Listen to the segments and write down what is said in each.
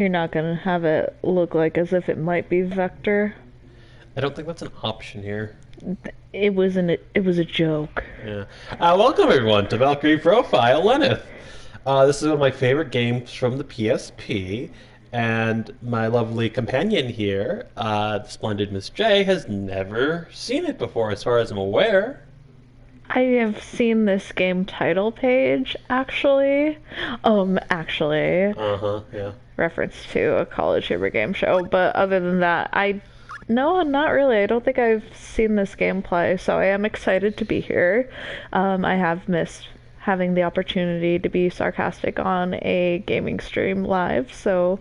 You're not gonna have it look like as if it might be vector. I don't think that's an option here. It was a joke. Yeah. Welcome everyone to Valkyrie Profile, Lenneth. This is one of my favorite games from the PSP, and my lovely companion here, the splendid Miss J, has never seen it before, as far as I'm aware. I have seen this game title page actually. Actually, Uh huh. Yeah. reference to a college humor game show, but other than that, I no, not really. I don't think I've seen this gameplay, so I am excited to be here. I have missed having the opportunity to be sarcastic on a gaming stream live, so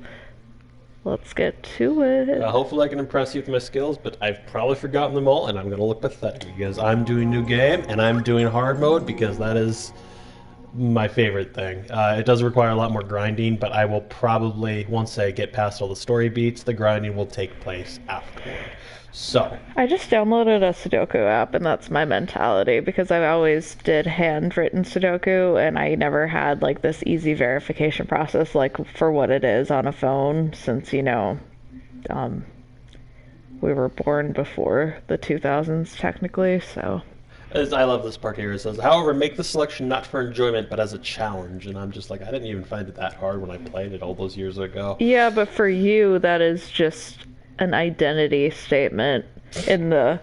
let's get to it. Hopefully, I can impress you with my skills, but I've probably forgotten them all, and I'm going to look pathetic because I'm doing new game and I'm doing hard mode because that is my favorite thing. It does require a lot more grinding, but I will probably, once I get past all the story beats, the grinding will take place afterward. So, I just downloaded a Sudoku app, and that's my mentality because I always did handwritten Sudoku, and I never had like this easy verification process like for what it is on a phone since, um, we were born before the 2000s technically, so. I love this part here. It says, however, make the selection not for enjoyment, but as a challenge. And I'm just like, I didn't even find it that hard when I played it all those years ago. Yeah, but for you, that is just an identity statement in the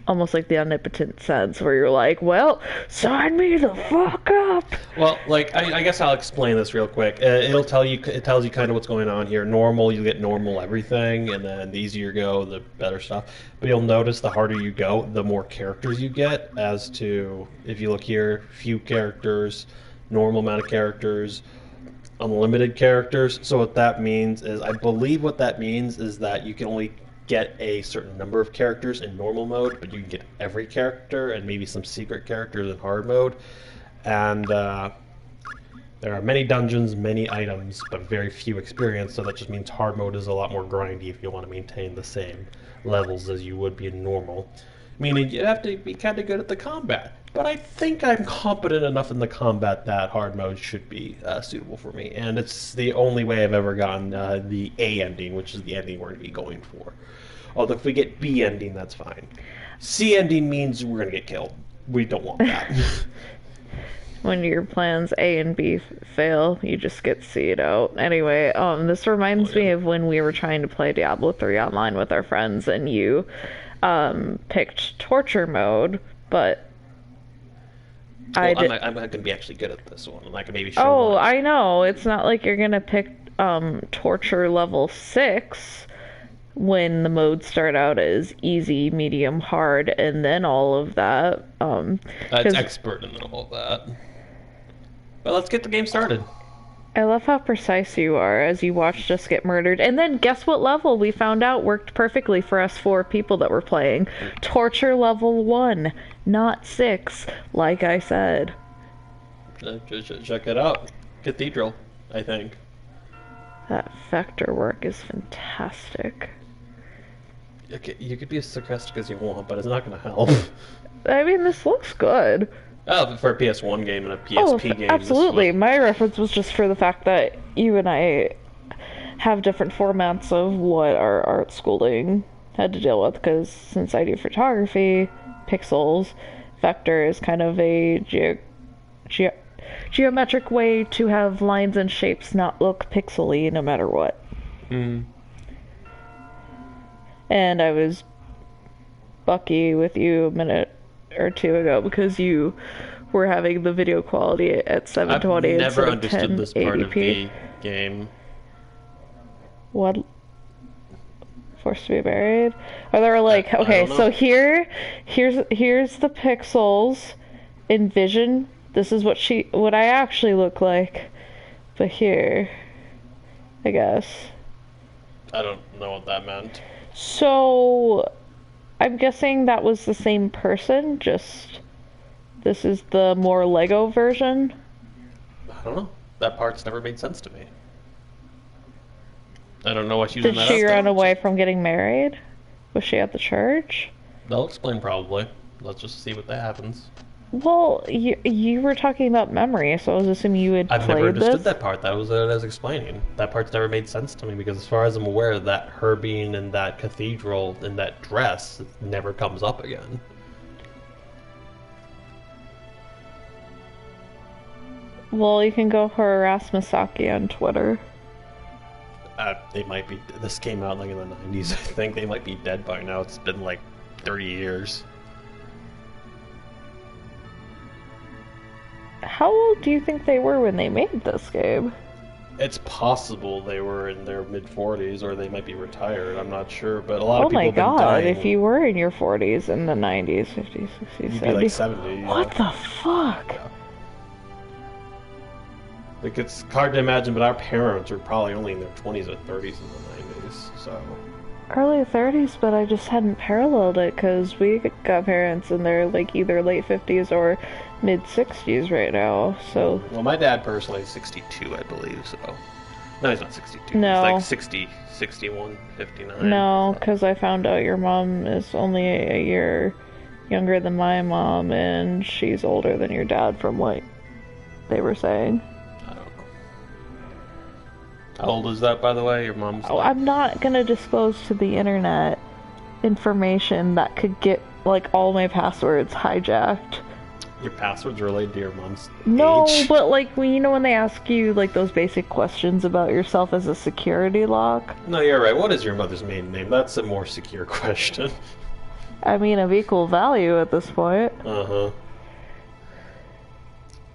almost like the omnipotent sense, where you're like, "Well, sign me the fuck up." Well, like I guess I'll explain this real quick. It tells you kind of what's going on here. Normal, you get normal everything, and then the easier you go, the better stuff. But you'll notice the harder you go, the more characters you get. As to if you look here, few characters, normal amount of characters, unlimited characters. So what that means is, I believe what that means is that you can only get a certain number of characters in normal mode, but you can get every character and maybe some secret characters in hard mode. And there are many dungeons, many items, but very few experience, so that just means hard mode is a lot more grindy if you want to maintain the same levels as you would be in normal. Meaning you have to be kind of good at the combat. But I think I'm competent enough in the combat that hard mode should be suitable for me. And it's the only way I've ever gotten the A ending, which is the ending we're going to be going for. Although if we get B ending, that's fine. C ending means we're going to get killed. We don't want that. When your plans A and B fail, you just get C'd out. Anyway, this reminds me of when we were trying to play Diablo 3 online with our friends, and you picked torture mode, but Well, I'm going to be actually good at this one, and I can maybe show Oh, one. I know. It's not like you're gonna pick torture level 6 when the modes start out as easy, medium, hard, and then all of that. It's 'Cause expert and all that. But let's get the game started. I love how precise you are as you watched us get murdered. And then guess what level we found out worked perfectly for us 4 people that were playing? Torture level 1, not 6, like I said. Check it out. Cathedral, I think. That vector work is fantastic. Okay, you could be as sarcastic as you want, but it's not going to help. I mean, this looks good. Oh, for a PS1 game and a Oh, PSP game, absolutely. My reference was just for the fact that you and I have different formats of what our art schooling had to deal with, because since I do photography, pixels, vector is kind of a ge- geometric way to have lines and shapes not look pixely no matter what. Mm. And I was bucky with you a minute or two ago because you were having the video quality at 720 I've never instead of understood this part of 1080p. the game. What? Forced to be buried? Or they were like, I okay, don't know. so here's the pixels. Envision this is what I actually look like. But here, I guess. I don't know what that meant. So I'm guessing that was the same person, just this is the more Lego version. I don't know. That part's never made sense to me. I don't know what she's Did in that she run up away from getting married? Was she at the church? They'll explain probably. Let's just see what that happens. Well, you were talking about memory, so I was assuming you had I've never played understood this. that part. That was what I was explaining. That part's never made sense to me because, as far as I'm aware, that her being in that cathedral in that dress never comes up again. Well, you can go harass Misaki on Twitter. They might be. This came out like in the 90s. I think they might be dead by now. It's been like 30 years. How old do you think they were when they made this game? It's possible they were in their mid 40s or they might be retired. I'm not sure, but a lot Oh of people my have been god, dying. if you were in your 40s in the 90s, 50s, 60s, You'd 70s. be like 70. What the fuck? Yeah. Like, it's hard to imagine, but our parents were probably only in their 20s or 30s in the 90s, so... Early 30s, but I just hadn't paralleled it because we got parents in their like either late 50s or mid 60s right now. So Well, my dad personally is 62, I believe, so... No, he's not 62. No. He's like 60, 61, 59. no, so. because I found out your mom is only a year younger than my mom, and she's older than your dad from what they were saying. I don't know. How old is that, by the way? Your mom's Oh, like... I'm not gonna disclose to the internet information that could get like all my passwords hijacked. Your password's related to your mom's No, age? but like when they ask you like those basic questions about yourself as a security lock, No, you're right. What is your mother's maiden name? That's a more secure question. I mean of equal value at this point. Uh-huh.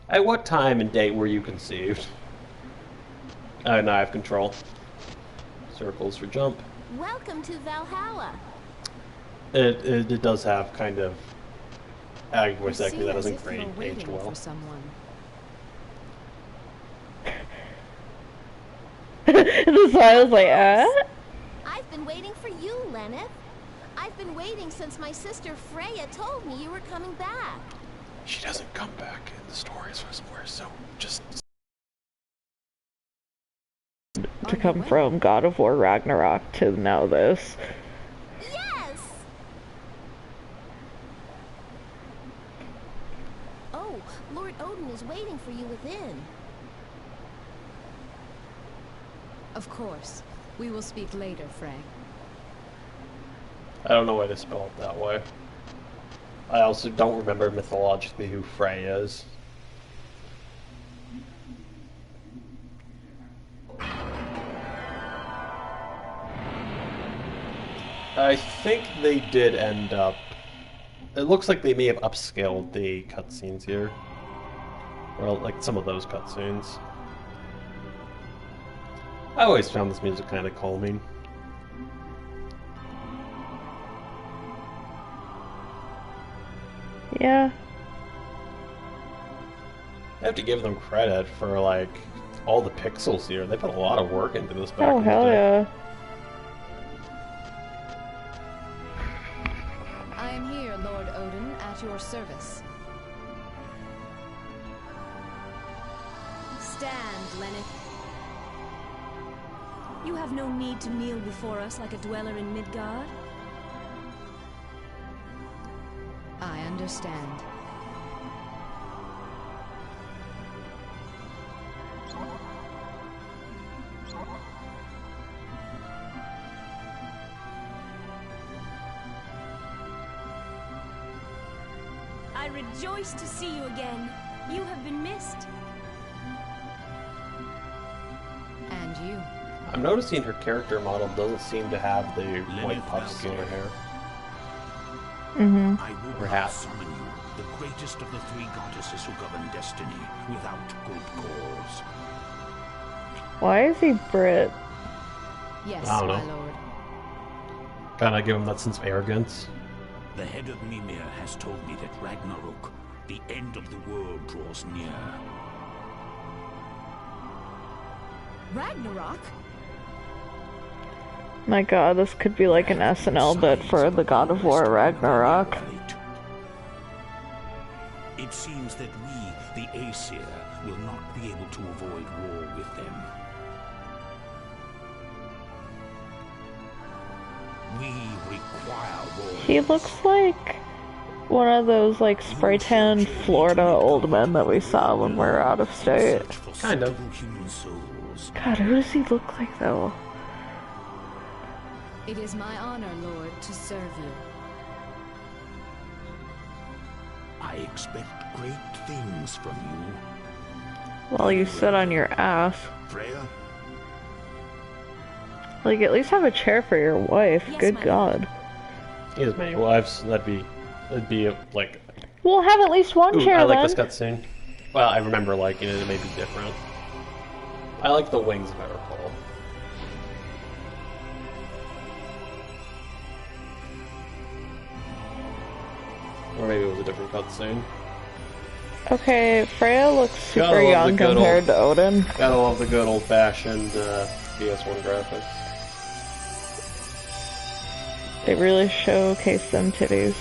At what time and date were you conceived? Oh, now I have control. Circles for jump. Welcome to Valhalla. It does have kind of voice acting that Seem as isn't if great, you're waiting aged well. for someone. The sile's like, I've been waiting for you, Lenneth. I've been waiting since my sister Freya told me you were coming back. She doesn't come back in the stories for somewhere, so just... to come from God of War Ragnarok to now this. Yes! Oh, Lord Odin is waiting for you within. Of course. We will speak later, Frey. I don't know why they spell it that way. I also don't remember mythologically who Frey is. I think they did end up... It looks like they may have upscaled the cutscenes here. Or like some of those cutscenes. I always found this music kind of calming. Yeah. I have to give them credit for like all the pixels here. They put a lot of work into this back Oh in the hell day. yeah. I am here, Lord Odin, at your service. Stand, Lenneth. You have no need to kneel before us like a dweller in Midgard. I understand. I rejoice to see you again. You have been missed. And you. I'm noticing her character model doesn't seem to have the white puffs in her hair. Mm-hmm. I will Or not hat. summon you, the greatest of the three goddesses who govern destiny, without good cause. Why is he Brit? Yes, I don't my know. lord. Kinda give him that sense of arrogance. The head of Mimir has told me that Ragnarok, the end of the world, draws near. Ragnarok? My god, this could be like an SNL bit for the God of War Ragnarok. It seems that we, the Aesir, will not be able to avoid war with them. We require war. He looks like one of those like spray tan Florida old men that we saw when we were out of state. Kind of. Human souls. God, who does he look like though? It is my honor, Lord, to serve you. I expect great things from you, While you sit on your ass. Freya. Like, at least have a chair for your wife. Yes, Good my God. He has many wives. That'd be like. We'll have at least one Ooh, chair I like then. this cutscene. Well, I remember liking it. It may be different. I like the wings, if I recall. Or maybe it was a different cutscene. Okay, Freya looks super Gotta love the young good compared to Odin. Gotta love the good old-fashioned PS1 graphics. They really showcase them titties.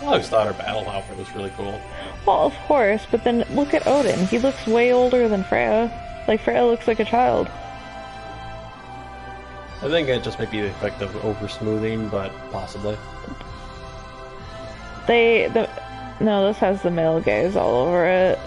I always thought her battle outfit was really cool. Well, of course, but then look at Odin. He looks way older than Freya. Like, Freya looks like a child. I think it just might be the effect of over-smoothing, but possibly. No, this has the male gaze all over it.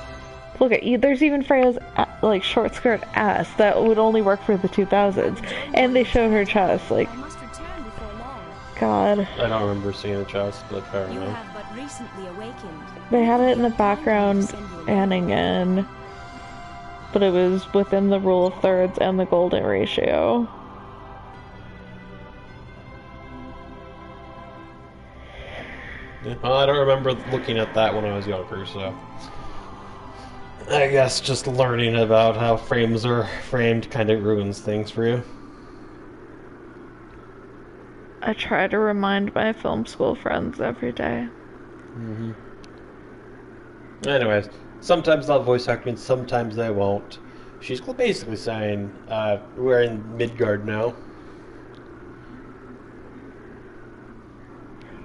Look at you. There's even Freya's like short skirt ass that would only work for the 2000s, and they showed her chest. Like, I must return before long. God, I don't remember seeing a chest, but fair You enough. have but recently awakened. they had it in the background, panning in, but it was within the rule of thirds and the golden ratio. Yeah, well, I don't remember looking at that when I was younger, so... I guess just learning about how frames are framed kind of ruins things for you. I try to remind my film school friends every day. Anyways, sometimes they'll voice act me, sometimes they won't. She's basically saying, we're in Midgard now.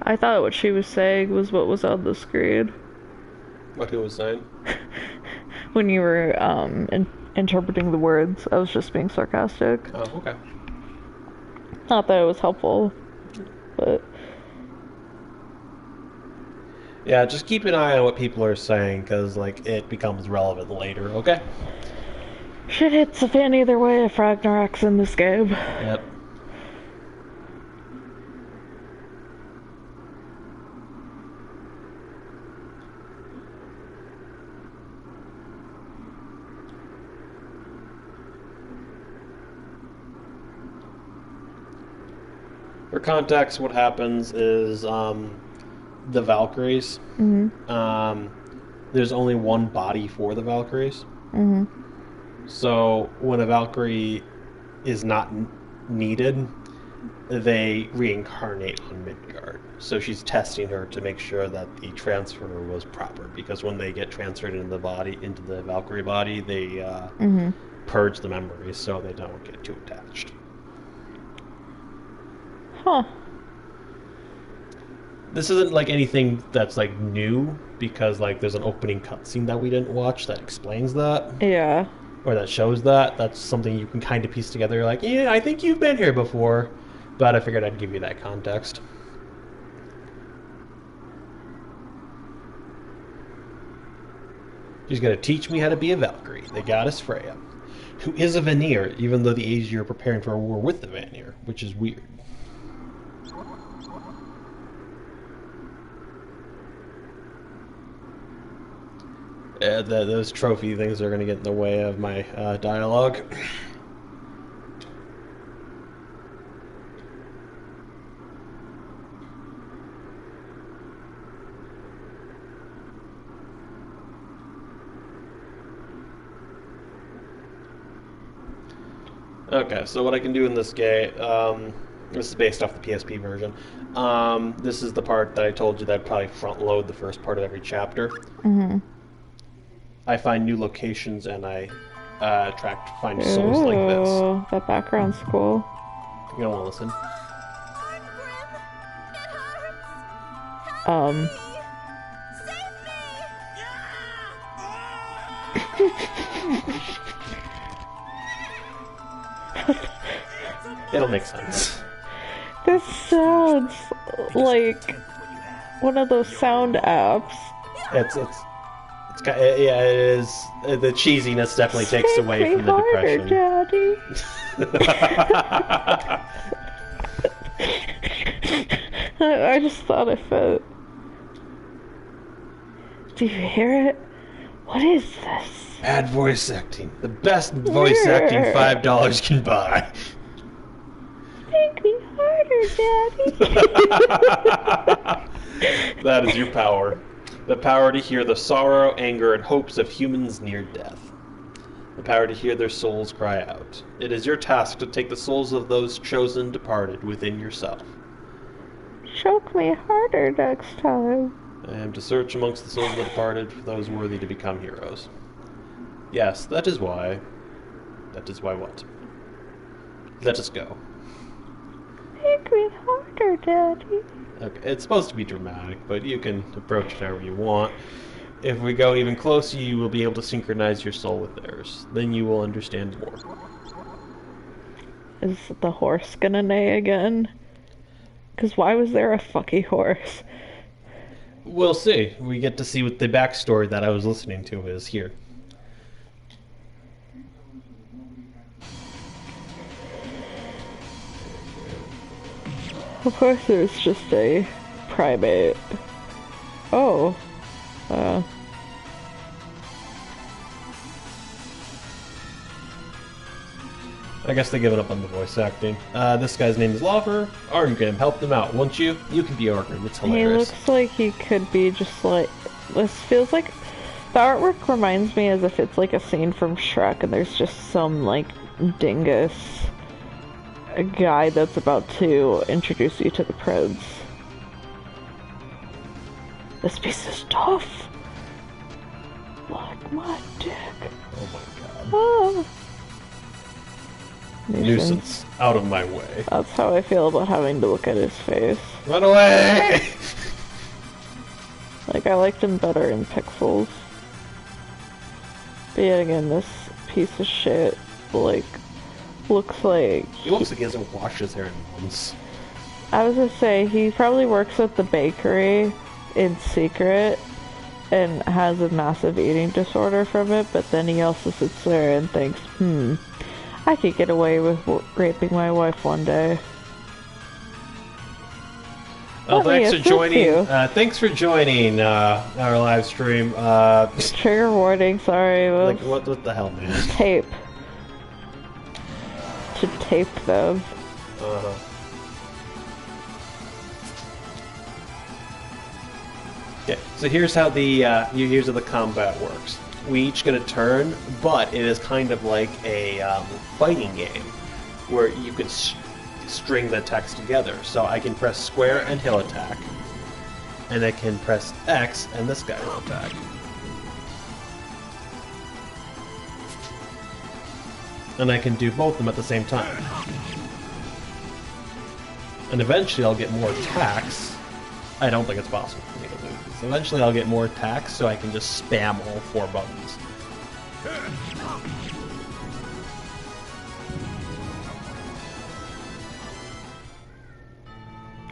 I thought what she was saying was what was on the screen What he was saying. when you were interpreting the words. I was just being sarcastic. Oh, okay. Not that it was helpful, but Yeah, just keep an eye on what people are saying, because, like, it becomes relevant later, okay? shit hits the fan either way if Ragnarok's in this game. Yep. For context, what happens is the Valkyries. There's only one body for the Valkyries. So when a Valkyrie is not needed, they reincarnate on Midgard. So she's testing her to make sure that the transfer was proper, because when they get transferred into the body, into the Valkyrie body, they purge the memories so they don't get too attached. Huh. This isn't like anything that's like new, because like there's an opening cutscene that we didn't watch that explains that, Yeah. or that shows that. That's something you can kind of piece together. Like, yeah, I think you've been here before, but I figured I'd give you that context. She's gonna teach me how to be a Valkyrie, the goddess Freya, who is a Vanir, even though the Aesir are preparing for a war with the Vanir, which is weird. Those trophy things are going to get in the way of my dialogue. Okay, so what I can do in this game, this is based off the PSP version. This is the part that I told you that I'd probably front load the first part of every chapter. I find new locations and I find souls like this. Ooh, that background's cool. You don't want to listen. It'll make sense. This sounds like one of those sound apps. It's got, yeah, it is. The cheesiness definitely takes Spank away me from the harder, depression. Daddy. I just thought it fit. Do you hear it? What is this? Bad voice acting. The best voice acting $5 can buy. Spank me harder, Daddy. That is your power. The power to hear the sorrow, anger, and hopes of humans near death. The power to hear their souls cry out. It is your task to take the souls of those chosen departed within yourself. Choke me harder next time. I am to search amongst the souls of the departed for those worthy to become heroes. Yes, that is why. That is why what? Let us go. Make me harder, Daddy. Okay, it's supposed to be dramatic, but you can approach it however you want. If we go even closer, you will be able to synchronize your soul with theirs. Then you will understand more. Is the horse gonna neigh again? Because why was there a fucking horse? We'll see. We get to see what the backstory that I was listening to is here. Of course there's just a primate. Oh. I guess they're giving up on the voice acting. This guy's name is Laufer. Arngrim, help them out, won't you? You can be Arngrim, it's He hilarious. looks like he could be just like... This feels like... The artwork reminds me as if it's like a scene from Shrek and there's just some like dingus a guy that's about to introduce you to the prince. This piece is tough. Like my dick. Oh my god. Ah. Nuisance. Out of my way. That's how I feel about having to look at his face. Run away! Like, I liked him better in Pixels. But yet again, this piece of shit, like, looks like... He looks like he hasn't washed his hair in months. I was gonna say, he probably works at the bakery in secret and has a massive eating disorder from it, but then he also sits there and thinks, I could get away with raping my wife one day. Well, Let me thanks for assist joining. you. Thanks for joining our live stream. Trigger warning, sorry. Like what the hell, man? Tape. To tape them. Okay, so here's how the combat works. We each get a turn, but it is kind of like a fighting game where you can string the attacks together. So I can press square and he'll attack, and I can press X and this guy will attack. And I can do both of them at the same time. And eventually I'll get more attacks. I don't think it's possible for me to lose this. Eventually I'll get more attacks so I can just spam all 4 buttons.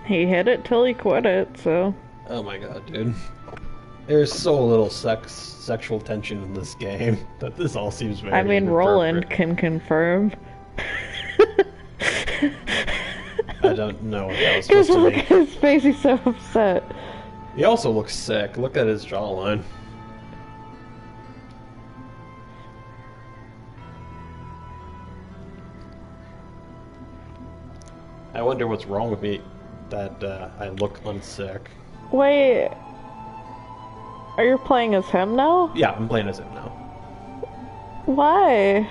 He hit it till he quit it, so... Oh my god, dude. There's so little sexual tension in this game that this all seems very I mean, Roland inappropriate. can confirm. I don't know what that was Because supposed to look be. at his face, he's so upset. He also looks sick. Look at his jawline. I wonder what's wrong with me that I look unsick. Wait... Are you playing as him now? Yeah, I'm playing as him now. Why?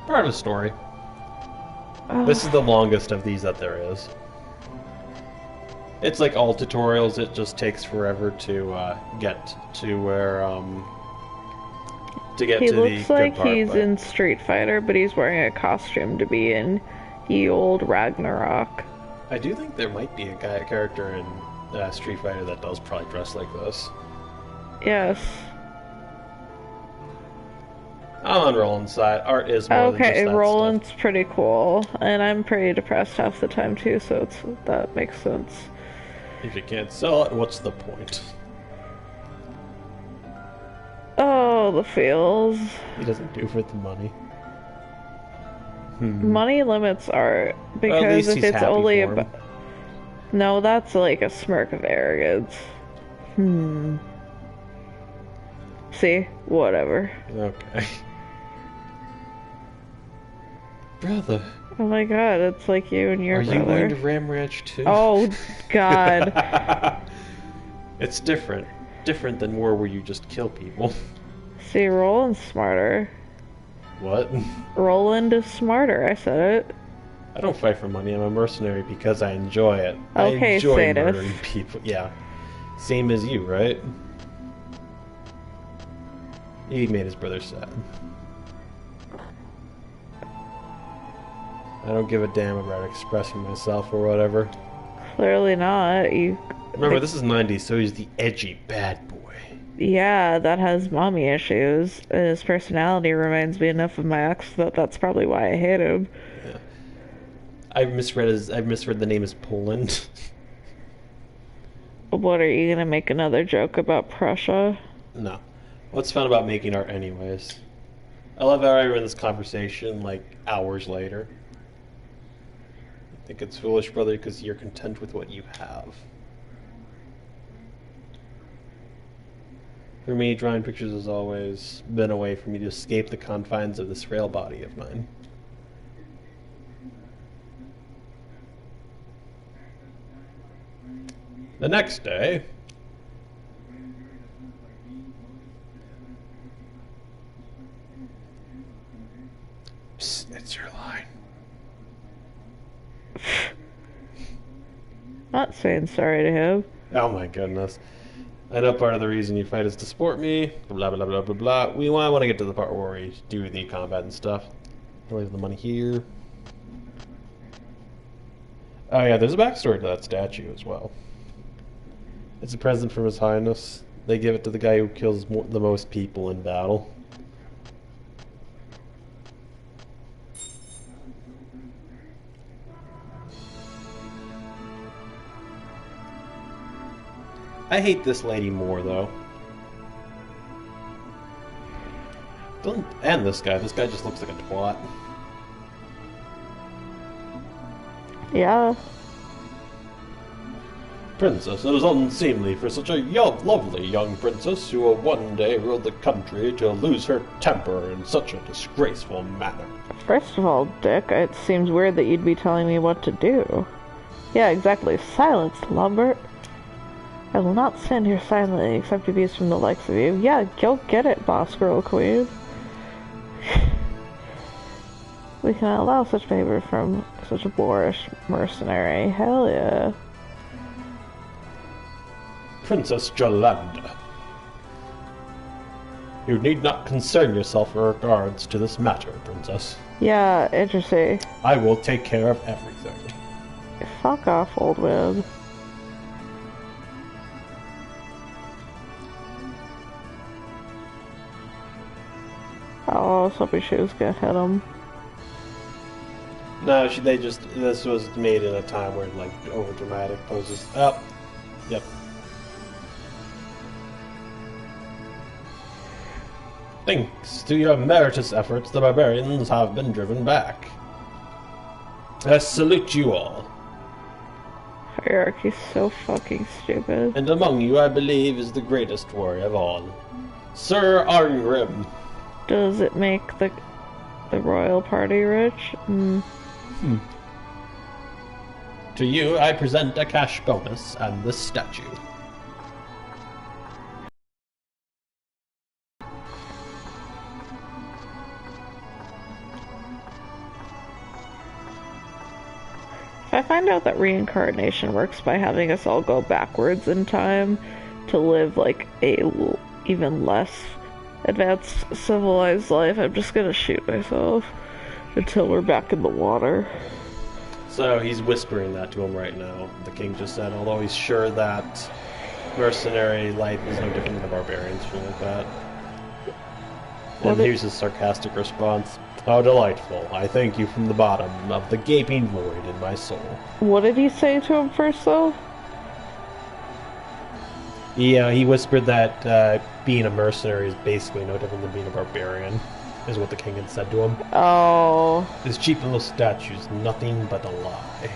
Part of the story. Ugh. This is the longest of these that there is. It's like all tutorials, it just takes forever to get to where, to get He to the looks good like part, he's but- in Street Fighter, but he's wearing a costume to be in ye old Ragnarok. I do think there might be a character in Street Fighter that does probably dress like this. Yes. I'm on Roland's side. Art is more than just Okay, that Roland's stuff. pretty cool, and I'm pretty depressed half the time too, so that makes sense. If you can't sell it, what's the point? Oh, the feels. He doesn't do it for the money. Money limits are Well, at because least if he's it's happy only for him. about. No, that's like a smirk of arrogance. See? Whatever. Okay. Brother, Oh my god, it's like you and your are brother. you going to Ram Ranch too? Oh, god. It's different. Different than war where you just kill people. See, Roland's smarter. What? Roland is smarter, I said it. I don't fight for money. I'm a mercenary because I enjoy it. I Okay, enjoy sadist. murdering people. Yeah. Same as you, right? He made his brother sad. I don't give a damn about expressing myself or whatever. Clearly not. You. Remember, this is 90s, so he's the edgy bad boy. Yeah, that has mommy issues. And his personality reminds me enough of my ex that that's probably why I hate him. Yeah. I've misread the name as Poland. What, are you gonna make another joke about Prussia? No. What's fun about making art anyways? I love how I read this conversation like hours later. I think it's foolish, brother, because you're content with what you have. For me, drawing pictures has always been a way for me to escape the confines of this frail body of mine. The next day... Psst, it's your line. Not saying sorry to him. Oh my goodness. I know part of the reason you fight is to support me, blah blah blah blah blah. We want to get to the part where we do the combat and stuff. I'll leave the money here. Oh yeah, there's a backstory to that statue as well. It's a present from His Highness. They give it to the guy who kills the most people in battle. I hate this lady more, though. And this guy. This guy just looks like a twat. Yeah. Princess, it is unseemly for such a lovely young princess who will one day rule the country to lose her temper in such a disgraceful manner. First of all, Dick, it seems weird that you'd be telling me what to do. Yeah, exactly. Silence, Lambert. I will not stand here silently, accept abuse from the likes of you. Yeah, go get it, boss girl queen. We cannot allow such favor from such a boorish mercenary. Hell yeah. Princess Jolanda, you need not concern yourself in regards to this matter, Princess. Yeah, interesting. I will take care of everything. Fuck off, old man. Oh, I was hoping she was gonna hit him. No, this was made in a time where, like, over-dramatic poses. Oh, yep. Thanks to your meritorious efforts, the barbarians have been driven back. I salute you all. Hierarchy's so fucking stupid. And among you, I believe, is the greatest warrior of all, Sir Arngrim. Does it make the royal party rich? To you, I present a cash bonus and this statue. If I find out that reincarnation works by having us all go backwards in time to live like a even less advanced civilized life, I'm just gonna shoot myself until we're back in the water. So he's whispering that to him right now, the king just said, although he's sure that mercenary life is no different than the barbarians feel like that. And here's his sarcastic response. How delightful. I thank you from the bottom of the gaping void in my soul. What did he say to him first, though? He whispered that being a mercenary is basically no different than being a barbarian, is what the king had said to him. Oh. This cheap little statue's nothing but a lie,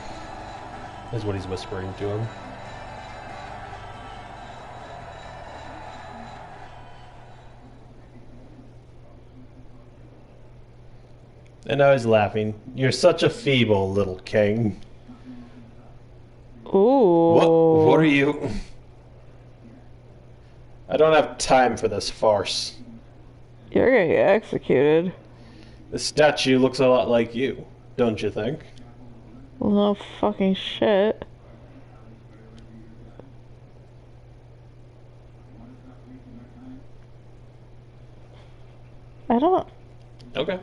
is what he's whispering to him. And now he's laughing. You're such a feeble little king. Ooh. What are you? I don't have time for this farce. You're gonna get executed. The statue looks a lot like you, don't you think? Well, no fucking shit. I don't... Okay.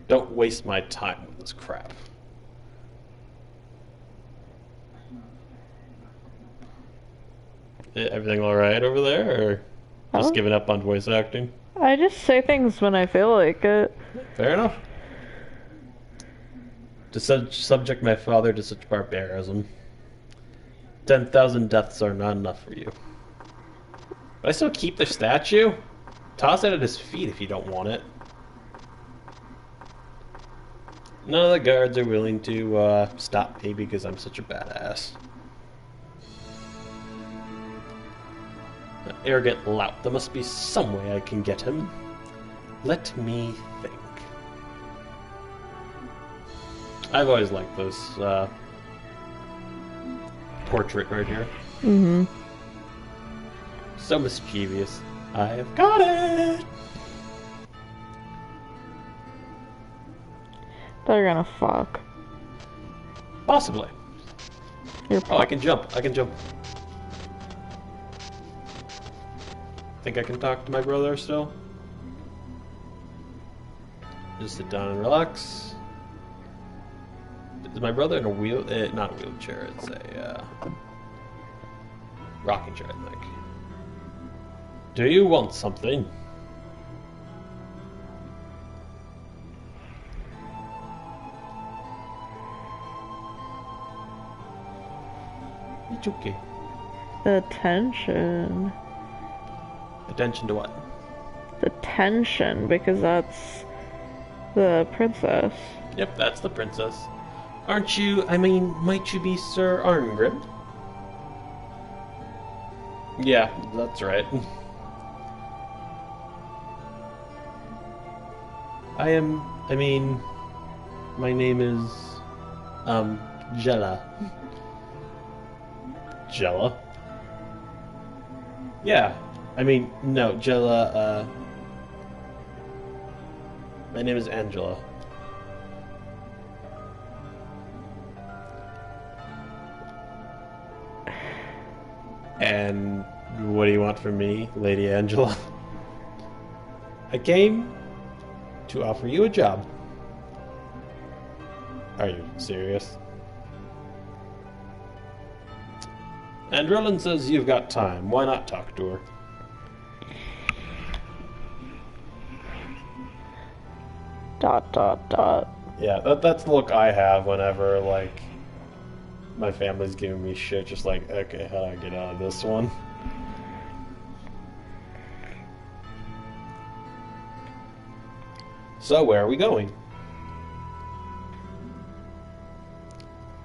Don't waste my time with this crap. Everything alright over there, or just giving up on voice acting? I just say things when I feel like it. Fair enough. To subject my father to such barbarism. 10,000 deaths are not enough for you. But I still keep the statue? Toss it at his feet if you don't want it. None of the guards are willing to stop me because I'm such a badass. That arrogant lout. There must be some way I can get him. Let me think. I've always liked this portrait right here. Mm-hmm. So mischievous. I've got it! They're gonna fuck. Possibly. You're Oh, I can jump. I can jump. Think I can talk to my brother still? Just sit down and relax. Is my brother in a not a wheelchair, it's a rocking chair, I think. Do you want something? It's okay. the tension. Attention to what? The tension, because that's the princess. Yep, that's the princess. Aren't you, might you be Sir Arngrim? Yeah, that's right. My name is, Jella. Jella? Yeah, no, Jella, my name is Angela. And what do you want from me, Lady Angela? I came to offer you a job. Are you serious? And Roland says you've got time. Why not talk to her? Dot, dot, dot. Yeah, that's the look I have whenever, like, my family's giving me shit. Just like, okay, how do I get out of this one? So, where are we going?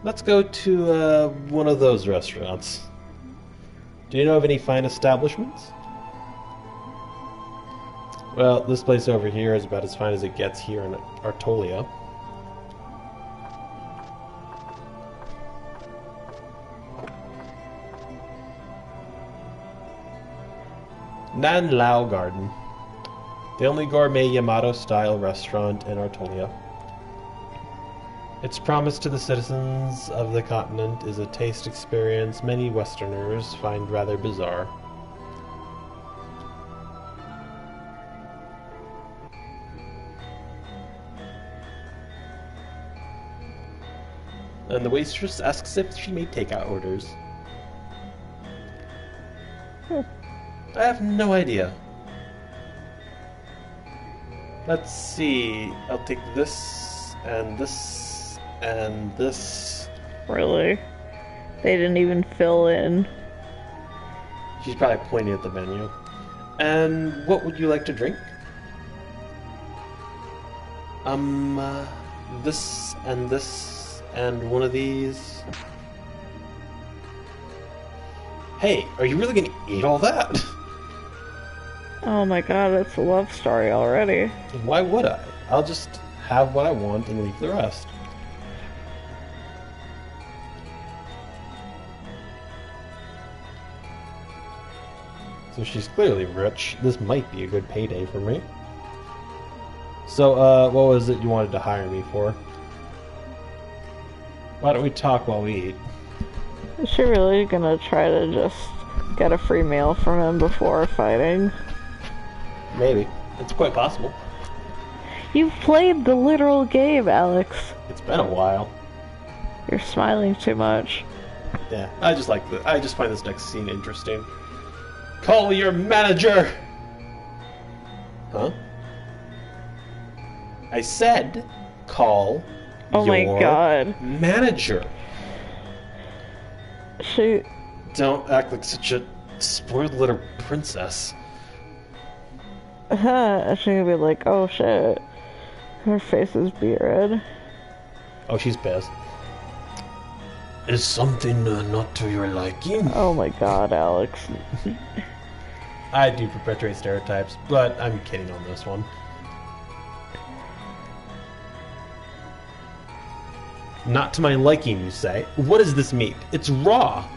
Let's go to one of those restaurants. Do you know of any fine establishments? Well, this place over here is about as fine as it gets here in Artolia. Nan Lao Garden. The only gourmet Yamato-style restaurant in Artolia. Its promise to the citizens of the continent is a taste experience many Westerners find rather bizarre. And the waitress asks if she may take out orders. I have no idea. Let's see. I'll take this and this and this. Really? They didn't even fill in. She's probably pointing at the menu. And what would you like to drink? This and one of these. Hey, are you really gonna eat all that? Oh my god, it's a love story already. Why would I? I'll just have what I want and leave the rest. So she's clearly rich. This might be a good payday for me. So, what was it you wanted to hire me for? Why don't we talk while we eat? Is she really gonna try to just get a free meal from him before fighting? Maybe. It's quite possible. You've played the literal game, Alex. It's been a while. You're smiling too much. Yeah, I just find this next scene interesting. Call your manager! Huh? I said, call Oh my your god. manager. She... Don't act like such a spoiled little princess. She's gonna be like, oh shit. Her face is beard. Oh, she's pissed. Is something not to your liking? Oh my god, Alex. I do perpetuate stereotypes, but I'm kidding on this one. Not to my liking, you say? What is this meat? It's raw!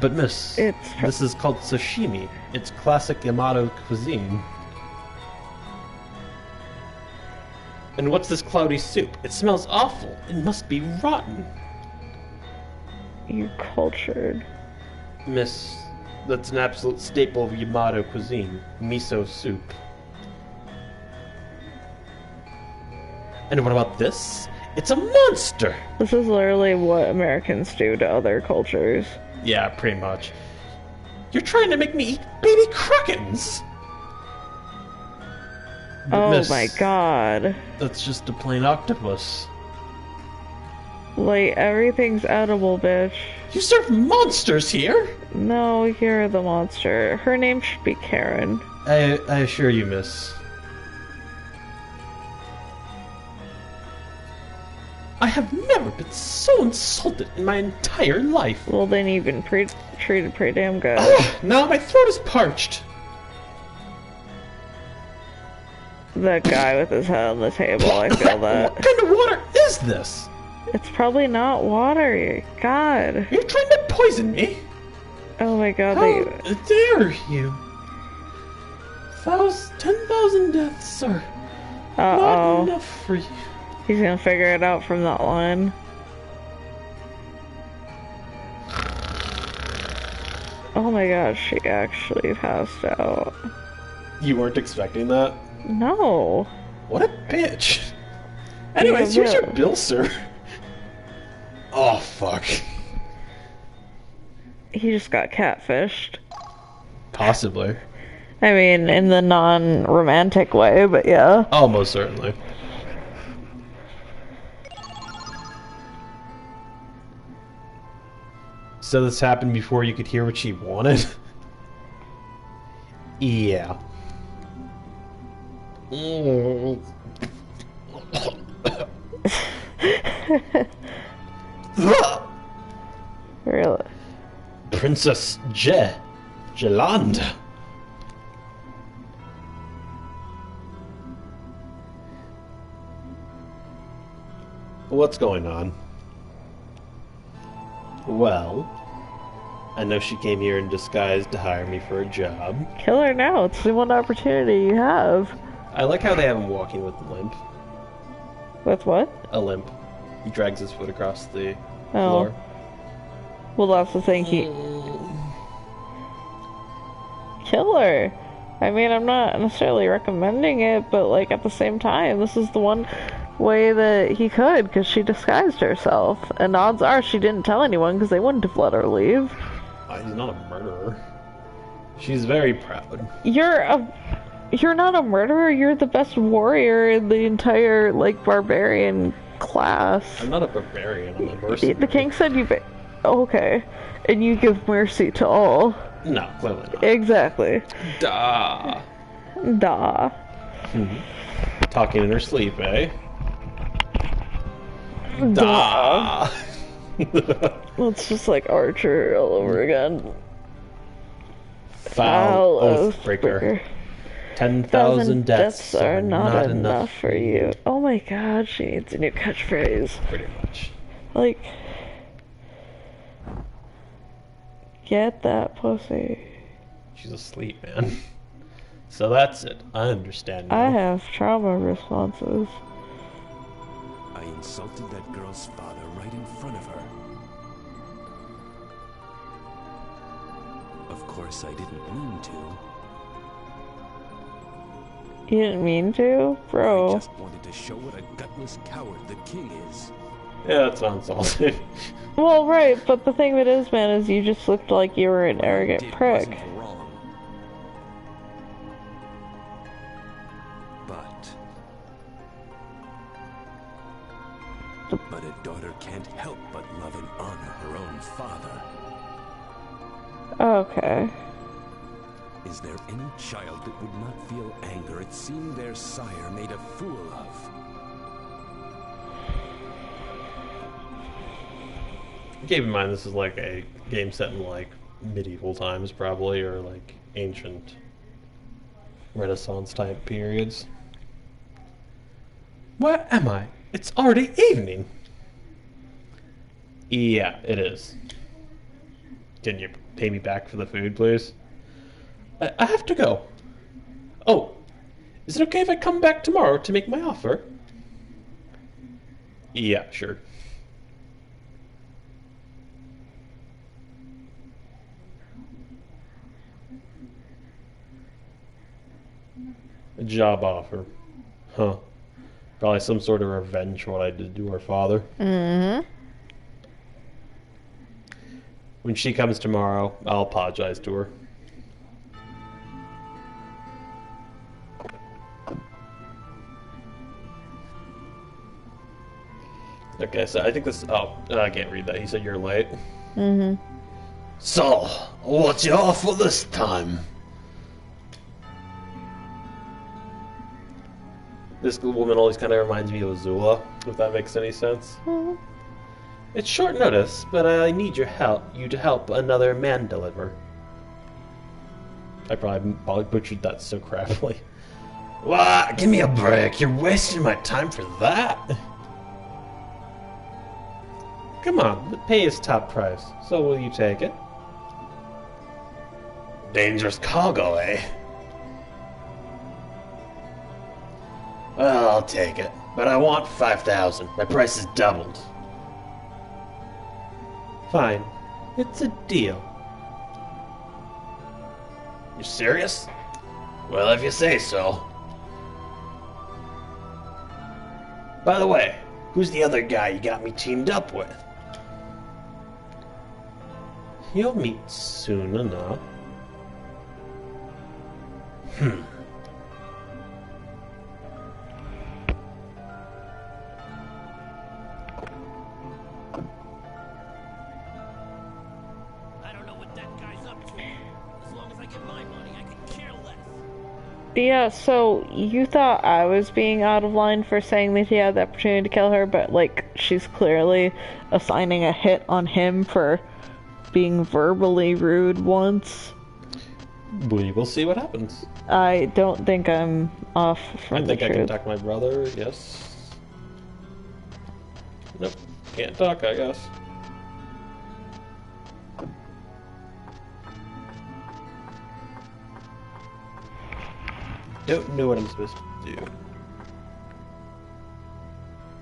But miss, this is called sashimi. It's classic Yamato cuisine. And what's this cloudy soup? It smells awful. It must be rotten. You're cultured. Miss, that's an absolute staple of Yamato cuisine. Miso soup. And what about this? It's a monster! This is literally what Americans do to other cultures. Yeah, pretty much. You're trying to make me eat baby krakens! But Oh miss, my god. that's just a plain octopus. Like, everything's edible, bitch. You serve monsters here? No, you're the monster. Her name should be Karen. I assure you, miss. I have never been so insulted in my entire life. Well, then you've been treated pretty damn good. Now my throat is parched. That guy with his head on the table, I feel that. What kind of water is this? It's probably not water. God. You're trying to poison me? Oh my god, How they... dare you? 10,000 deaths are not Uh-oh. enough for you. He's gonna figure it out from that line. Oh my god, she actually passed out. You weren't expecting that? No. What a bitch. Anyways, here's your bill, sir. Oh, fuck. He just got catfished. Possibly. I mean, in the non-romantic way, but yeah. Almost certainly. So this happened before you could hear what she wanted? Yeah. Really? Princess Jelanda. What's going on? Well, I know she came here in disguise to hire me for a job. Kill her now. It's the one opportunity you have. I like how they have him walking with a limp. With what? A limp. He drags his foot across the Oh. floor. Well, that's the thing. Kill her. I mean, I'm not necessarily recommending it, but like at the same time, this is the one way that he could, because she disguised herself, and odds are she didn't tell anyone because they wouldn't have let her leave. He's not a murderer. She's very proud. You're not a murderer. You're the best warrior in the entire like barbarian class. I'm not a barbarian, I'm a mercenary. The king said you... Okay. And you give mercy to all. No, clearly not. Exactly. Duh. Duh. Talking in her sleep, eh? Duh. Duh. It's just like Archer all over again. Foul Oathbreaker. 10,000 deaths are not enough for you. Oh my god, she needs a new catchphrase. Pretty much. Like, get that pussy. She's asleep, man. So that's it. I understand now. I have trauma responses. I insulted that girl's father right in front of her. Of course, I didn't mean to. You didn't mean to? I Bro. just wanted to show what a gutless coward the king is. Yeah, that sounds insulting. Well, right, but the thing of it is, man, is you just looked like you were an What I arrogant did prick. wasn't wrong. But a daughter can't help but love and honor her own father. Okay. Is there any child that would not feel anger at seeing their sire made a fool of? Keep in mind, this is like a game set in like medieval times, probably, or like ancient Renaissance type periods. Where am I? It's already evening. Yeah, it is. Can you pay me back for the food, please? I have to go. Oh, is it okay if I come back tomorrow to make my offer? Yeah, sure. A job offer. Huh. Probably some sort of revenge for what I did to her father. Mm-hmm. When she comes tomorrow, I'll apologize to her. Okay, so I think this... Oh, I can't read that. He said you're late. Mm-hmm. So, what's your offer this time? This woman always kind of reminds me of Azula, if that makes any sense. Mm-hmm. It's short notice, but I need your help. You to help another man deliver. I probably butchered that so crappily. What? Give me a break. You're wasting my time for that. Come on, the pay is top price. So will you take it? Dangerous cargo, eh? Well, I'll take it. But I want 5,000. My price is doubled. Fine. It's a deal. You serious? Well, if you say so. By the way, who's the other guy you got me teamed up with? You'll meet soon enough. Yeah, so you thought I was being out of line for saying that he had the opportunity to kill her, but, like, she's clearly assigning a hit on him for being verbally rude once. We will see what happens. I don't think I'm off from the I think I can truth. talk my brother, yes. Nope, can't talk, I guess. Don't know what I'm supposed to do.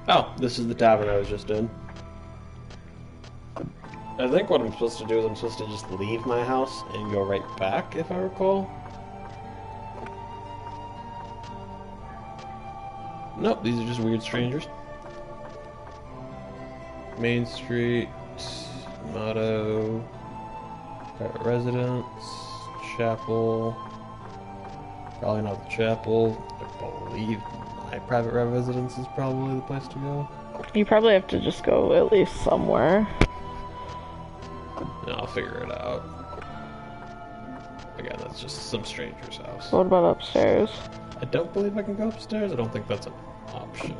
Oh, this is the tavern I was just in. I think what I'm supposed to do is I'm supposed to just leave my house and go right back, if I recall. Nope, these are just weird strangers. Main Street, motto, private residence, chapel. Probably not the chapel. I believe my private residence is probably the place to go. You probably have to just go at least somewhere. No, I'll figure it out. Again, that's just some stranger's house. What about upstairs? I don't believe I can go upstairs. I don't think that's an option.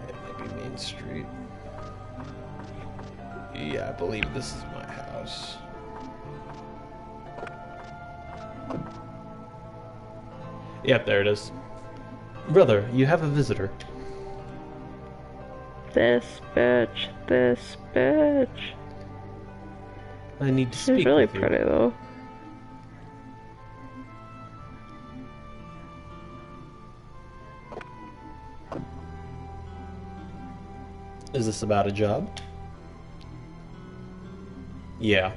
It might be Main Street. Yeah, I believe this is my house. Yep, there it is. Brother, you have a visitor. This bitch, this bitch. I need to speak She's really with you. pretty though. Is this about a job? Yeah.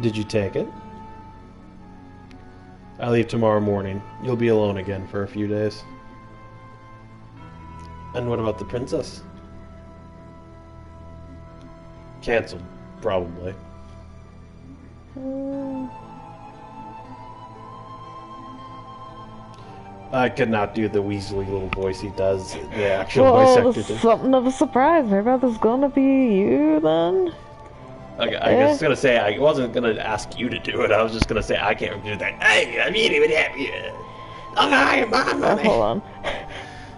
Did you take it? I leave tomorrow morning. You'll be alone again for a few days. And what about the princess? Cancelled, probably. I could not do the Weasley little voice he does. The actual voice actor This did. is something of a surprise. Maybe that's gonna be you then? Okay, I was gonna say I wasn't gonna ask you to do it. I was just gonna say I can't do that. Hey, I mean, even Oh, hold on.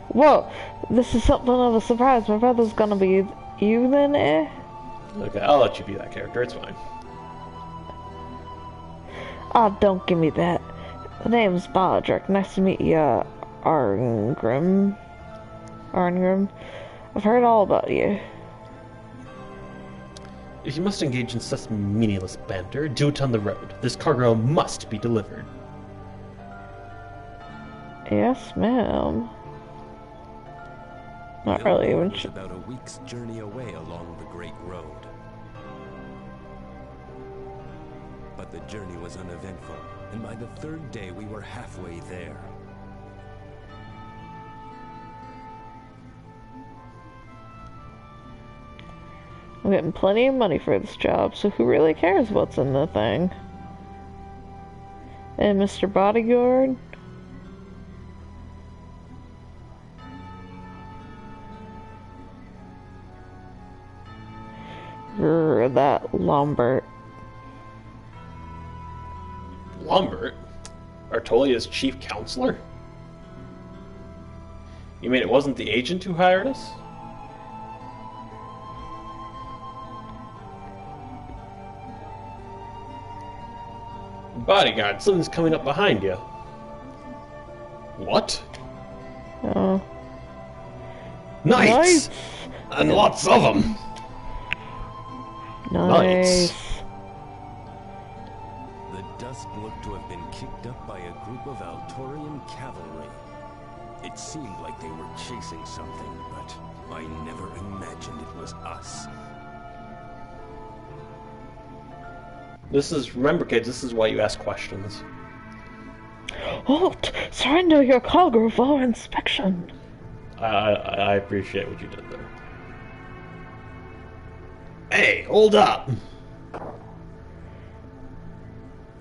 Whoa, this is something of a surprise. My brother's gonna be you then, eh? Okay, I'll let you be that character. It's fine. Oh, don't give me that. The name's Baldric. Nice to meet you, Arngrim. Arngrim. I've heard all about you. If you must engage in such meaningless banter, do it on the road. This cargo must be delivered. Yes, ma'am. Not really even. was about a week's journey away along the Great Road. But the journey was uneventful, and by the third day we were halfway there. I'm getting plenty of money for this job, so who really cares what's in the thing? And Mr. Bodyguard? Grr, that Lombard. Lombard? Artolia's chief counselor? You mean it wasn't the agent who hired us? Bodyguard, something's coming up behind you. What? Oh. Knights! Knights! And lots of them! Nice. The dust looked to have been kicked up by a group of Altorian cavalry. It seemed like they were chasing something, but I never imagined it was us. Remember kids, this is why you ask questions. Halt! Surrender your cargo for inspection. I appreciate what you did there. Hey, hold up!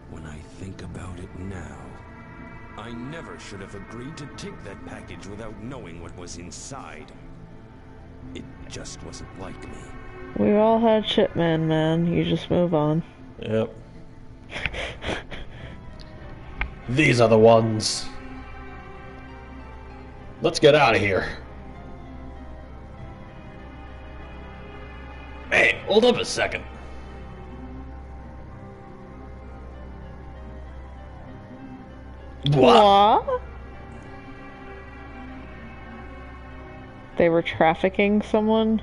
When I think about it now, I never should have agreed to take that package without knowing what was inside. It just wasn't like me. We've all had shit, man. You just move on. Yep. These are the ones. Let's get out of here. Hey, hold up a second. What? They were trafficking someone?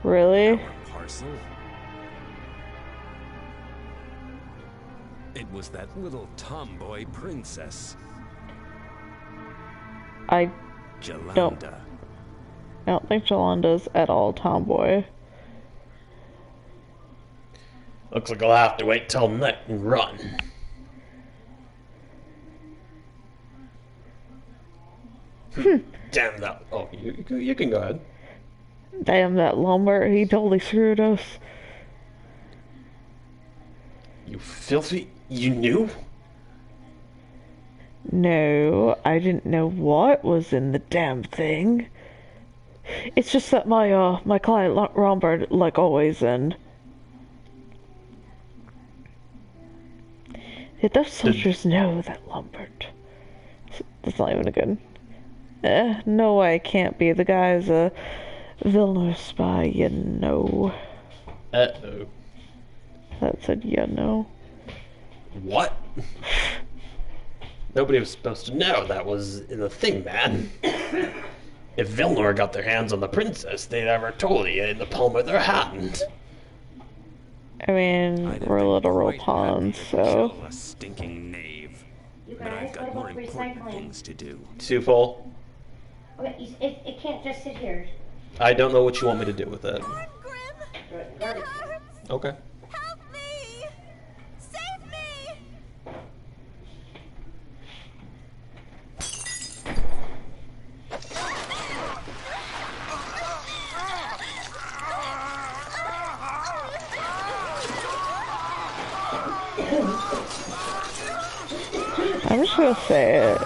Really? Our parcel? It was that little tomboy princess, I Jalanda. don't think Jolanda's at all tomboy. Looks like I'll have to wait till night and run. Damn that. Oh, you can go ahead. Damn, that Lombard, he totally screwed us. You filthy. You knew? No, I didn't know what was in the damn thing. It's just that my client Lombard, like always, and those soldiers know that Lombard. That's not even a good. No way, can't be. The guy's a Villeneuve spy, you know. Uh-oh. That said, you know. What? Nobody was supposed to know that was the thing, man. If Vilnor got their hands on the princess, they'd have her totally in the palm of their hand. I mean, we're little real pawns, so. Kill a stinking knave. But I've got more important things to do. Too full? Okay, it can't just sit here. I don't know what you want me to do with it. Grim, it hurts. Okay. Help me! Save me! I'm just gonna say it.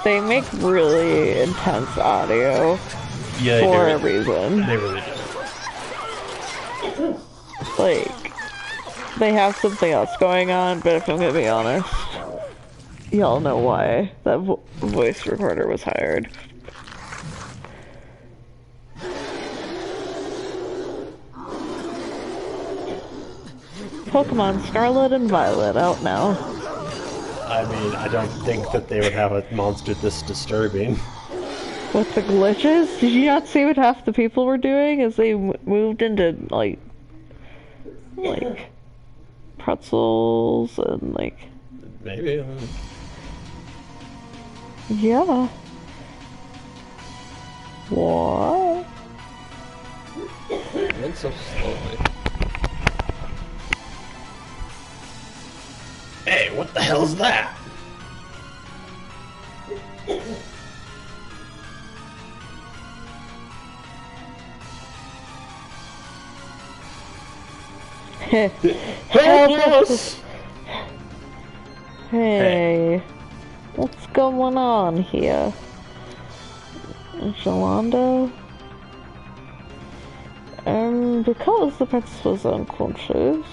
They make really intense audio Yeah, they for do. a reason. They really do. Like, they have something else going on, but if I'm gonna be honest, y'all know why that voice recorder was hired. Pokemon Scarlet and Violet out now. I mean, I don't think that they would have a monster this disturbing. With the glitches? Did you not see what half the people were doing as they moved into, like pretzels and, like... Maybe. Yeah. What? Went so slowly. Hey, what the hell's that? Help us! Hey, what's going on here? Yolanda? Because the princess was unconscious,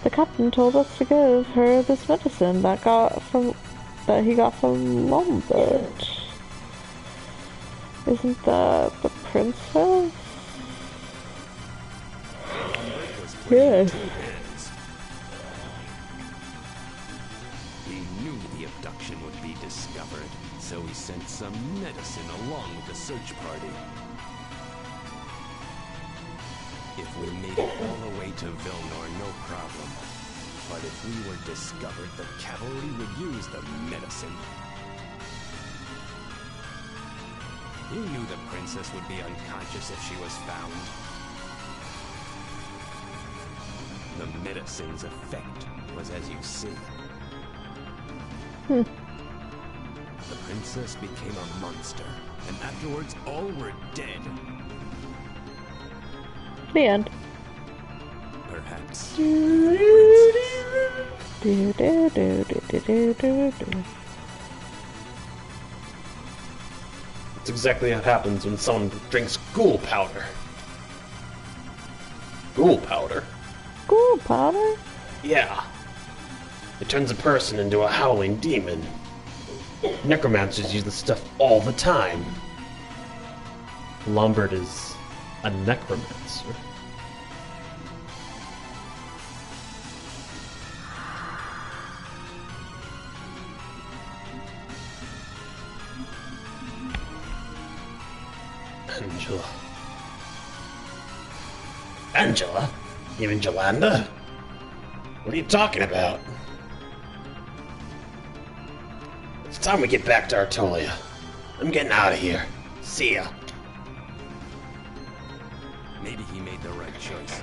the captain told us to give her this medicine that he got from Lombard. Isn't that the princess? Yes. He knew the abduction would be discovered, so he sent some medicine along with the search party. If we made it all the way to Vilnor, no problem. But if we were discovered, the cavalry would use the medicine. He knew the princess would be unconscious if she was found. The medicine's effect was as you see. The princess became a monster, and afterwards all were dead. The end. Perhaps. That's exactly what happens when someone drinks ghoul powder. Ghoul powder? Ghoul powder? Yeah. It turns a person into a howling demon. Necromancers use this stuff all the time. Lombard is a necromancer. Angela. Angela? You mean Jolanda? What are you talking about? It's time we get back to Artolia. I'm getting out of here. See ya. Maybe he made the right choice.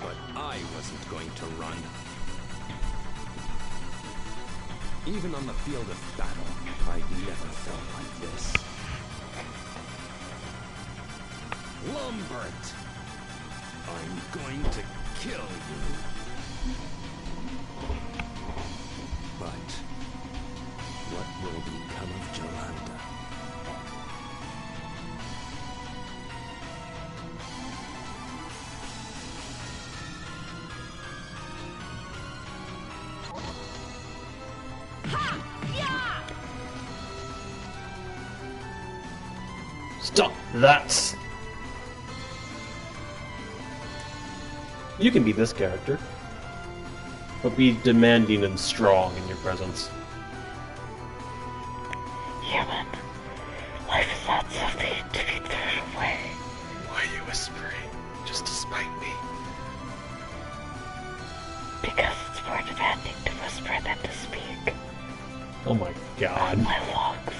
But I wasn't going to run. Even on the field of battle, I'd never felt like this. Lombard! I'm going to kill you. Stop that! You can be this character, but be demanding and strong in your presence. Human, life is not something to be thrown away. Why are you whispering? Just to spite me? Because it's more demanding to whisper than to speak. Oh my god. My looks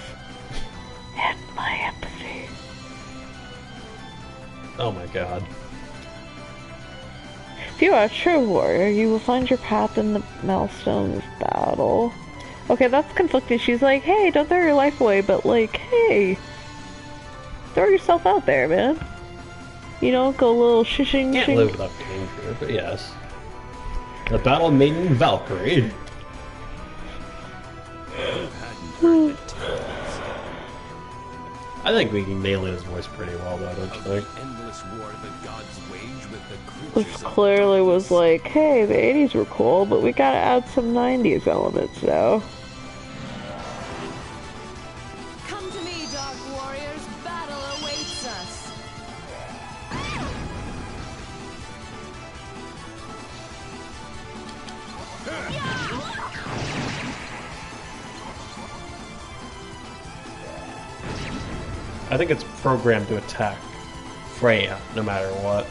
and my empathy. Oh my god. If you are a true warrior, you will find your path in the maelstrom of battle. Okay, that's conflicting. She's like, hey, don't throw your life away, but like, hey, throw yourself out there, man. You know, go a little shishing. Can't live without danger, but yes. The battle maiden Valkyrie. I think we can nail his voice pretty well, though, don't you think? Endless war the gods wage with the This creatures of clearly was like, hey, the 80s were cool, but we gotta add some 90s elements now. Come to me, Dark Warriors. Battle awaits us. I think it's programmed to attack Freya, no matter what.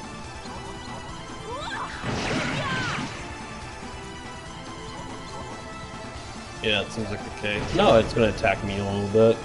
Yeah, it seems like the case. No, it's gonna attack me a little bit.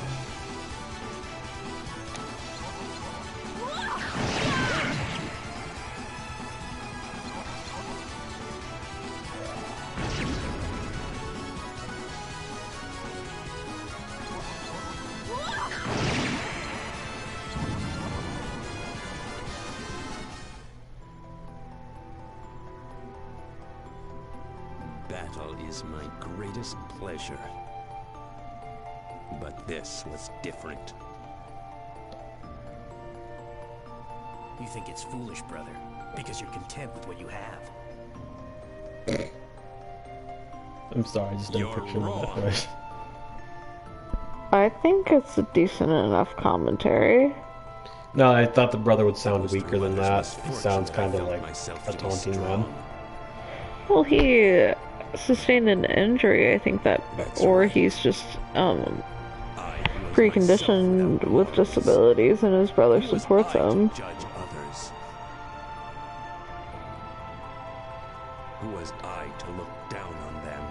battle is my greatest pleasure. But this was different. You think it's foolish, brother, because you're content with what you have. I'm sorry, I just don't You're picture him that wrong. way. I think it's a decent enough commentary. No, I thought the brother would sound It was through weaker than wondrous that. He misfortune sounds that I kind of felt like myself a to be taunting man. strong. Well, he sustained an injury, I think that, That's or right. he's just I was preconditioned myself with without words. disabilities, and his brother Who was supports I to him. judge others? Who was I to look down on them?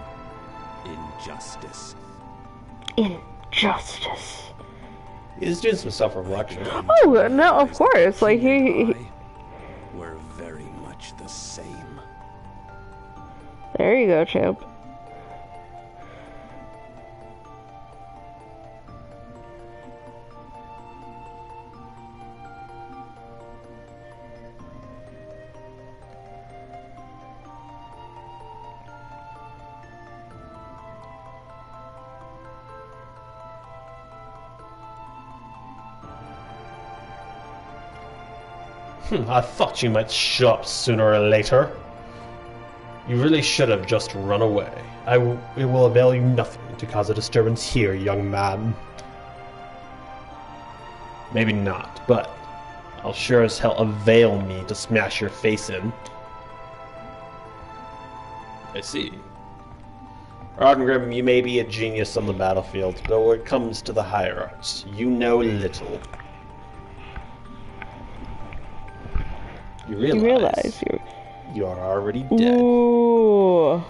Injustice. Injustice. He's doing some self-reflection. Oh no, of course. Like He and he. I were very much the same. There you go, champ. I thought you might show up sooner or later. You really should have just run away. It will avail you nothing to cause a disturbance here, young man. Maybe not, but I'll sure as hell avail me to smash your face in. I see. Arngrim, you may be a genius on the battlefield, but when it comes to the higher arts, you know little. You You realize you. you are already dead. Ooh.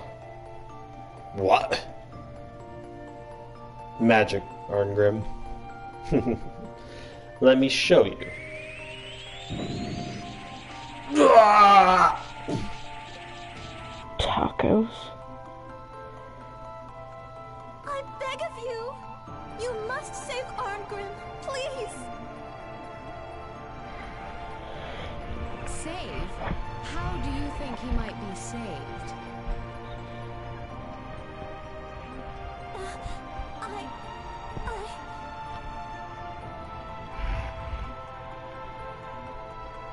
What? Magic, Arngrim. Let me show you. Tacos. I beg of you! You must save Arngrim, please! Save? How do you think he might be saved? I...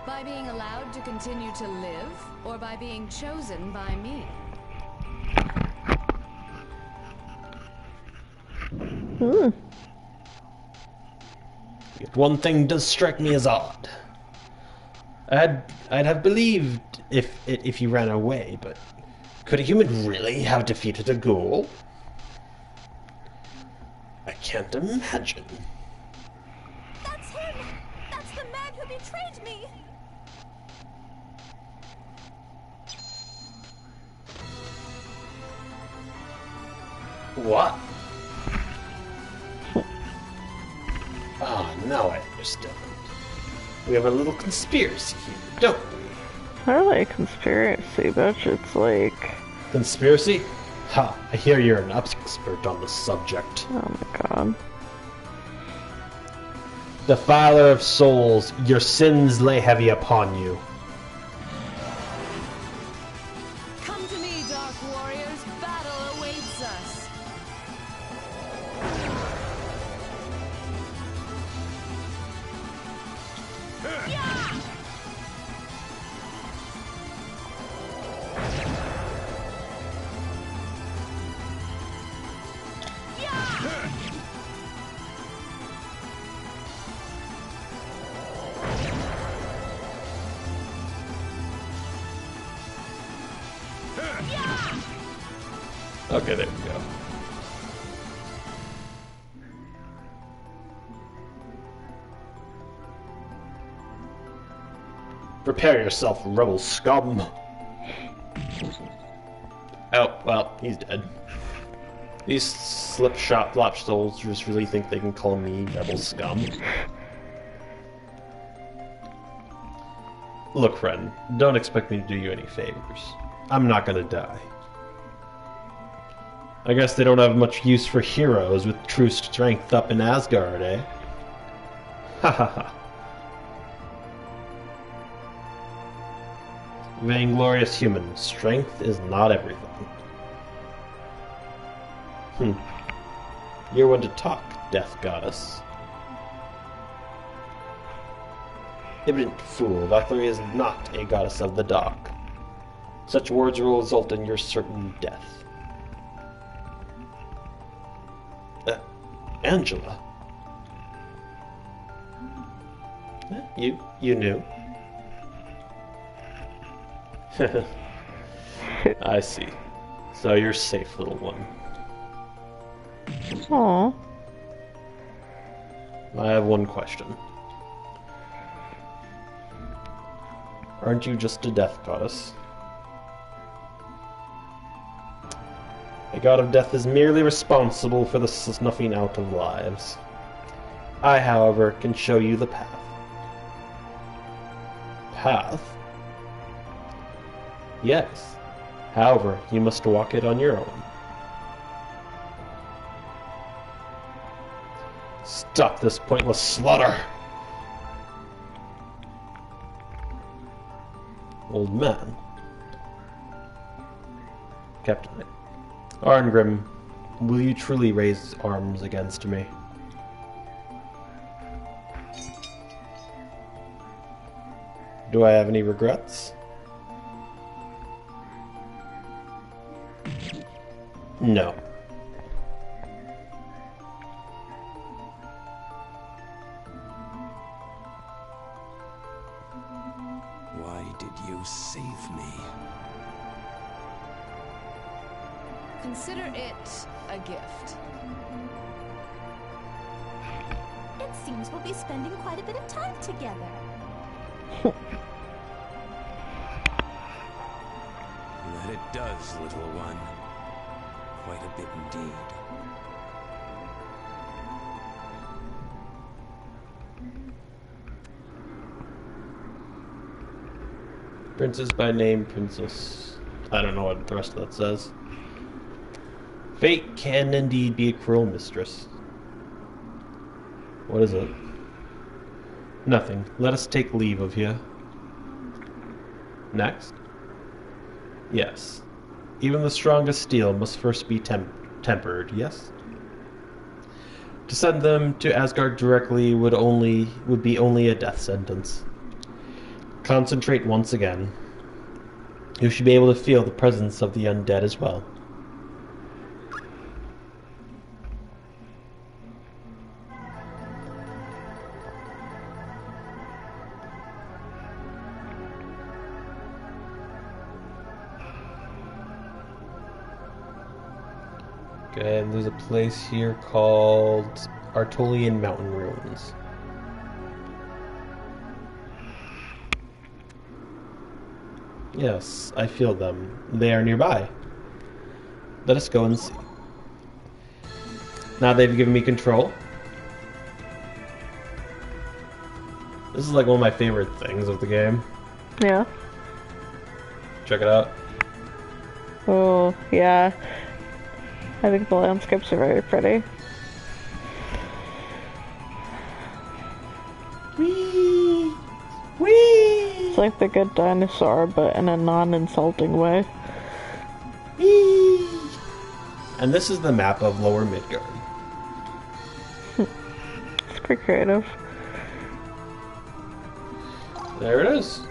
By being allowed to continue to live, or by being chosen by me? Yet one thing does strike me as odd. I'd have believed if he ran away, but could a human really have defeated a ghoul? I can't imagine. That's him! That's the man who betrayed me! What? Ah, now I understand. We have a little conspiracy here, don't we? Not really a conspiracy, but it's like... Conspiracy? Ha, I hear you're an expert on the subject. Oh my god. Defiler of souls, your sins lay heavy upon you. Come to me, Dark Warriors. Battle awaits us. Okay, there we go. Prepare yourself, rebel scum. Oh, well, he's dead. These slipshod flop soldiers really think they can call me rebel scum. Look, friend, don't expect me to do you any favors. I'm not gonna die. I guess they don't have much use for heroes with true strength up in Asgard, eh? Ha ha ha. Vainglorious human, strength is not everything. You're one to talk, death goddess. Impudent fool, Valkyrie is not a goddess of the dark. Such words will result in your certain death. Angela? You knew? I see. So you're safe, little one. Aww. I have one question. Aren't you just a death goddess? A god of death is merely responsible for the snuffing out of lives. I, however, can show you the path. Path? Yes. However, you must walk it on your own. Stop this pointless slaughter! Old man. Captain Arngrim, will you truly raise arms against me? Do I have any regrets? No. Why did you save me? Consider it a gift. It seems we'll be spending quite a bit of time together. That it does, little one. Quite a bit indeed. Princess by name, princess. I don't know what the rest of that says. Fate can indeed be a cruel mistress. What is it? Nothing. Let us take leave of you. Next? Yes. Even the strongest steel must first be tempered, yes? To send them to Asgard directly would be only a death sentence. Concentrate once again. You should be able to feel the presence of the undead as well. Okay, and there's a place here called Artolian Mountain Ruins. Yes, I feel them. They are nearby. Let us go and see. Now they've given me control. This is like one of my favorite things of the game. Yeah. Check it out. Oh, yeah. I think the landscapes are very pretty. Whee! Whee! It's like the good dinosaur, but in a non-insulting way. Whee! And this is the map of Lower Midgard. It's pretty creative. There it is.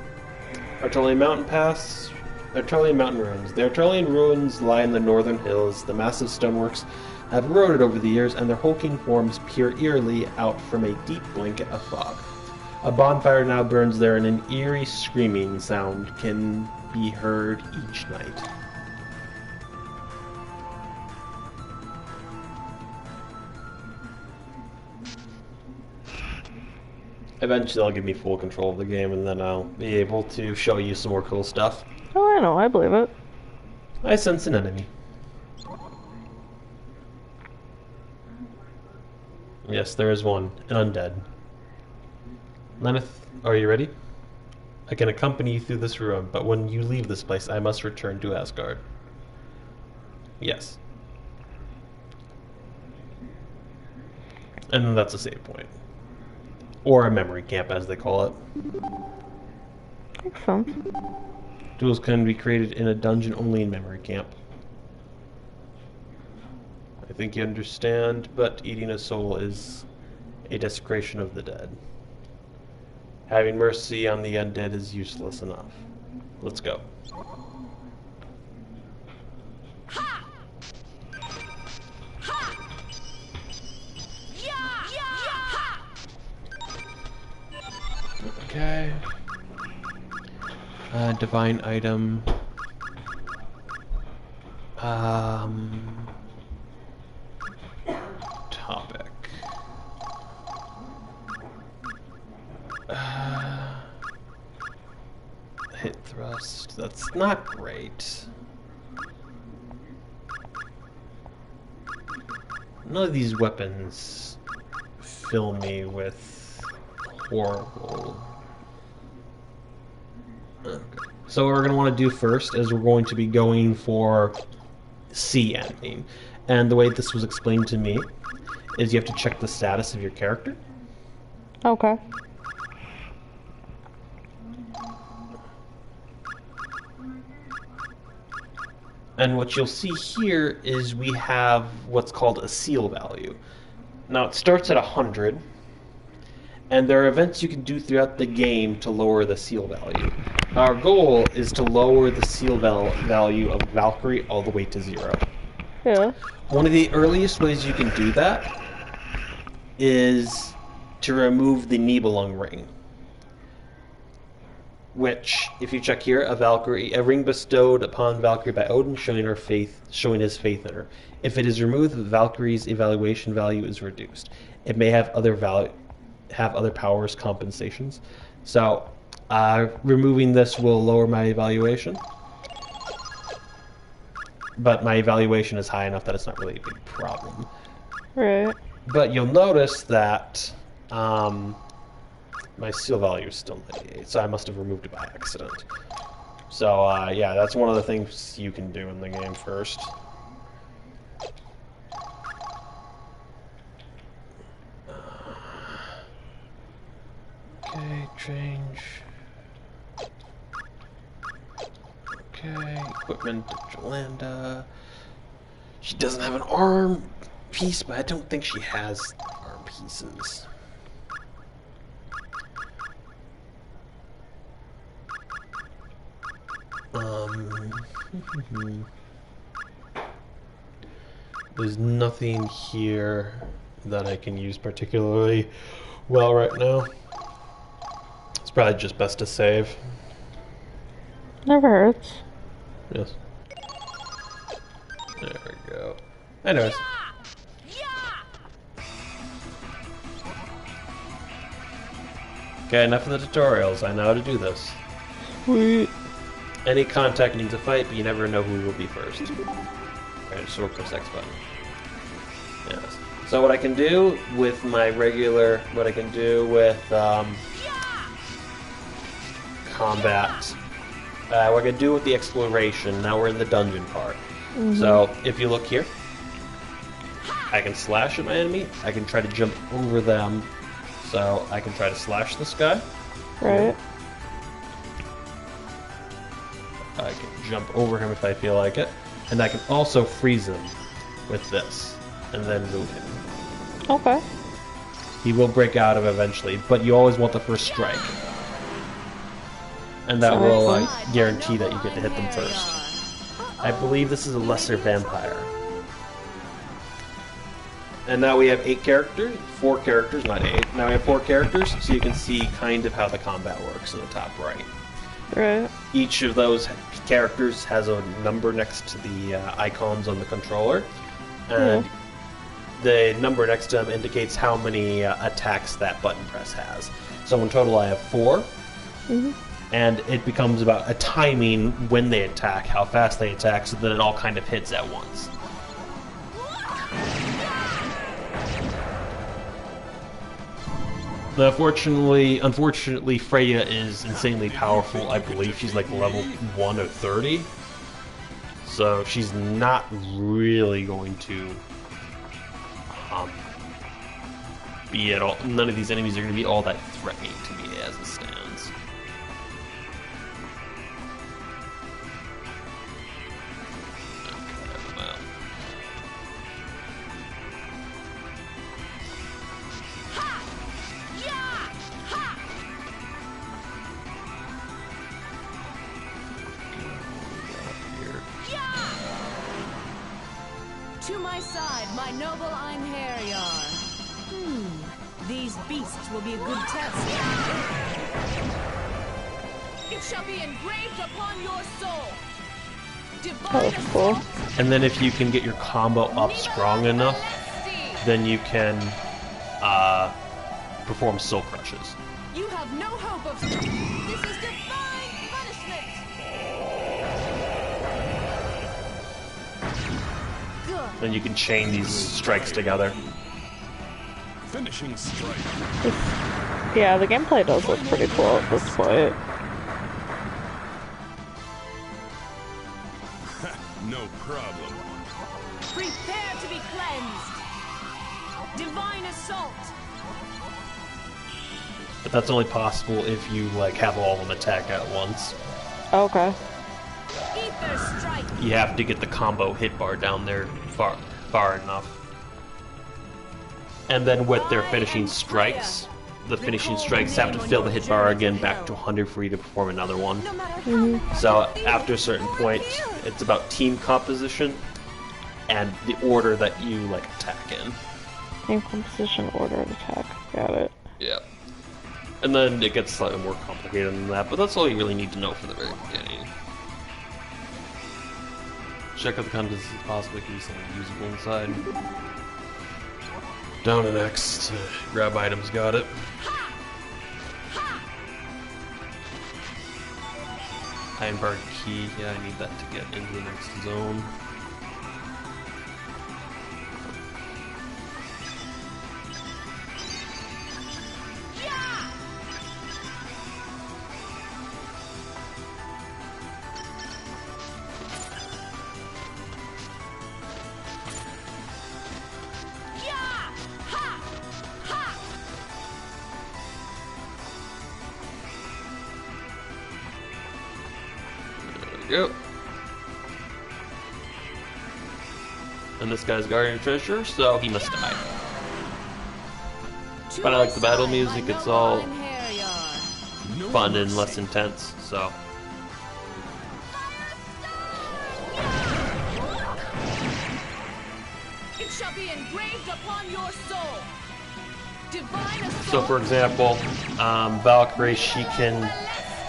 Artolian Mountain Pass, Artolian Mountain Ruins. The Artolian ruins lie in the northern hills. The massive stoneworks have eroded over the years, and their hulking forms peer eerily out from a deep blanket of fog. A bonfire now burns there, and an eerie screaming sound can be heard each night. Eventually they'll give me full control of the game, and then I'll be able to show you some more cool stuff. Oh, I know, I believe it. I sense an enemy. Yes, there is one, an undead. Lenneth, are you ready? I can accompany you through this room, but when you leave this place, I must return to Asgard. Yes. And then that's a save point. Or a memory camp, as they call it. Makes sense. Duels can be created in a dungeon only in memory camp. I think you understand, but eating a soul is a desecration of the dead. Having mercy on the undead is useless enough. Let's go. Okay. Divine item. Topic. Hit thrust. That's not great. None of these weapons fill me with horrible. Okay. So what we're going to want to do first is we're going to be going for C ending. And the way this was explained to me is you have to check the status of your character. Okay. And what you'll see here is we have what's called a seal value. Now it starts at 100, and there are events you can do throughout the game to lower the seal value. Our goal is to lower the seal value of Valkyrie all the way to 0. Yeah. One of the earliest ways you can do that is to remove the Nibelung ring. Which, if you check here, a ring bestowed upon Valkyrie by Odin, showing his faith in her. If it is removed, Valkyrie's evaluation value is reduced. It may have other powers compensations. So, removing this will lower my evaluation. But my evaluation is high enough that it's not really a big problem. Right. But you'll notice that my seal value is still 98, so I must have removed it by accident. So, yeah, that's one of the things you can do in the game first. Okay, change. Okay, equipment, Jolanda. She doesn't have an arm piece, but I don't think she has arm pieces. There's nothing here that I can use particularly well right now. It's probably just best to save. Never hurts. Yes. There we go. Anyways. Okay, enough of the tutorials. I know how to do this. Sweet. Any contact needs a fight, but you never know who will be first. Alright, sword press X button. Yes. So what I can do with my regular, what I can do with combat, what I can do with the exploration. Now we're in the dungeon part. So if you look here, I can slash at my enemy. I can try to jump over them. So I can try to slash this guy. Right. I can jump over him if I feel like it. And I can also freeze him with this. And then move him. Okay. He will break out of eventually, but you always want the first strike. And that will guarantee that you get to hit them first. I believe this is a lesser vampire. And now we have 8 characters, 4 characters, not 8. Now we have 4 characters, so you can see kind of how the combat works in the top right. Right. Each of those characters has a number next to the icons on the controller, and the number next to them indicates how many attacks that button press has. So in total I have 4, and it becomes about a timing when they attack, how fast they attack, so that it all kind of hits at once. Unfortunately, Freya is insanely powerful. I believe she's like level 1 or 30. So she's not really going to be at all. None of these enemies are going to be all that threatening to me as it stands. Okay, well. To my side, my noble Einherjar. These beasts will be a good test. It shall be engraved upon your soul. That was cool. And then if you can get your combo up strong enough, then you can perform soul crushes. You have no hope of. This is divine punishment. Good. Then you can chain these strikes together. Finishing strike. Yeah, the gameplay does look pretty cool at this point. No problem. Prepare to be cleansed. Divine assault. But that's only possible if you like have all of them attack at once. Okay. Ether strike. You have to get the combo hit bar down there far enough. And then with their finishing strikes, the finishing strikes have to fill the hit bar again back to 100 for you to perform another one. So after a certain point, it's about team composition and the order that you like attack in. Team composition, order of attack. Got it. Yeah. And then it gets slightly more complicated than that, but that's all you really need to know for the very beginning. Check out the contents as possibly can be something usable inside. Down to X, grab items, got it. Iron bar key, yeah, I need that to get into the next zone. Go. And this guy's guarding a treasure, so he must die. But I like the battle music, it's all fun and less intense, so. It shall be engraved upon your soul. Divine assault. So for example, Valkyrie, she can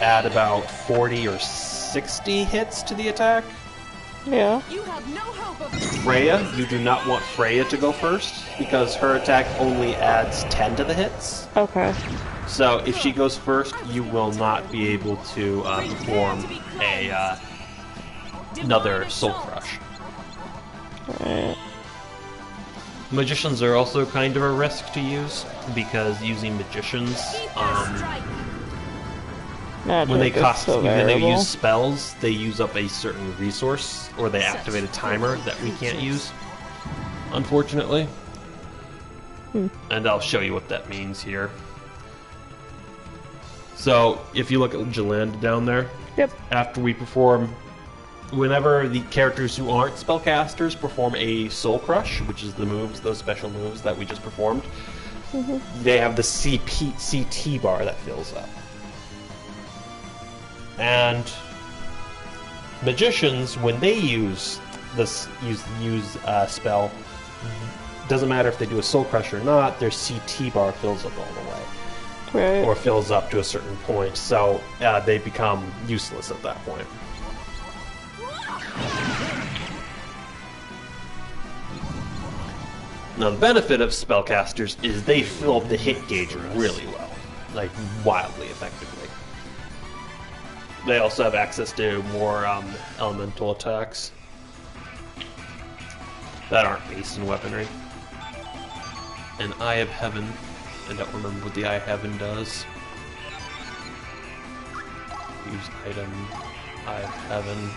add about 40 or 60 hits to the attack. Yeah. You have no hope of Freya, you do not want Freya to go first because her attack only adds 10 to the hits. Okay. So if she goes first, you will not be able to perform another Soul Crush. Alright. Magicians are also kind of a risk to use because using magicians, Magic when they is cost, so when they variable. use spells, they use up a certain resource or they activate a timer that we can't use, unfortunately. And I'll show you what that means here. So if you look at Jalanda down there, Yep. after we perform, whenever the characters who aren't spellcasters perform a Soul Crush, which is the moves, those special moves that we just performed, they have the CT bar that fills up. And magicians, when they use this spell, doesn't matter if they do a Soul Crush or not, their CT bar fills up all the way. Right. Or fills up to a certain point, so they become useless at that point. Now, the benefit of spellcasters is they fill up the hit gauge really well, like wildly effectively. They also have access to more elemental attacks that aren't based in weaponry. And Eye of Heaven. I don't remember what the Eye of Heaven does. Use item. Eye of Heaven.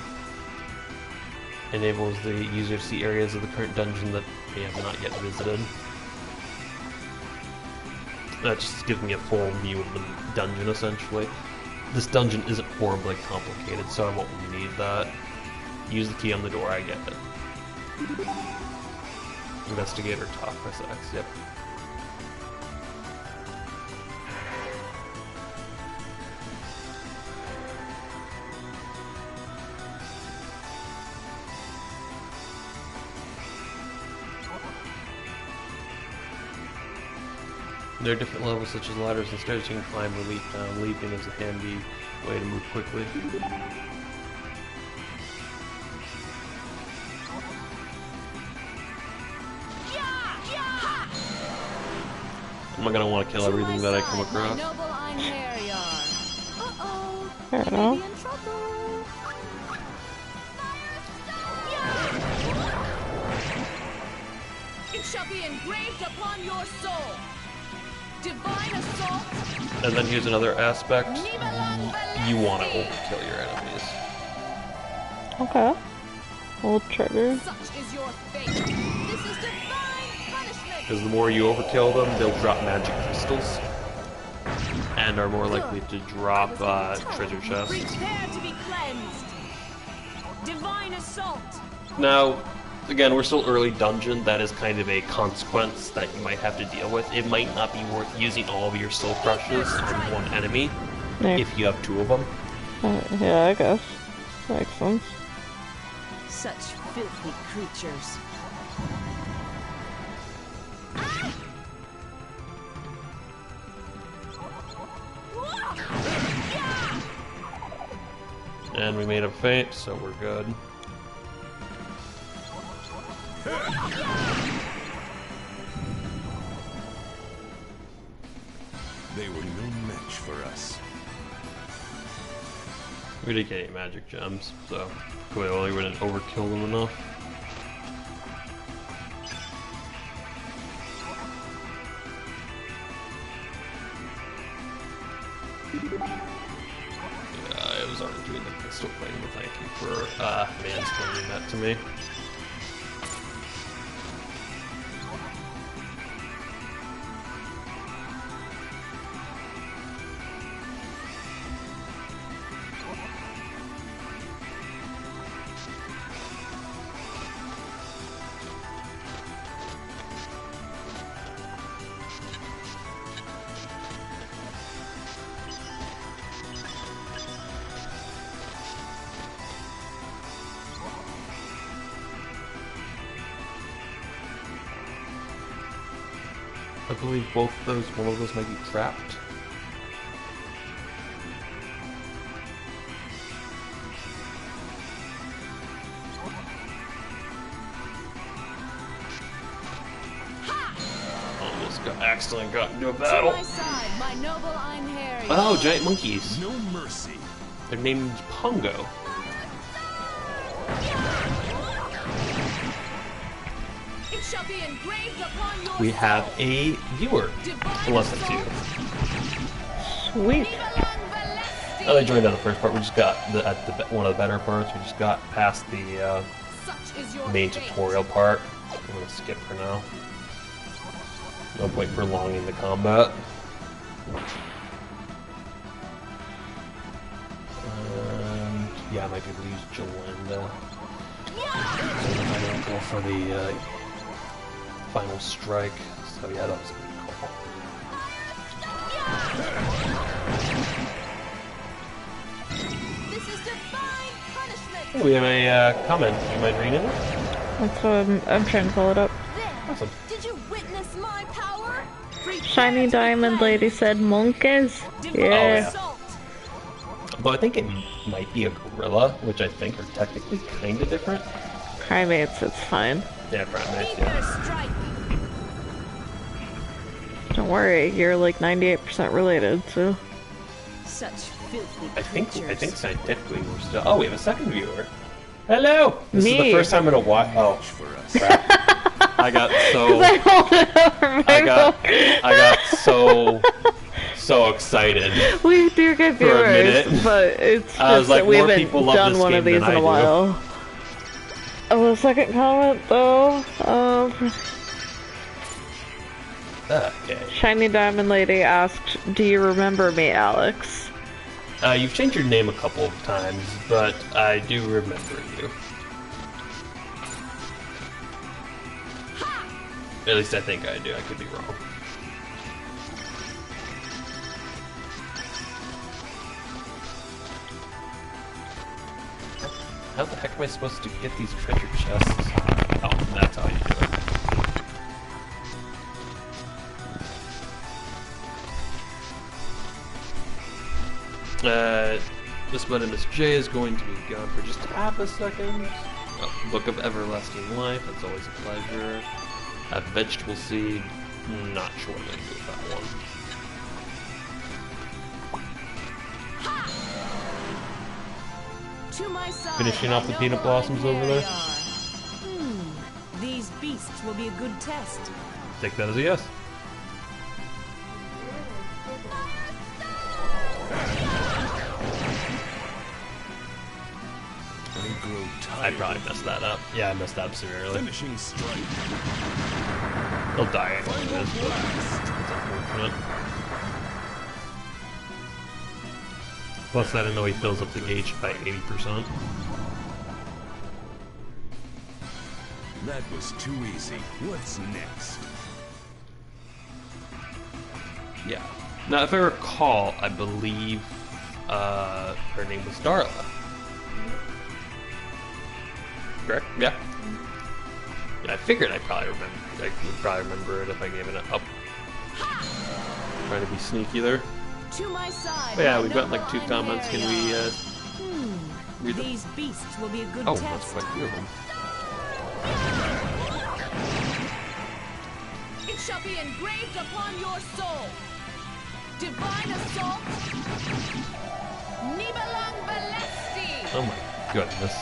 Enables the user to see areas of the current dungeon that they have not yet visited. That just gives me a full view of the dungeon, essentially. This dungeon isn't horribly complicated, so I won't need that. Use the key on the door, I get it. Investigator, talk, press X, yep. There are different levels such as ladders and stairs you can climb or leap down. Leaping is a handy way to move quickly. I'm not gonna want to kill everything that I come across. Fair enough. It shall be engraved upon your soul. Divine assault. And then here's another aspect. You want to overkill your enemies. Okay. We'll trigger. Such is your fate. This is divine punishment. Because the more you overkill them, they'll drop magic crystals. And are more likely to drop treasure chests. Prepare to be cleansed. Divine assault. Now, again, we're still early dungeon. That is kind of a consequence that you might have to deal with. It might not be worth using all of your soul crushes on one enemy Yeah. if you have two of them. Yeah, I guess. Makes sense. Such filthy creatures. And we made a feint, so we're good. They were no match for us. We didn't get any magic gems, so clearly we didn't overkill them enough. Yeah, I was already doing the pistol thing, but thank you for mansplaining that to me. I believe both those, one of those might be trapped. accidentally got into a To battle. my side, my noble Einherjar. Oh, giant monkeys. No mercy. They're named Pongo. It shall be engraved upon your We have soul. a viewer. Divine Unless that's you. Sweet. Oh, they joined on the first part. We just got one of the better parts. We just got past the Such is your main fate. tutorial part. I'm gonna skip for now. No point prolonging the combat. Yeah, I might be able to use Jolanda. So then I don't go for the final strike. So yeah, that was a good call. This is divine punishment. Hey, we have a comment. Do you mind reading it? That's what I'm trying to pull it up. There. Awesome. Did you witness my power? Shiny Diamond Lady said monkeys. Yeah. Assault. But I think it might be a gorilla, which I think are technically kind of different. Primates, it's fine. Yeah, primates, Reaper yeah. strike. Don't worry, you're like 98% related, so. Such filthy I think creatures. scientifically we're still. Oh, we have a second viewer. Hello. This is Me. the first time in a while. Oh, For us. crap. I got so. I hold it over my I got so excited. We do get For a viewers, minute. but it's I was just like, that we more haven't people love done this one of game these than in I a do. while. Oh, the second comment though. Okay. Shiny Diamond Lady asked, "Do you remember me, Alex?" You've changed your name a couple of times, but I do remember you. At least I think I do. I could be wrong. How the heck am I supposed to get these treasure chests? Oh, that's how you do it. This button, Miss J, is going to be gone for just half a second. Oh, Book of Everlasting Life, that's always a pleasure. Vegetable Seed, not sure what I'm going to do with that one. To my side, Finishing my off the peanut noble blossoms over there? Einherjar. These beasts will be a good test. Take that as a yes. I grow I tired. probably messed that up. Yeah, I messed that up severely. Finishing strike. He'll die anyways, but it's unfortunate. Plus, I didn't know he fills up the gauge by 80%. That was too easy. What's next? Yeah. Now, if I recall, I believe her name was Darla. Correct? Yeah. Yeah, I figured I would probably remember it if I gave it up. Trying to be sneaky there. To my side. But yeah, my we've got like noble 2 comments. Can we Einherjar. read them? These beasts will be a good Oh, that's test. quite a few of them. It shall be engraved upon your soul. Divine assault. Nibalang Valesti. Oh my goodness.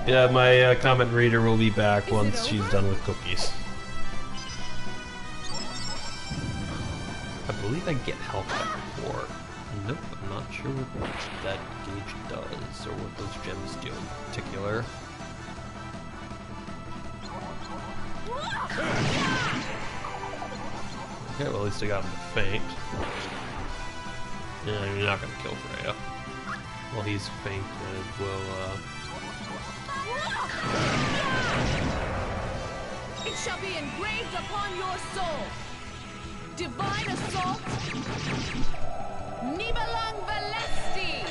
Yeah, my comment reader will be back once she's done with cookies. I believe I get health back before. Nope, I'm not sure what that gauge does, or what those gems do in particular. Okay, well at least I got him to faint. Yeah, you're not gonna kill Freya. Well, he's fainted, It shall be engraved upon your soul. Divine assault. Nibalang Valesti.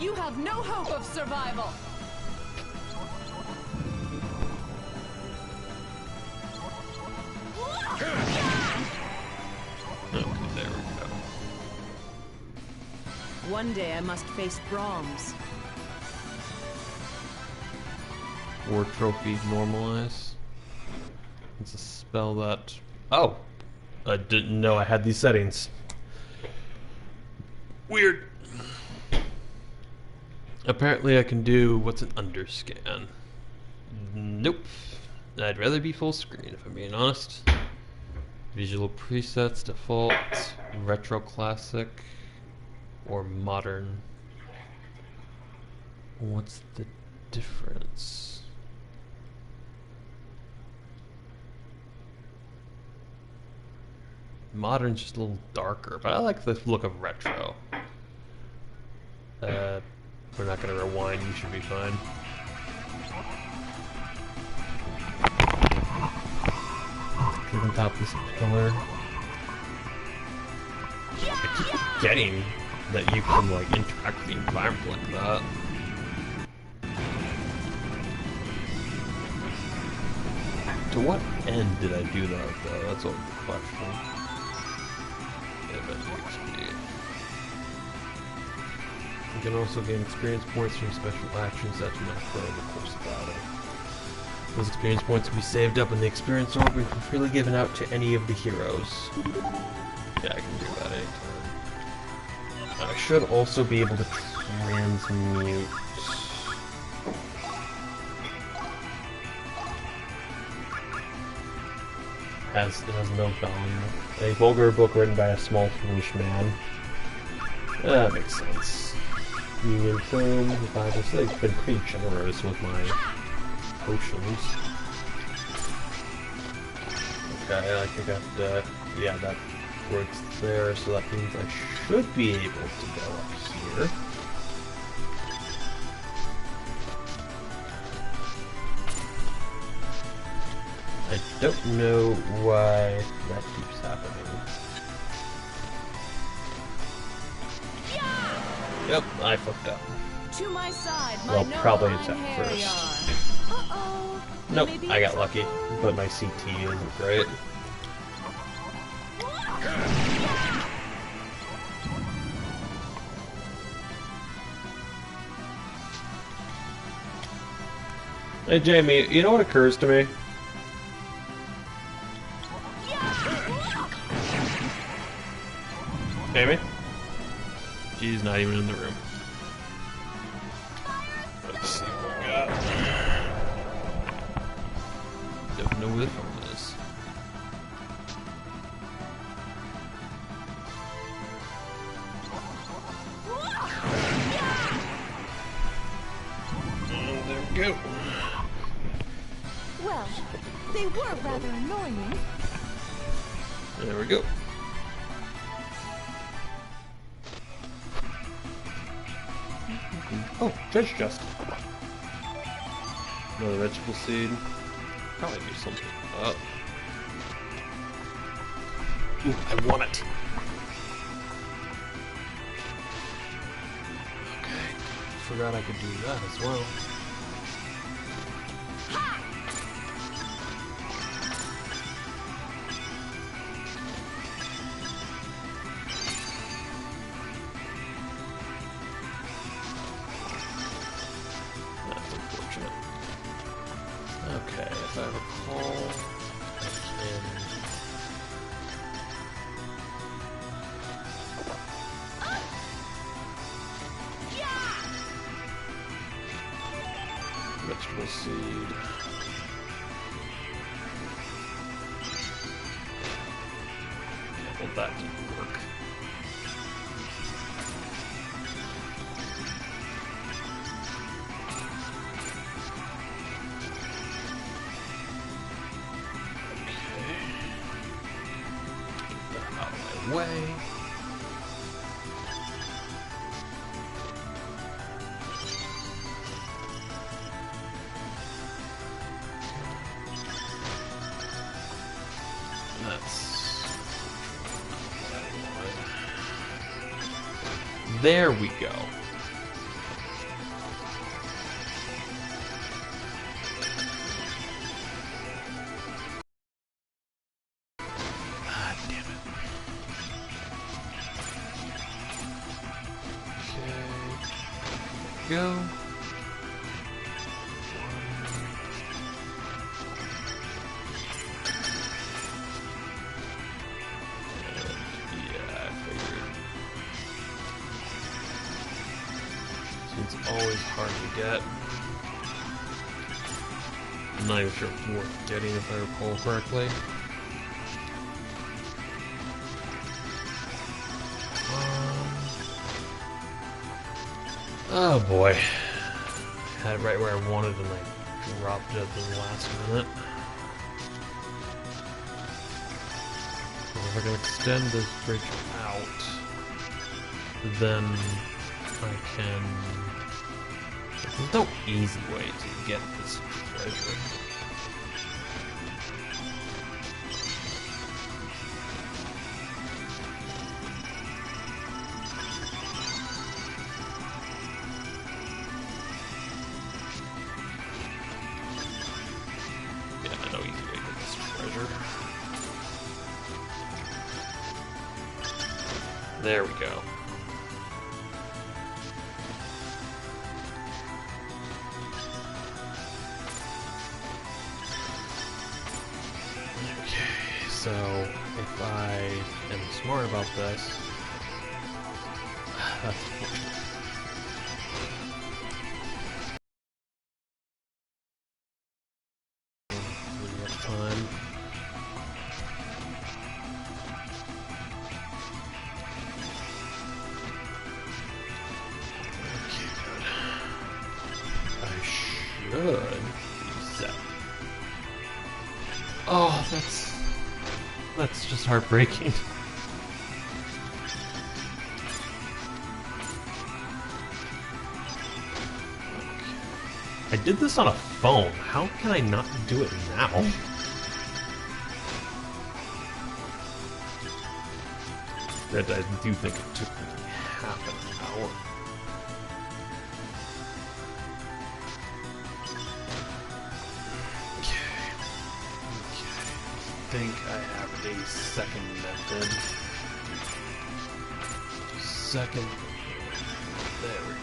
You have no hope of survival. okay, there we go. One day I must face Brahms. Or trophy normalize. It's a spell that... Oh! I didn't know I had these settings. Weird. Apparently I can do... What's an underscan? Nope. I'd rather be full screen if I'm being honest. Visual presets, default, retro classic, or modern. What's the difference? Modern's just a little darker, but I like the look of retro. We're not gonna rewind, you should be fine. Click on top of this pillar. I keep forgetting that you can like interact with the environment like that. To what end did I do that though? That's always the question. You can also gain experience points from special actions that do not occur in the course of battle. Those experience points can be saved up in the experience orb and can freely given out to any of the heroes. Yeah, I can do that anytime. I should also be able to transmute. It has no value. A vulgar book written by a small foolish man. That makes sense. Union Film, the Bible says I've been pretty generous with my potions. Okay, I think that, yeah, that works there, so that means I should be able to go up here. I don't know why that keeps happening. Yep, I fucked up. To my side, my Well, probably noble it's at Einherjar. first. Uh-oh. Nope, Maybe I got it's lucky, over. but my CT isn't great. Hey Jamie, you know what occurs to me? Jamie? She's not even in the room. Let's see what we got. Don't know where the phone is. And there we go. Well, they were rather annoying. There we go. Oh, treasure chest. Another vegetable seed. Probably do something up. Ooh, I want it. Okay. Forgot I could do that as well. That's unfortunate. Okay, if I recall, I can... Vegetable seed. Yeah, well, that didn't work. Out of my way. There we go. Ah, damn it. Okay. Go. It's always hard to get. I'm not even sure it's worth getting if I recall correctly. Oh boy. Had it right where I wanted and I dropped it at the last minute. If I can extend this bridge out, then I can... There's no easy way to get this treasure. Yeah, no easy way to get this treasure. There we go. So, if I am smart about this, that's we have time. Okay, good. I should be set. Oh, that's just heartbreaking. I did this on a phone. How can I not do it now? I do think it took me half an hour. I think I have a second method. Second. There we go.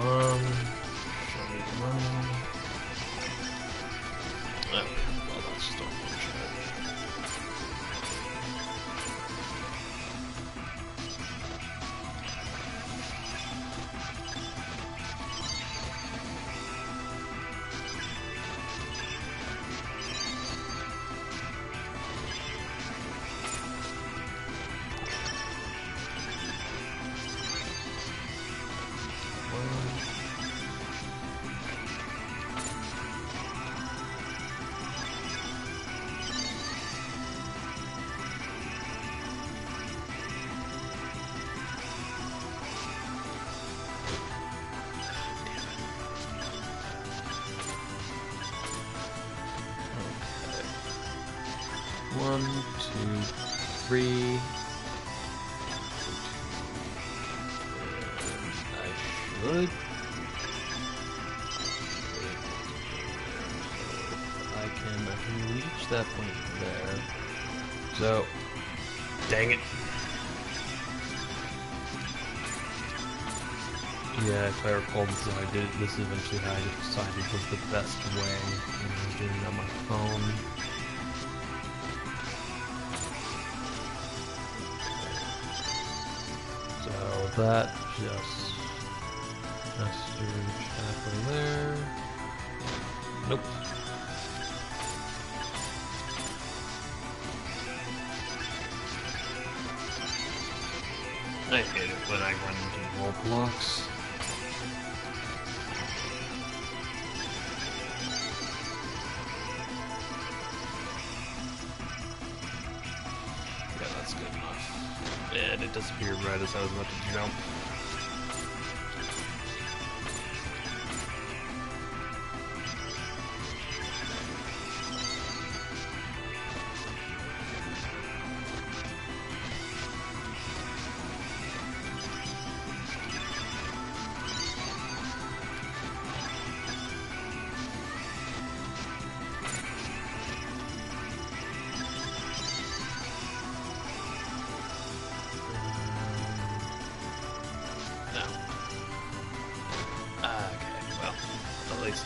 Show me the money. Oh, well, that's just unfortunate. One, two, three. And I should. I can reach that point there. So, dang it. Yeah, if I recall, this is how I did it. This is eventually how I decided was the best way when I was doing it on my phone. So that just has to reach halfway there. Nope. I hate it when I run into wall blocks. Yeah, that's good enough. And it disappeared right as I was about to jump.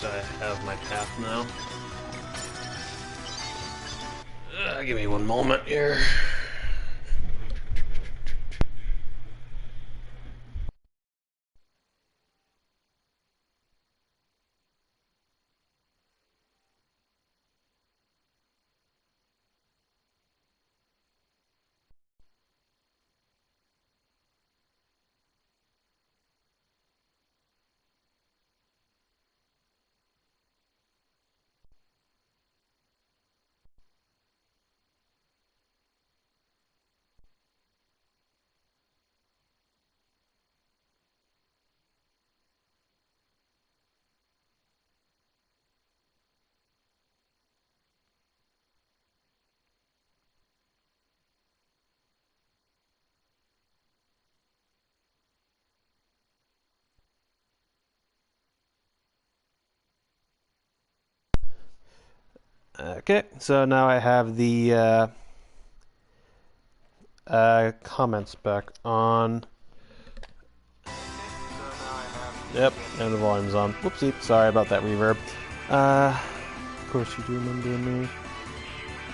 least I have my path now. Give me one moment here. Okay, so now I have the comments back on. Yep, and the volume's on. Whoopsie, sorry about that reverb. Of course you do remember me.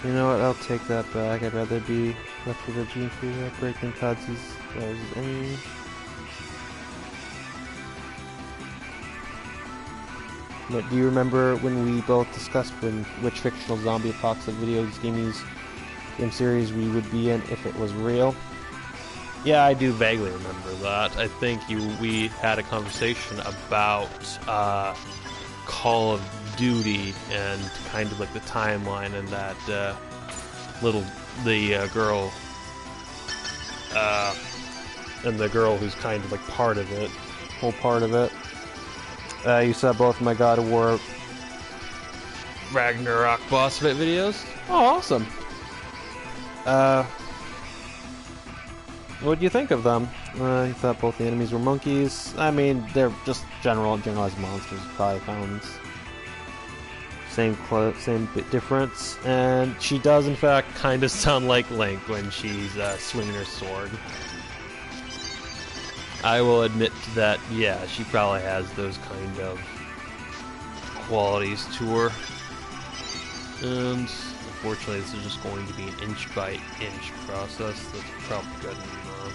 You know what, I'll take that back. I'd rather be left with a gene-free outbreak than Kadzi's. That was his enemy. But do you remember when we both discussed which fictional zombie apocalypse game series we would be in if it was real? Yeah, I do vaguely remember that. I think we had a conversation about Call of Duty and kind of like the timeline and that girl and the girl who's kind of like part of it, whole part of it. You saw both my God of War Ragnarok boss fight videos. Oh, awesome. What do you think of them? You thought both the enemies were monkeys. I mean, they're just generalized monsters, probably found. Same bit difference. And she does, in fact, kind of sound like Link when she's swinging her sword. I will admit that, yeah, she probably has those kind of qualities to her. And unfortunately, this is just going to be an inch-by-inch process. That's probably good enough.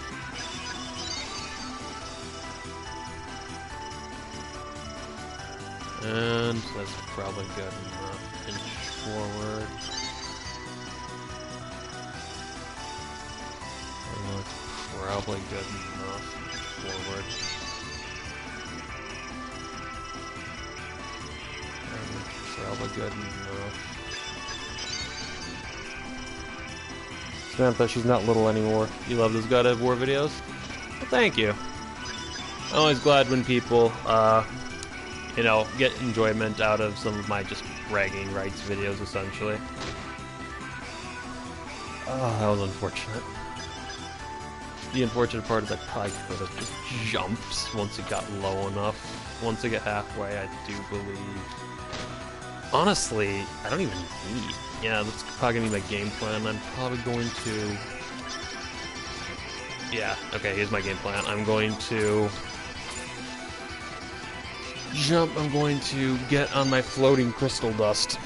And that's probably good enough. Inch forward. And that's probably good enough. Forward. And probably good enough. Samantha, she's not little anymore. You love those God of War videos? Well, thank you. I'm always glad when people, you know, get enjoyment out of some of my just bragging rights videos, essentially. Oh, that was unfortunate. The unfortunate part is I probably could have just jumped once it got low enough. Once I get halfway, I do believe. Honestly, I don't even need. Yeah, that's probably gonna be my game plan. I'm probably going to. Yeah, okay, here's my game plan. I'm going to jump. I'm going to get on my floating crystal dust.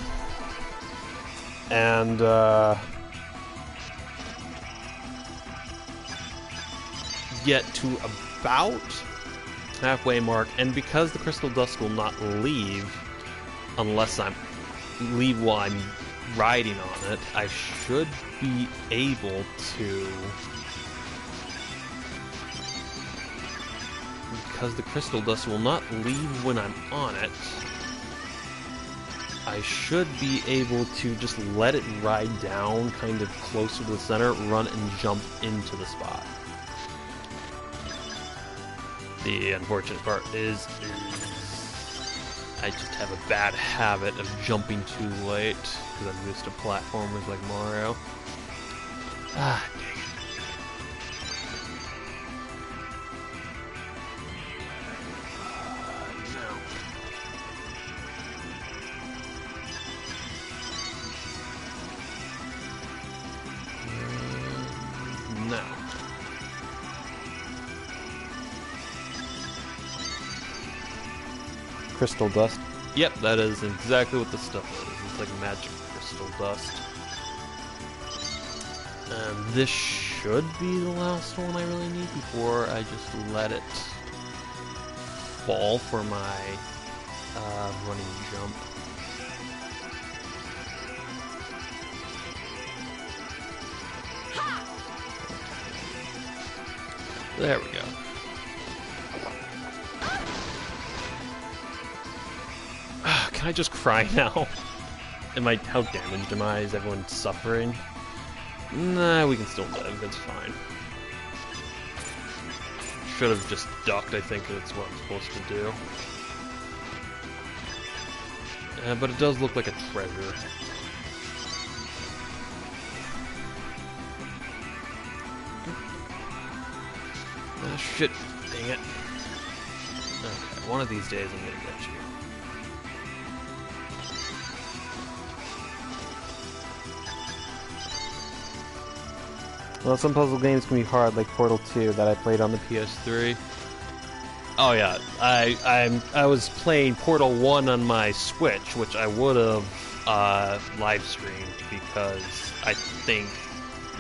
And, get to about halfway mark, and because the crystal dust will not leave unless I'm while I'm riding on it, I should be able to, because the crystal dust will not leave when I'm on it, I should be able to just let it ride down kind of closer to the center, run and jump into the spot. The unfortunate part is I just have a bad habit of jumping too late because I'm used to platformers like Mario. Ah, dang it. No. Crystal dust. Yep, that is exactly what the stuff is. It's like magic crystal dust. And this should be the last one I really need before I just let it fall for my running jump. There we go. Can I just cry now? How damaged am I? Is everyone suffering? Nah, we can still live, it's fine. Should have just ducked, I think that's what I'm supposed to do. But it does look like a treasure. Ah, shit. Dang it. Okay, one of these days I'm gonna get you. Well, some puzzle games can be hard, like Portal 2 that I played on the PS3. Oh yeah, I was playing Portal 1 on my Switch, which I would have live streamed because I think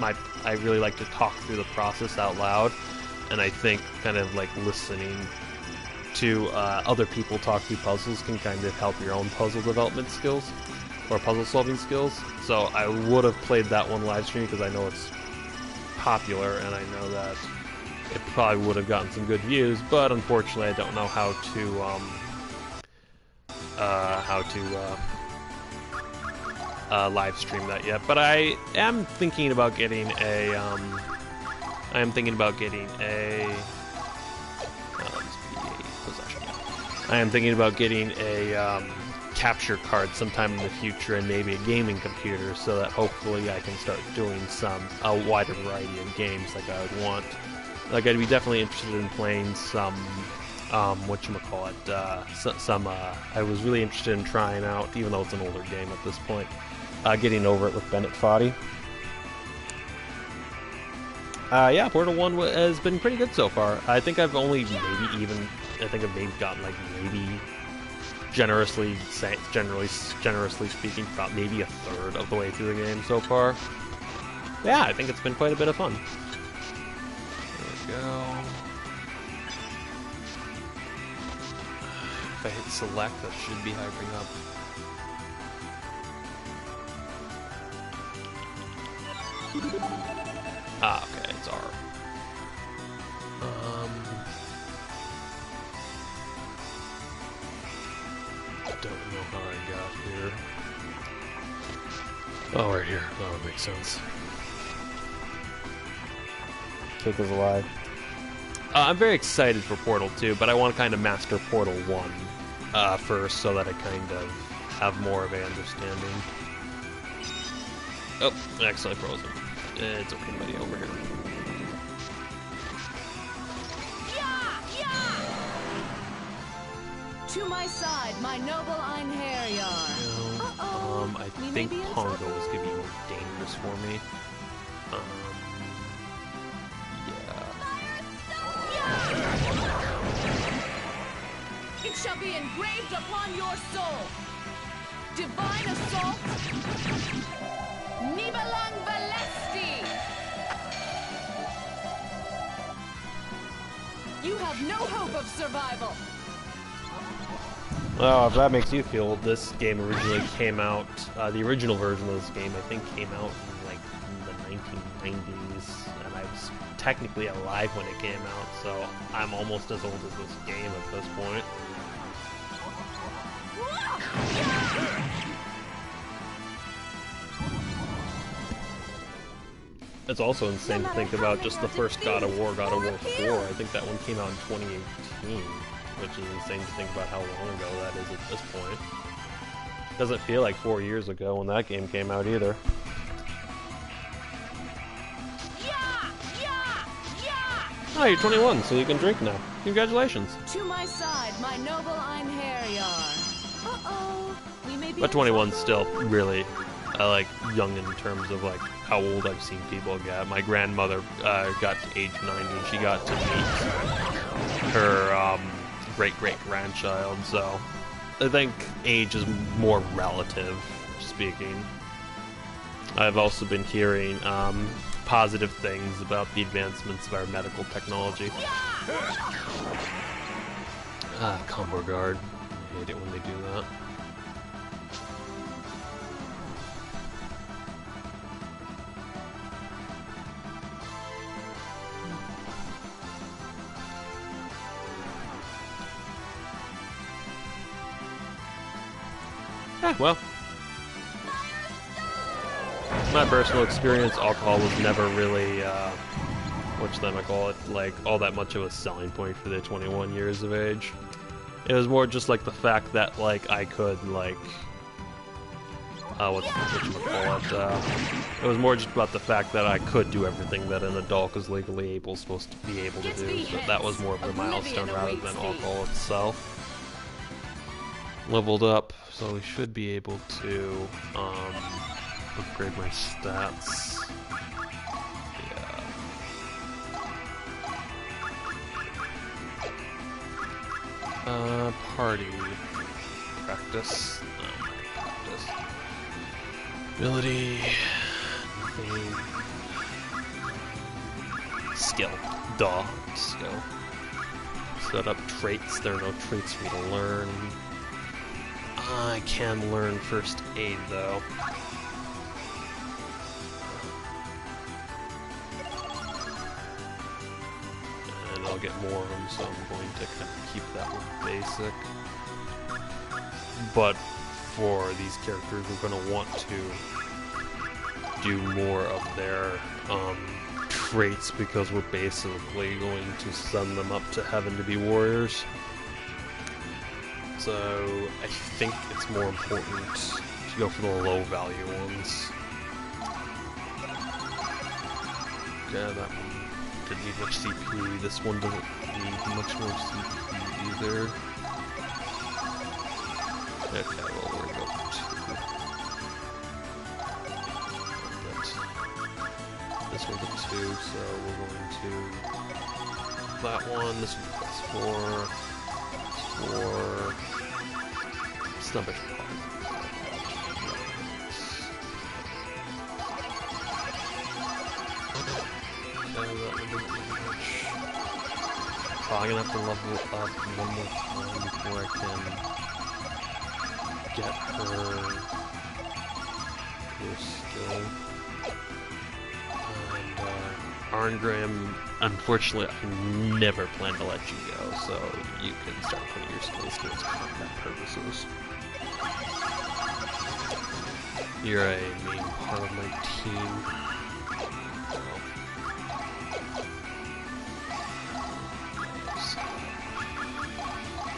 I really like to talk through the process out loud, and I think kind of like listening to other people talk through puzzles can kind of help your own puzzle development skills or puzzle solving skills. So I would have played that one live stream because I know it's popular and I know that it probably would have gotten some good views, but unfortunately I don't know how to live stream that yet. But I am thinking about getting a capture card sometime in the future and maybe a gaming computer so that hopefully I can start doing a wider variety of games like I would want. Like I'd be definitely interested in playing some, I was really interested in trying out, even though it's an older game at this point, Getting Over It with Bennett Foddy. Yeah, Portal 1 has been pretty good so far. I think I've only generously speaking, about maybe a third of the way through the game so far. Yeah, I think it's been quite a bit of fun. There we go. If I hit select, that should be hypering up. Ah, okay, it's R. Don't know how I got here. Oh, right here. Oh, it makes sense. Cake is alive. I'm very excited for Portal 2, but I want to kind of master Portal 1 first so that I kind of have more of an understanding. Oh, I accidentally frozen. It's okay, buddy, over here. To my side, my noble Einherjar. I think Pongo is going to be more dangerous for me. Yeah. It shall be engraved upon your soul. Divine assault. Nibelang Valesti. You have no hope of survival. Well, if that makes you feel, this game originally came out, the original version of this game, I think, came out in, like, the 1990s, and I was technically alive when it came out, so I'm almost as old as this game at this point. It's also insane to think about just the first God of War 4. I think that one came out in 2018. Which is insane to think about how long ago that is at this point. Doesn't feel like 4 years ago when that game came out either. Oh, you're 21, so you can drink now. Congratulations. To my side, my noble Einherjar. Uh-oh. We may be But 21's still really young in terms of like how old I've seen people get. My grandmother got to age 90 and she got to meet her great-great-grandchild, so I think age is more relative speaking. I've also been hearing positive things about the advancements of our medical technology. Combo guard. I hate it when they do that. Well, my personal experience, alcohol was never really, like, all that much of a selling point for the 21 years of age. It was more just, like, the fact that, like, I could, like, it was more just about the fact that I could do everything that an adult is legally supposed to be able to do, so that was more of a milestone rather than alcohol itself. Leveled up, so we should be able to upgrade my stats. Yeah. Party practice. Practice. Ability. Nothing. Skill. Duh. Skill. Set up traits. There are no traits for me to learn. I can learn first aid though. And I'll get more of them, so I'm going to kind of keep that one basic. But for these characters, we're going to want to do more of their traits because we're basically going to send them up to heaven to be warriors. So I think it's more important to go for the low value ones. Yeah, that one didn't need much CP. This one doesn't need much more CP either. Okay, well we're going to. This one's a 2, so we're going to that one. This one plus 4. Stomach. Probably gonna have to level up one more time before I can get her skill. And Arngram, unfortunately, I never plan to let you go, so you can start putting your skills towards combat purposes. You're a main part of my team.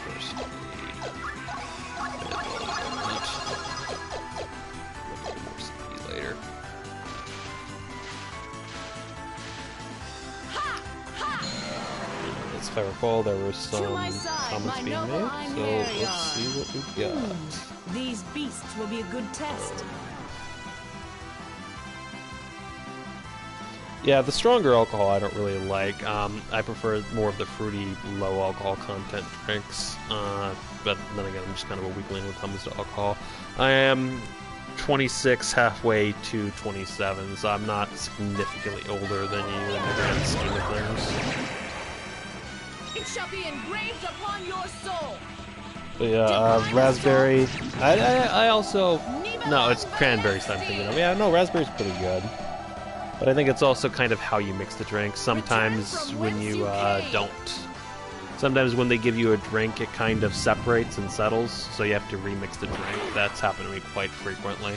First aid. More CP later. If I recall, there were some comments being made, so let's see what we got. These beasts will be a good test. Yeah, the stronger alcohol I don't really like. I prefer more of the fruity, low alcohol content drinks. But then again, I'm just kind of a weakling when it comes to alcohol. I am 26, halfway to 27, so I'm not significantly older than you in the grand scheme of things. It shall be engraved upon your soul. But yeah, raspberry. I also no, it's cranberries I'm thinking of. Yeah, no, raspberry's pretty good. But I think it's also kind of how you mix the drink. Sometimes when you don't. Sometimes when they give you a drink, it kind of separates and settles, so you have to remix the drink. That's happened to me quite frequently.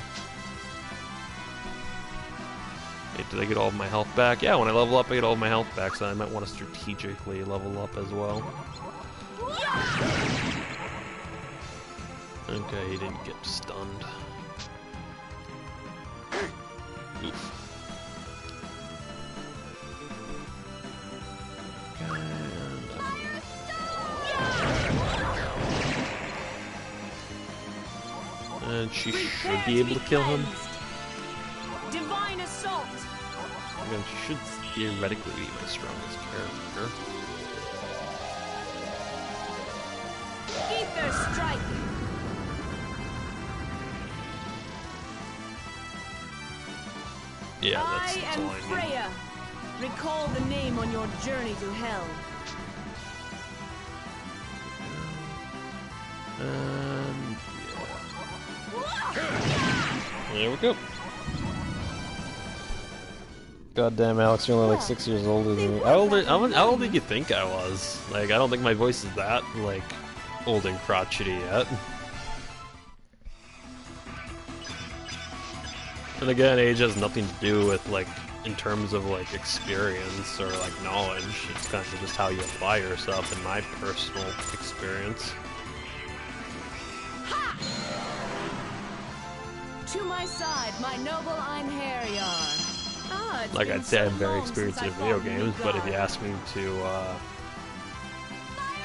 Hey, did I get all of my health back? Yeah, when I level up, I get all of my health back, so I might want to strategically level up as well. Okay, he didn't get stunned. Oof. And she should be able to kill him. Divine assault. Again, she should theoretically be my strongest character. Ether strike. Yeah, I that's am all I need. Freya. Recall the name on your journey to hell. Yeah. There we go. Goddamn, Alex, you're only like 6 years older than me. How old did you think I was? Like, I don't think my voice is that, like, old and crotchety yet. And again, age has nothing to do with, like, in terms of, like, experience or, like, knowledge. It's kind of just how you apply yourself in my personal experience. To my side, my noble Einherjar. Like I'd say, I'm very experienced in video games, but if you ask me to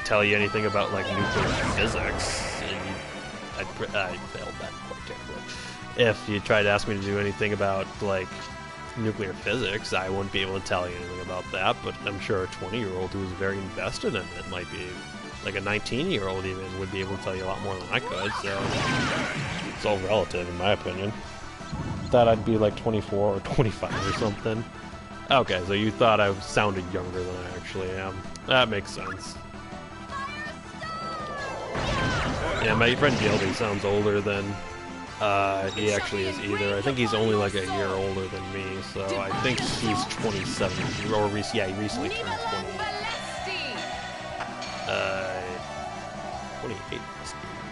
tell you anything about like nuclear physics, I failed that quite terribly. If you tried to ask me to do anything about like nuclear physics, I wouldn't be able to tell you anything about that. But I'm sure a 20-year-old who's very invested in it might be, like a 19-year-old even, would be able to tell you a lot more than I could. So it's all relative, in my opinion. Thought I'd be like 24 or 25 or something. Okay, so you thought I sounded younger than I actually am. That makes sense. Yeah, my friend Gildy sounds older than he actually is either. I think he's only like a year older than me, so I think he's 27. Or yeah, he recently turned 20. 28.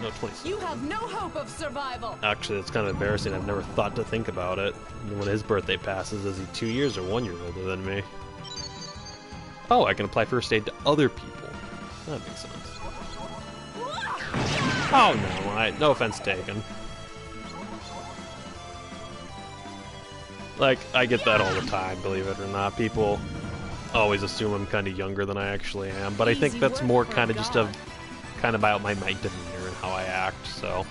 No, 27. You have no hope of survival. Actually, it's kind of embarrassing. I've never thought to think about it. When his birthday passes, is he 2 years or 1 year older than me? Oh, I can apply first aid to other people. That makes sense. Oh no, no offense taken. Like, I get that all the time, believe it or not. People always assume I'm kind of younger than I actually am, but I think that's more kind of just about my demeanor and how I act, so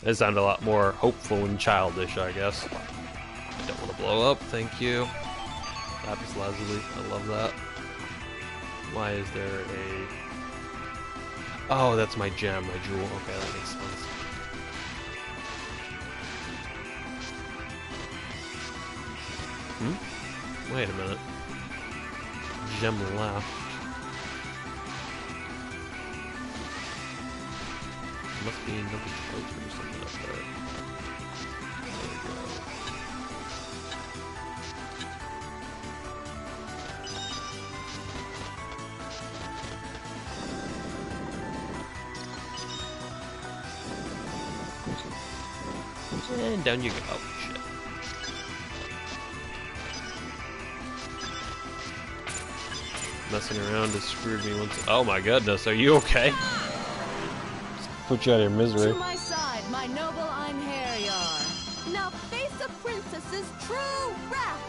it sounded a lot more hopeful and childish, I guess. Don't want to blow up, thank you. Lapis lazuli, I love that. Why is there a... Oh, that's my gem, my jewel. Okay, that makes sense. Wait a minute. Gem left. Must be another treasure or something up there. There we go. And down you go. Oh, shit. Messing around has screwed me once. Oh my goodness, are you okay? Put you out of your misery. To my side, my noble Einherjar. Now face a princess's true wrath.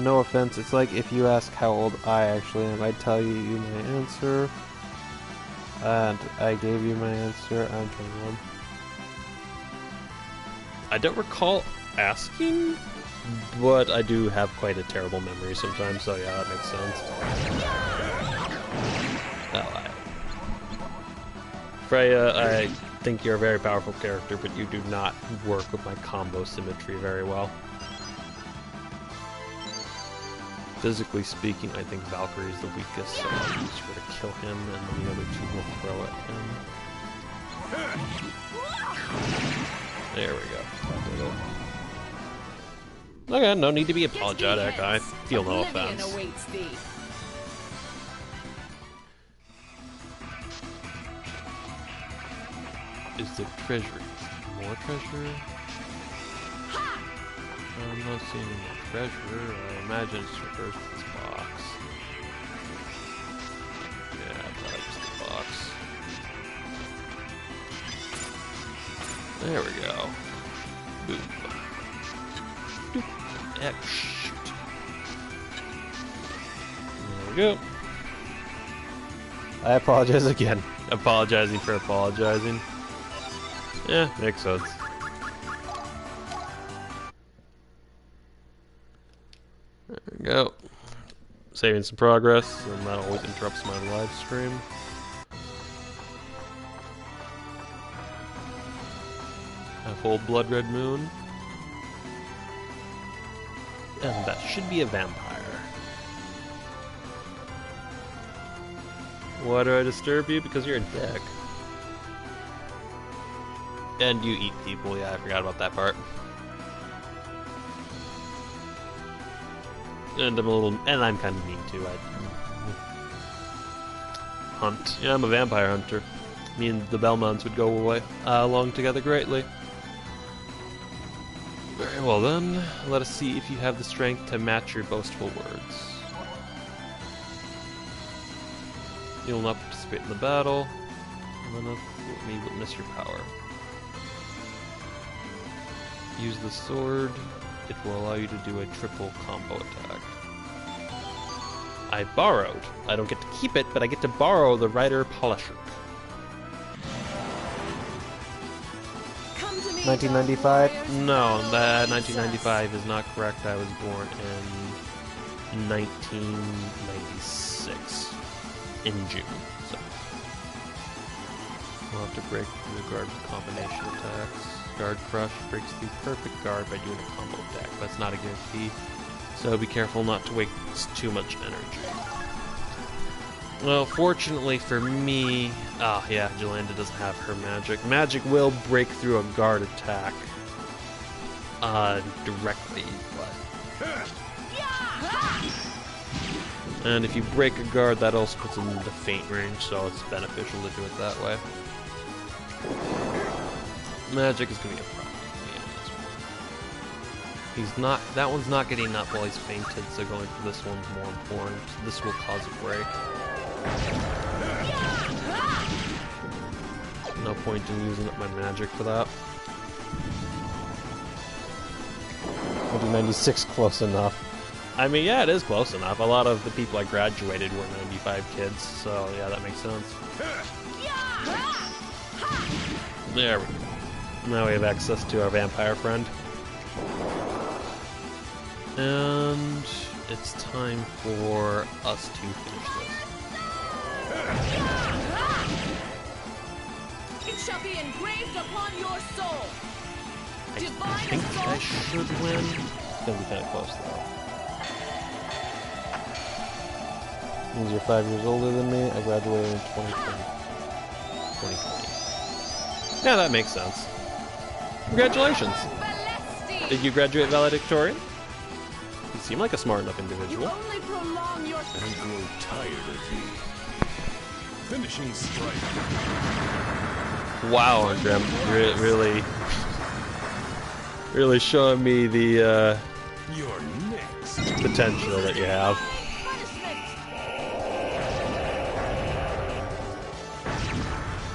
No offense, it's like if you ask how old I actually am, I'd tell you my answer. And I gave you my answer. I'm 21. I don't recall asking, but I do have quite a terrible memory sometimes, so yeah, that makes sense. Freya, I think you're a very powerful character, but you do not work with my combo symmetry very well. Physically speaking, I think Valkyrie is the weakest, so I'll use her to kill him, and then the other two will throw at him. There we go. Okay, no need to be apologetic. I feel no offense. Is there treasure? More treasure? I'm not seeing any more treasure. I imagine it's reversed to this box. Yeah, probably just the box. There we go. Boom. Doop. Shoot. There we go. I apologize again. Apologizing for apologizing. Yeah, makes sense. There we go. Saving some progress, and that always interrupts my live stream. A full blood red moon. And that should be a vampire. Why do I disturb you? Because you're a dick. And you eat people, yeah, I forgot about that part. And I'm kind of mean too. I hunt. Yeah, I'm a vampire hunter. Me and the Belmonts would go away along together greatly. Very well then, let us see if you have the strength to match your boastful words. You will not participate in the battle. Lenneth, let me witness your power. Use the sword. It will allow you to do a triple combo attack. I borrowed. I don't get to keep it, but I get to borrow the Rider Polisher. 1995? No, that 1995 is not correct. I was born in 1996 in June. So we'll have to break through the guard with combination attacks. Guard Crush breaks through perfect guard by doing a combo attack. That's not a guarantee, so be careful not to waste too much energy. Well, fortunately for me, yeah, Jolanda doesn't have her magic. Magic will break through a guard attack directly, but... And if you break a guard, that also puts him into feint range, so it's beneficial to do it that way. Magic is going to be a problem, to be honest. He's not, that one's not getting up while he's fainted, so going for this one's more important. This will cause a break. No point in using up my magic for that. 96 close enough. I mean, yeah, it is close enough. A lot of the people I graduated were 95 kids, so yeah, that makes sense. There we go. Now we have access to our vampire friend. And it's time for us to finish this. It shall be engraved upon your soul. I think I should win. It's gonna be kind of close though. Means you're 5 years older than me. I graduated in 2020. Yeah, that makes sense. Congratulations! Did you graduate valedictorian? You seem like a smart enough individual. You only prolong your... I grow tired of you. Finishing strike. Wow, Andrea, really showing me the You're next. potential that you have.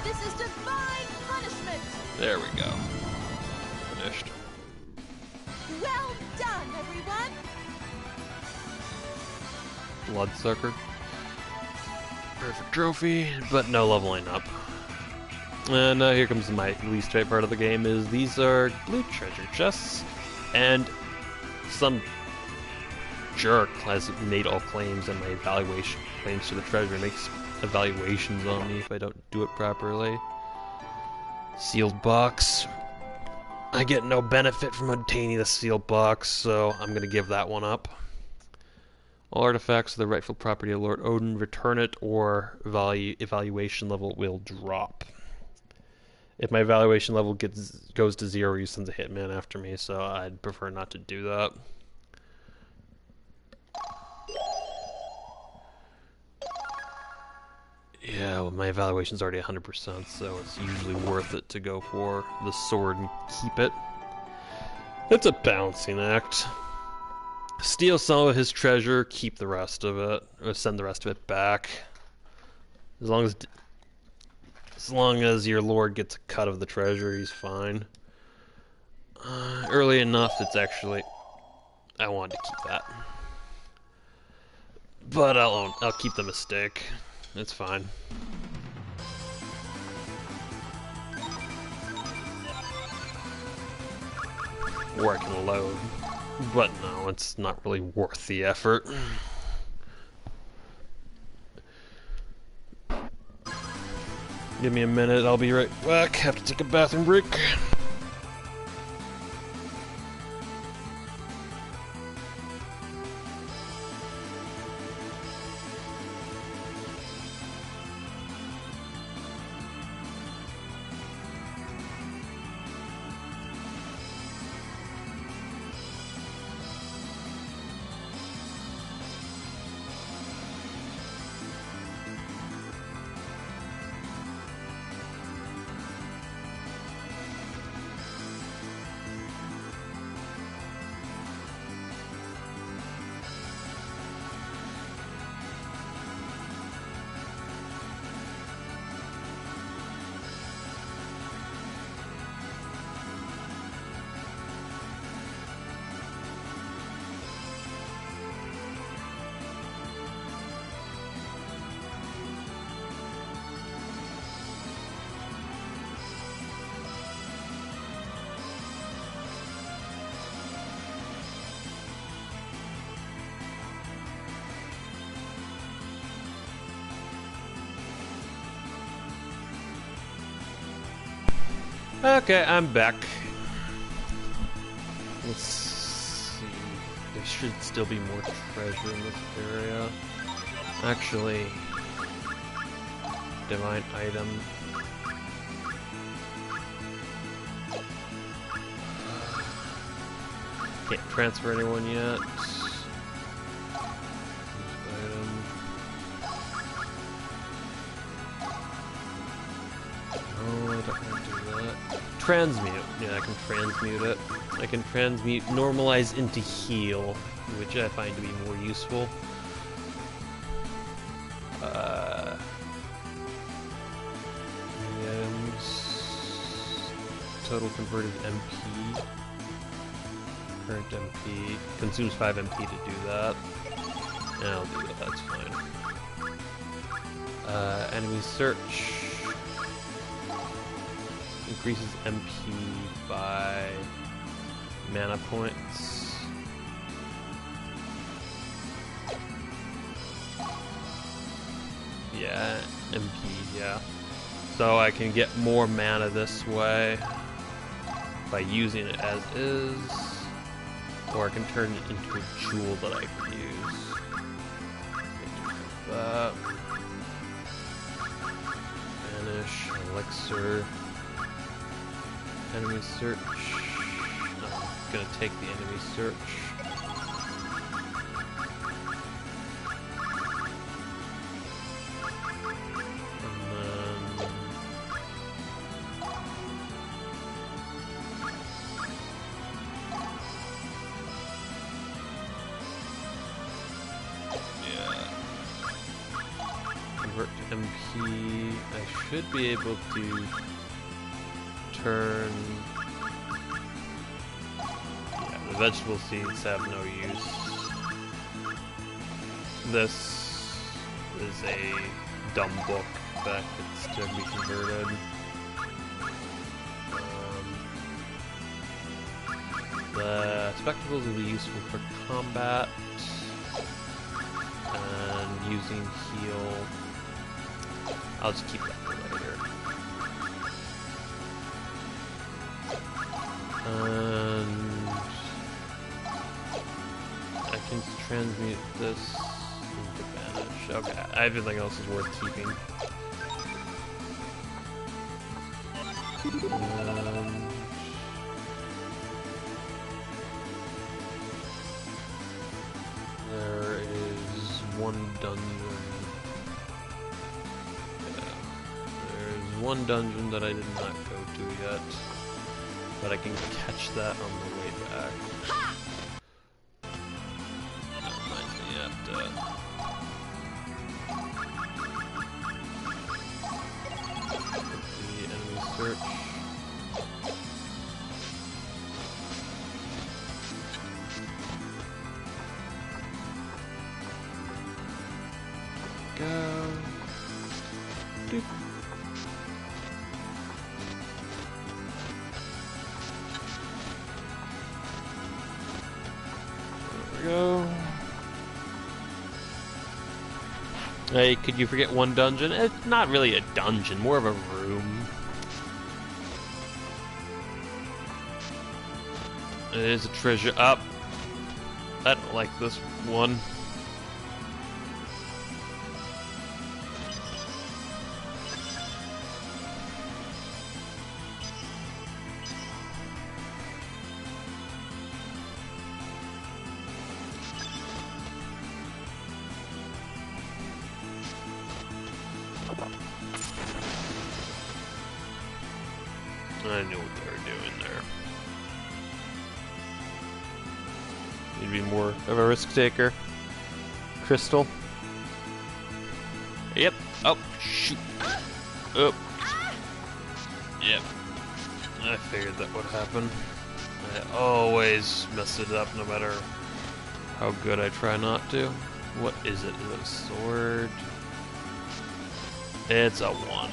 This is divine punishment. There we go. Finished. Well done, everyone! Bloodsucker. Perfect trophy, but no leveling up. And here comes my least favorite part of the game is these are blue treasure chests, and some jerk has made all claims and my evaluation claims to the treasure makes evaluations on me if I don't do it properly. Sealed box. I get no benefit from obtaining the sealed box, so I'm gonna give that one up. All artifacts are the rightful property of Lord Odin. Return it, or evaluation level will drop. If my evaluation level goes to 0, he sends a hitman after me, so I'd prefer not to do that. Yeah, well, my evaluation's already 100%, so it's usually worth it to go for the sword and keep it. It's a balancing act. Steal some of his treasure, keep the rest of it, or send the rest of it back. As long as your lord gets a cut of the treasure, he's fine. Early enough, it's actually... I wanted to keep that. But I'll keep the mistake. It's fine. Or I can load. But no, it's not really worth the effort. Give me a minute, I'll be right back. Have to take a bathroom break. Okay, I'm back. Let's see. There should still be more treasure in this area. Actually, divine item. Can't transfer anyone yet. Item. No, I don't want to do that. Transmute. Yeah, I can transmute it. I can transmute normalize into heal, which I find to be more useful. Items. Total converted MP. Current MP. Consumes 5 MP to do that. Yeah, I'll do that, that's fine. Enemy search. Increases MP by mana points. Yeah, MP, yeah. So I can get more mana this way by using it as is, or I can turn it into a jewel that I can use. That. Vanish, elixir. Enemy search. I'm gonna take the enemy search. And then yeah. Convert to MP. I should be able to turn. Yeah, the vegetable seeds have no use. This is a dumb book that it's to be converted. The spectacles will be useful for combat and using heal. I'll just keep that for later. And I can transmute this into vanish. Okay, everything else is worth keeping. There is one dungeon. Yeah, there's one dungeon that I did not go to yet. But I can catch that on the way back. That reminds me, I have to... the enemy search. Go. Doop. Go. Hey, could you forget one dungeon? It's not really a dungeon, more of a room. It is a treasure up. I don't like this one. I knew what they were doing there. You'd be more of a risk taker. Crystal. Yep. Oh, shoot. Oh. Yep. I figured that would happen. I always mess it up no matter how good I try not to. What is it? Is it a sword? It's a wand.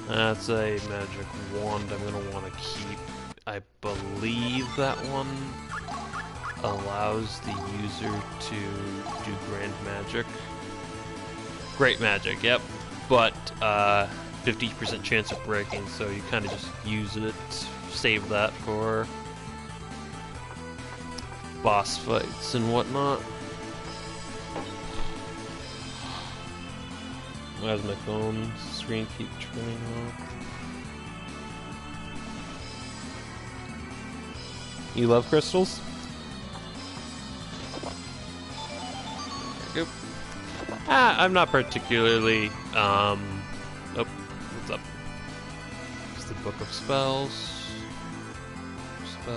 That's a magic wand I'm gonna want to keep. I believe that one allows the user to do grand magic. Great magic, yep. But 50% chance of breaking, so you kind of just use it, save that for boss fights and whatnot. Why does my phone screen keep turning off? You love crystals? There we go. I'm not particularly, oh, what's up? Just the Book of Spells. What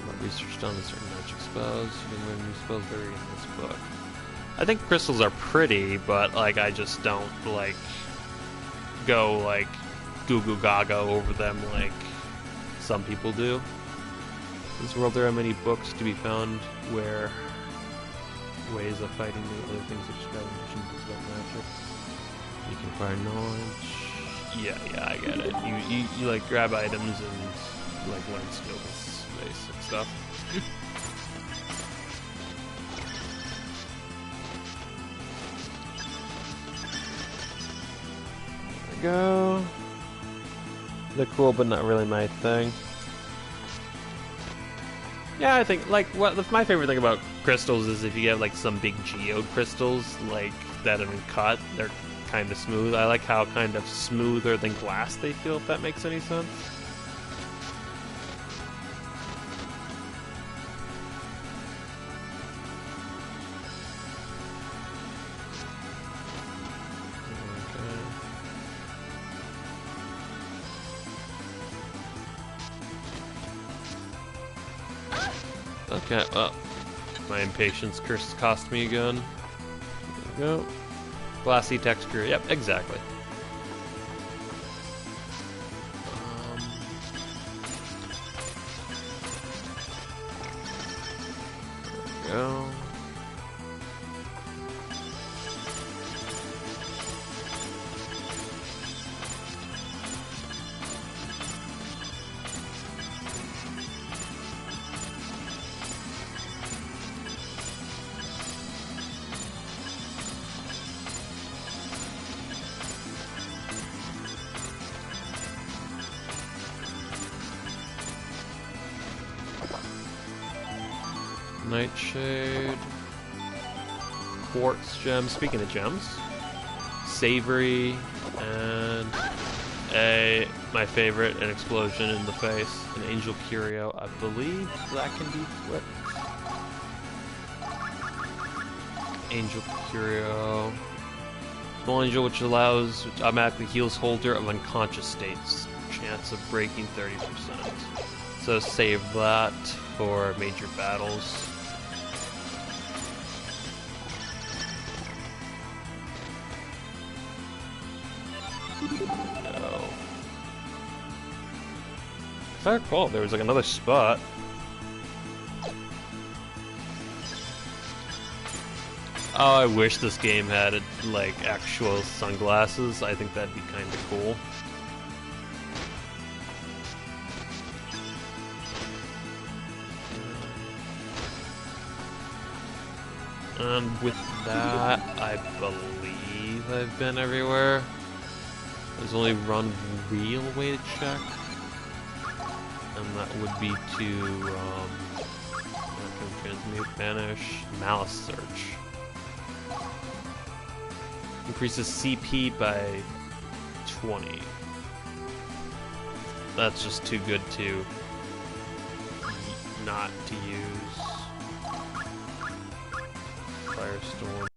about research done on certain magic spells? You can learn new spells buried in this book. I think crystals are pretty, but, like, I just don't, like, go, like, goo goo gaga over them like some people do. In this world, there are many books to be found where ways of fighting and other things that describe emotion books about magic. You can acquire knowledge. Yeah, I get it. You like grab items and like learn skills, basic stuff. There we go. They're cool, but not really my thing. Yeah, I think, like, my favorite thing about crystals is if you get, like, some big geode crystals, like, that have been cut, they're kind of smooth. I like how kind of smoother than glass they feel, if that makes any sense. Okay, well, my impatience curse cost me again. There we go. Glassy texture, yep, exactly. There we go. Nightshade, quartz gem. Speaking of gems, savory, and my favorite, an explosion in the face, an angel curio. I believe that can be flipped. Angel curio, small angel which automatically heals holder of unconscious states. Chance of breaking 30%. So save that for major battles. No. If I recall, there was like another spot. Oh, I wish this game had like actual sunglasses. I think that'd be kind of cool. And with that, I believe I've been everywhere. There's only one real way to check, and that would be to transmute, banish, malice search. Increases CP by 20. That's just too good to not to use. Firestorm.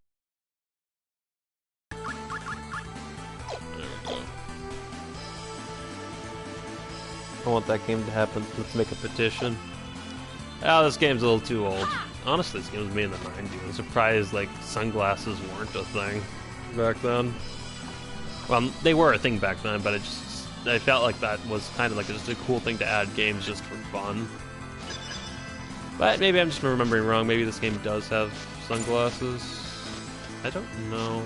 I want that game to happen. Let's make a petition. Oh, this game's a little too old. Honestly, this game was made in the 90s. I'm surprised, like, sunglasses weren't a thing back then. Well, they were a thing back then, but I felt like that was kind of like just a cool thing to add games just for fun. But maybe I'm just remembering wrong. Maybe this game does have sunglasses. I don't know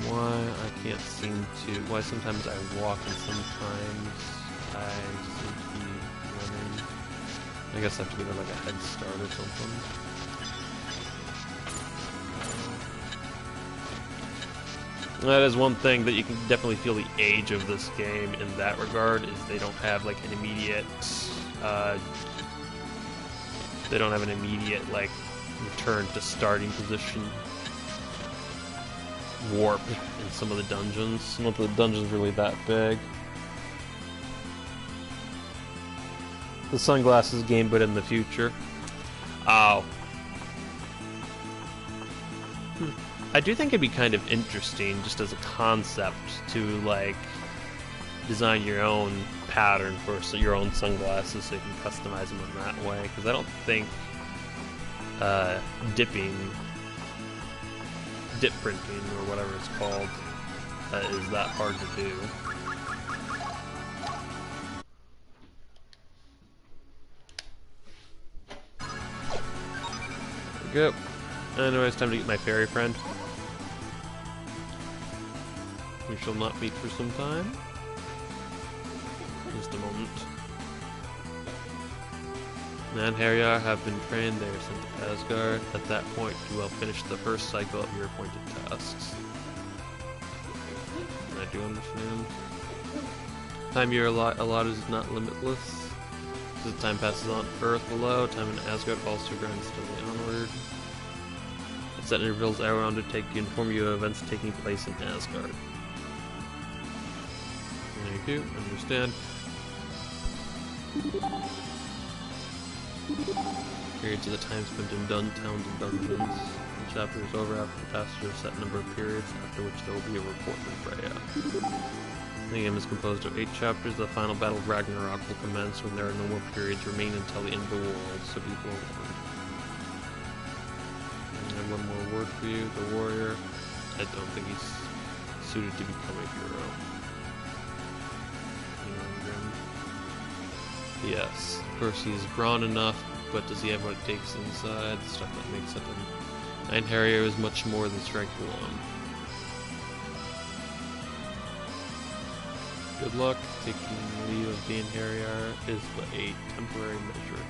why I can't seem to. Why sometimes I walk and sometimes I seem to be running. I guess I have to give it like a head start or something. That is one thing that you can definitely feel the age of this game in that regard, is they don't have like an immediate like return to starting position warp in some of the dungeons. Not that the dungeon's really that big. The sunglasses game, but in the future. Oh. I do think it'd be kind of interesting, just as a concept, to like design your own pattern for your own sunglasses, so you can customize them in that way. Because I don't think dip printing or whatever it's called is that hard to do. There we go. Anyway, it's time to get my fairy friend. We shall not meet for some time. Just a moment. Nan and Harryar have been trained. They are sent to Asgard. At that point, you will finish the first cycle of your appointed tasks. I do understand. Time you're allotted is not limitless. As time passes on Earth below, time in Asgard falls to grind steadily onward. At set intervals, I will undertake to inform you of events taking place in Asgard. Thank you. Understand. Periods of the time spent in towns and dungeons. The chapter is over after the passage of a set number of periods, after which there will be a report from Freya. The game is composed of 8 chapters. The final battle of Ragnarok will commence when there are no more periods remaining until the end of the world, so be forewarned. And I have one more word for you, the warrior. I don't think he's suited to become a hero. Yes, of course he's brawn enough, but does he have what it takes inside? The stuff that makes up him. Nine Harrier is much more than strength alone. Good luck. Taking leave of Dan Harrier is but a temporary measure.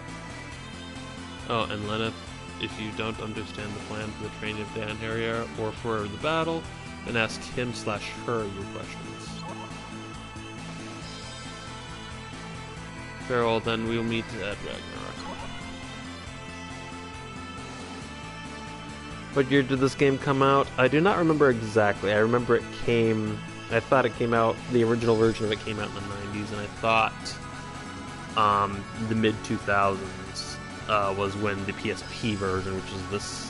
Oh, and Lenneth, if you don't understand the plan for the training of Dan Harrier or for the battle, then ask him/her your questions. Farewell, then we'll meet at Ragnarok. What year did this game come out? I do not remember exactly. I remember I thought it came out, the original version of it came out in the 90s, and I thought the mid-2000s was when the PSP version, which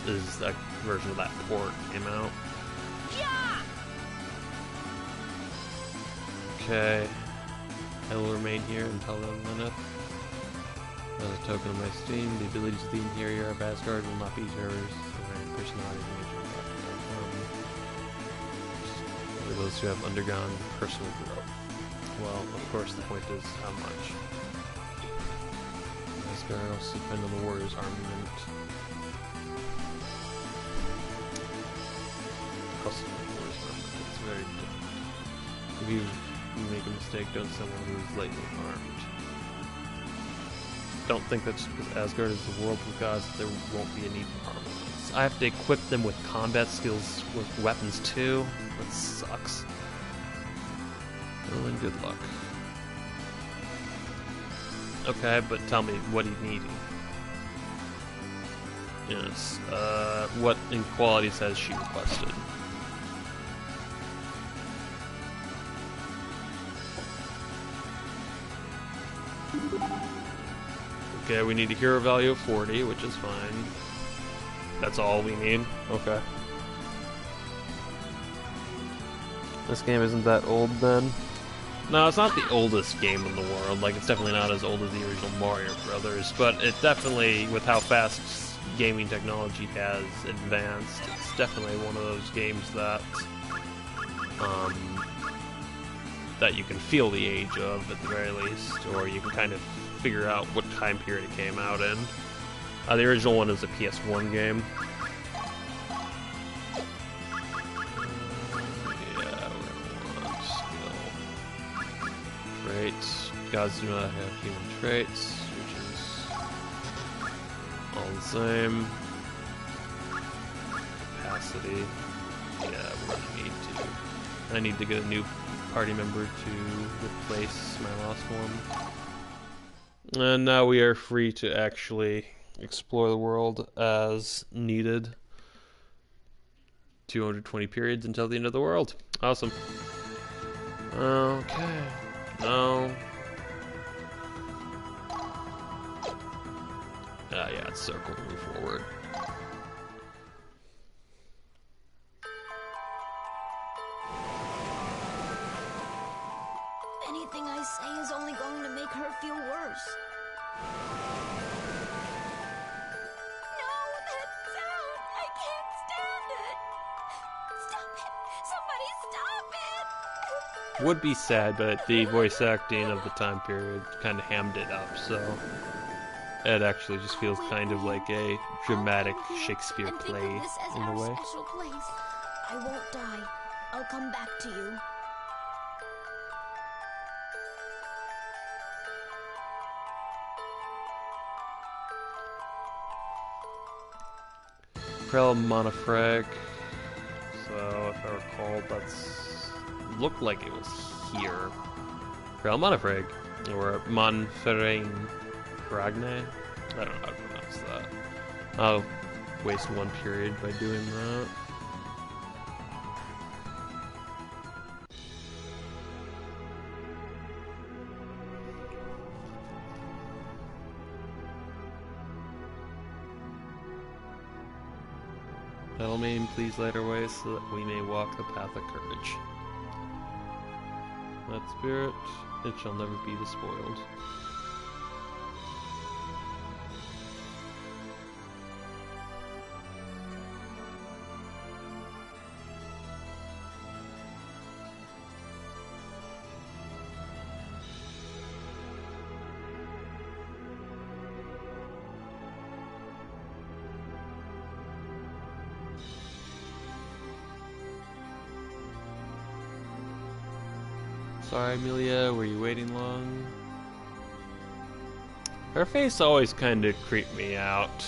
is a version of that port, came out. Yeah! Okay. I will remain here until then, Lenneth. As a token of my esteem, the abilities of the interior of Asgard will not be yours. My personality for those who have undergone personal growth. Well, of course, the point is how much. Asgard also depend on the warrior's armament. Also, the warrior's armament. It's very different. If you make a mistake, don't someone who is lightly armed. Don't think that just because Asgard is the world of gods, there won't be a need for armaments. I have to equip them with combat skills with weapons too. That sucks. Well, then good luck. Okay, but tell me, what are you needing? Yes, what in qualities has she requested? Okay, we need a hero value of 40, which is fine. That's all we need? Okay. This game isn't that old then? No, it's not the oldest game in the world. Like, it's definitely not as old as the original Mario Brothers, but it definitely, with how fast gaming technology has advanced, it's definitely one of those games that that you can feel the age of, at the very least, or you can kind of figure out what time period it came out in. The original one is a PS1 game. Yeah, we're gonna want skill. Traits. Gods do not have human traits, which is all the same. Capacity. Yeah, we're gonna need to. I need to get a new party member to replace my last one. And now we are free to actually explore the world as needed. 220 periods until the end of the world. Awesome. Okay. No. Yeah, it's circle to move forward. Anything I say is only going to make her feel worse. No, that sound! I can't stand it! Stop it! Somebody stop it! Would be sad, but the voice acting of the time period kind of hammed it up, so it actually just feels kind of like a dramatic Shakespeare And play think of this as in our a way. special place. I won't die. I'll come back to you. Prel Monofrag. So if I recall, that's looked like it was here. Prel Monofrag, or Monferrain Fragne. I don't know how to pronounce that. I'll waste one period by doing that. Elmain, please light our way so that we may walk the path of courage. That spirit, it shall never be despoiled. Sorry, Amelia, were you waiting long? Her face always kind of creeped me out,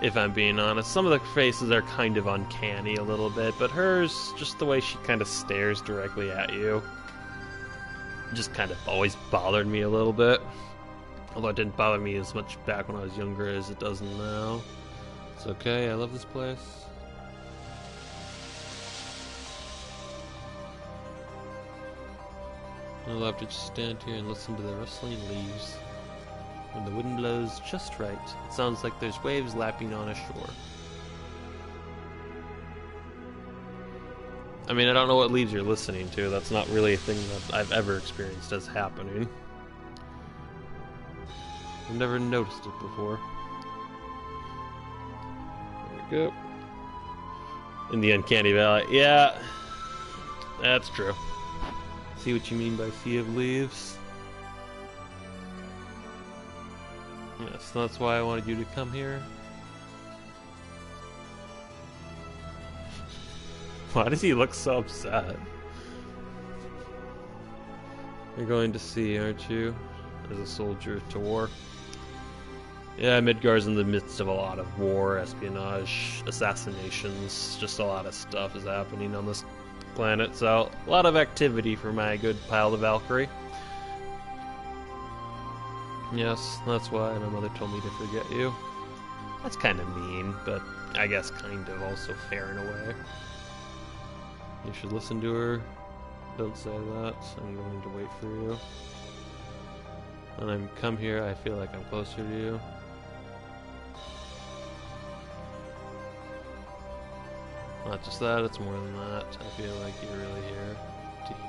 if I'm being honest. Some of the faces are kind of uncanny a little bit, but hers, just the way she kind of stares directly at you, just kind of always bothered me a little bit. Although it didn't bother me as much back when I was younger as it does now. It's okay, I love this place. I love to just stand here and listen to the rustling leaves. When the wind blows just right, it sounds like there's waves lapping on a shore. I mean, I don't know what leaves you're listening to. That's not really a thing that I've ever experienced as happening. I've never noticed it before. There we go. In the Uncanny Valley. Yeah, that's true. See what you mean by sea of leaves? Yes, that's why I wanted you to come here. Why does he look so upset? You're going to sea, aren't you? As a soldier to war. Yeah, Midgar's in the midst of a lot of war, espionage, assassinations, just a lot of stuff is happening on this planet, so a lot of activity for my good pal the Valkyrie. Yes, that's why my mother told me to forget you. That's kind of mean, but I guess kind of also fair in a way. You should listen to her. Don't say that. I'm going to wait for you. When I come here, I feel like I'm closer to you. Not just that, it's more than that. I feel like you're really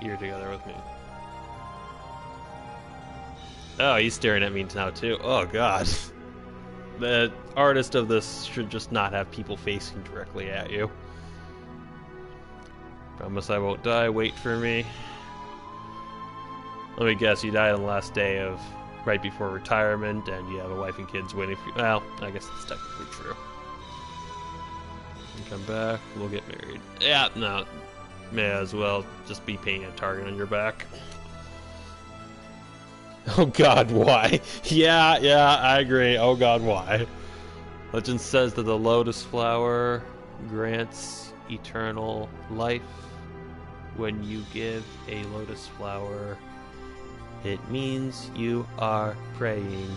here together with me. Oh, he's staring at me now too. Oh god. The artist of this should just not have people facing directly at you. Promise I won't die, wait for me. Let me guess, you died on the last day of right before retirement and you have a wife and kids waiting for you. Well, I guess that's technically true. Come back, we'll get married. Yeah, no. May as well just be painting a target on your back. Oh god, why? Yeah, I agree. Oh god, why? Legend says that the lotus flower grants eternal life. When you give a lotus flower, it means you are praying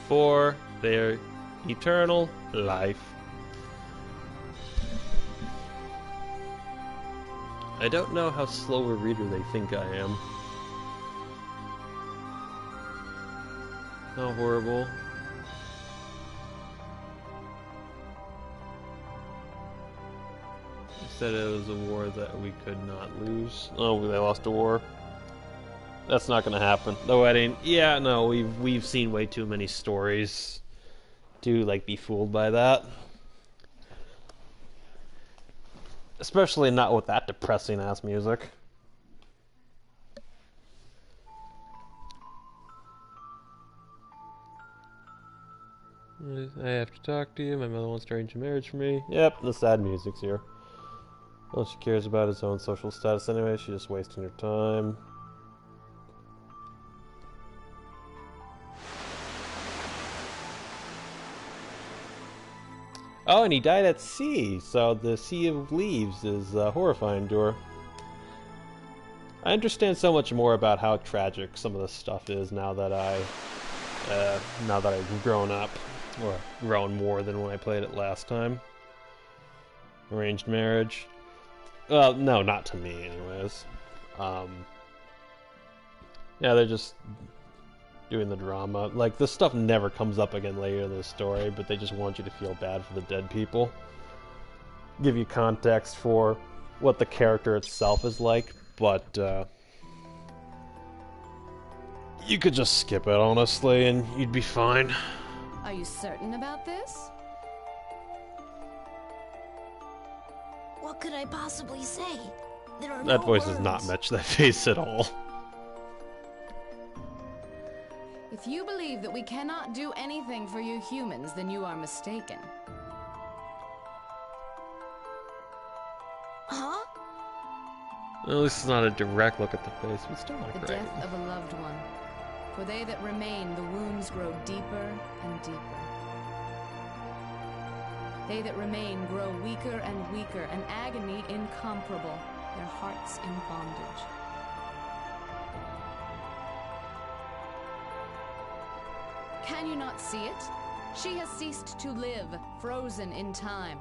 for their eternal life. I don't know how slow a reader they think I am. How horrible. They said it was a war that we could not lose. Oh, they lost a war. That's not gonna happen. The wedding. Yeah, no, we've seen way too many stories to like be fooled by that. Especially not with that depressing ass music. I have to talk to you. My mother wants to arrange a marriage for me. Yep, the sad music's here. All she cares about is his own social status anyway. She's just wasting her time. Oh, and he died at sea, so the Sea of Leaves is horrifying to her. I understand so much more about how tragic some of this stuff is now that I've grown up, or grown more than when I played it last time. Arranged marriage. Well, no, not to me, anyways. Yeah, they're just doing the drama. Like, this stuff never comes up again later in the story, but they just want you to feel bad for the dead people. Give you context for what the character itself is like, but you could just skip it, honestly, and you'd be fine. Are you certain about this? What could I possibly say? There are That no voice words. does not match that face at all. If you believe that we cannot do anything for you humans, then you are mistaken. Huh? Well, at least it's not a direct look at the face, but still not The great. death of a loved one. For they that remain, the wounds grow deeper and deeper. They that remain grow weaker and weaker, an agony incomparable, their hearts in bondage. Can you not see it? She has ceased to live, frozen in time.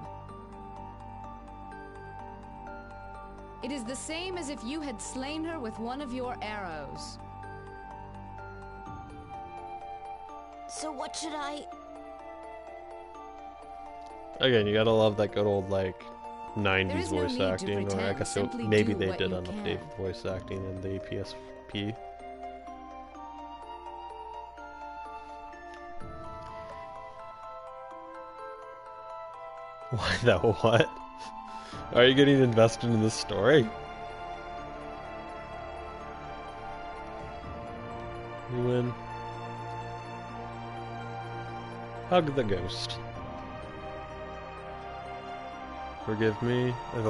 It is the same as if you had slain her with one of your arrows. So what should I... Again, you gotta love that good old, like, There 90s is no voice need to acting, or I pretend, guess simply maybe do they what did you update can. voice acting in the PSP. Why the what? Are you getting invested in this story? You win. Hug the ghost. Forgive me. I'll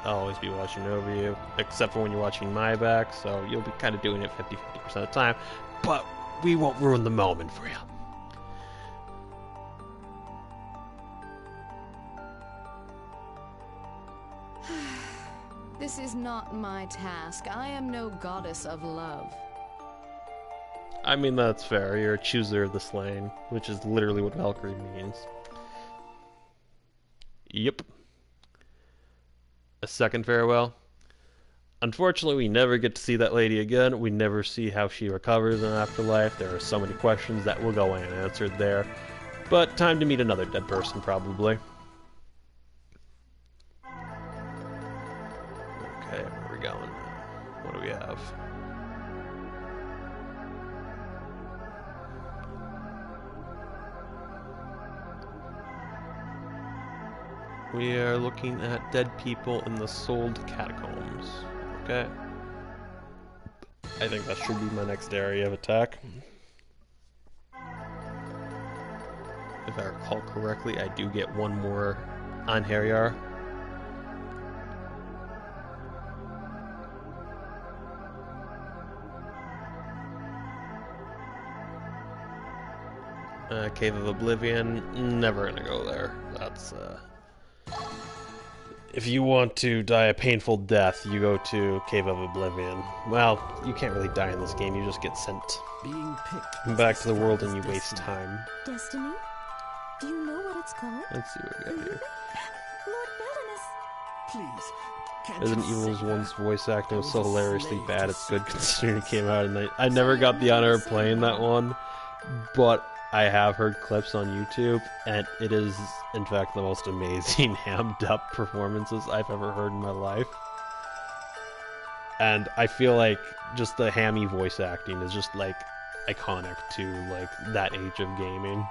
always be watching over you, except for when you're watching my back, so you'll be kind of doing it 50% of the time, but we won't ruin the moment for you. This is not my task. I am no goddess of love. I mean, that's fair. You're a chooser of the slain, which is literally what Valkyrie means. Yep. A second farewell. Unfortunately, we never get to see that lady again. We never see how she recovers in afterlife. There are so many questions that will go unanswered there. But time to meet another dead person, probably. Okay, where are we going? What do we have? We are looking at dead people in the sold catacombs. Okay. I think that should be my next area of attack. If I recall correctly, I do get one more on Harryar. Cave of Oblivion, never gonna go there. That's If you want to die a painful death, you go to Cave of Oblivion. Well, you can't really die in this game, you just get sent Being picked back to the world and you waste time. Destiny? Do you know what it's called? Let's see what we got here. Lord Belinus. Please. Can't Resident you Evil's say one's that? voice acting was so I was a hilariously slave bad, to it's good Satan. considering it came out and I never got the honor of playing that one, but I have heard clips on YouTube, and it is, in fact, the most amazing hammed up performances I've ever heard in my life. And I feel like just the hammy voice acting is just, like, iconic to, like, that age of gaming.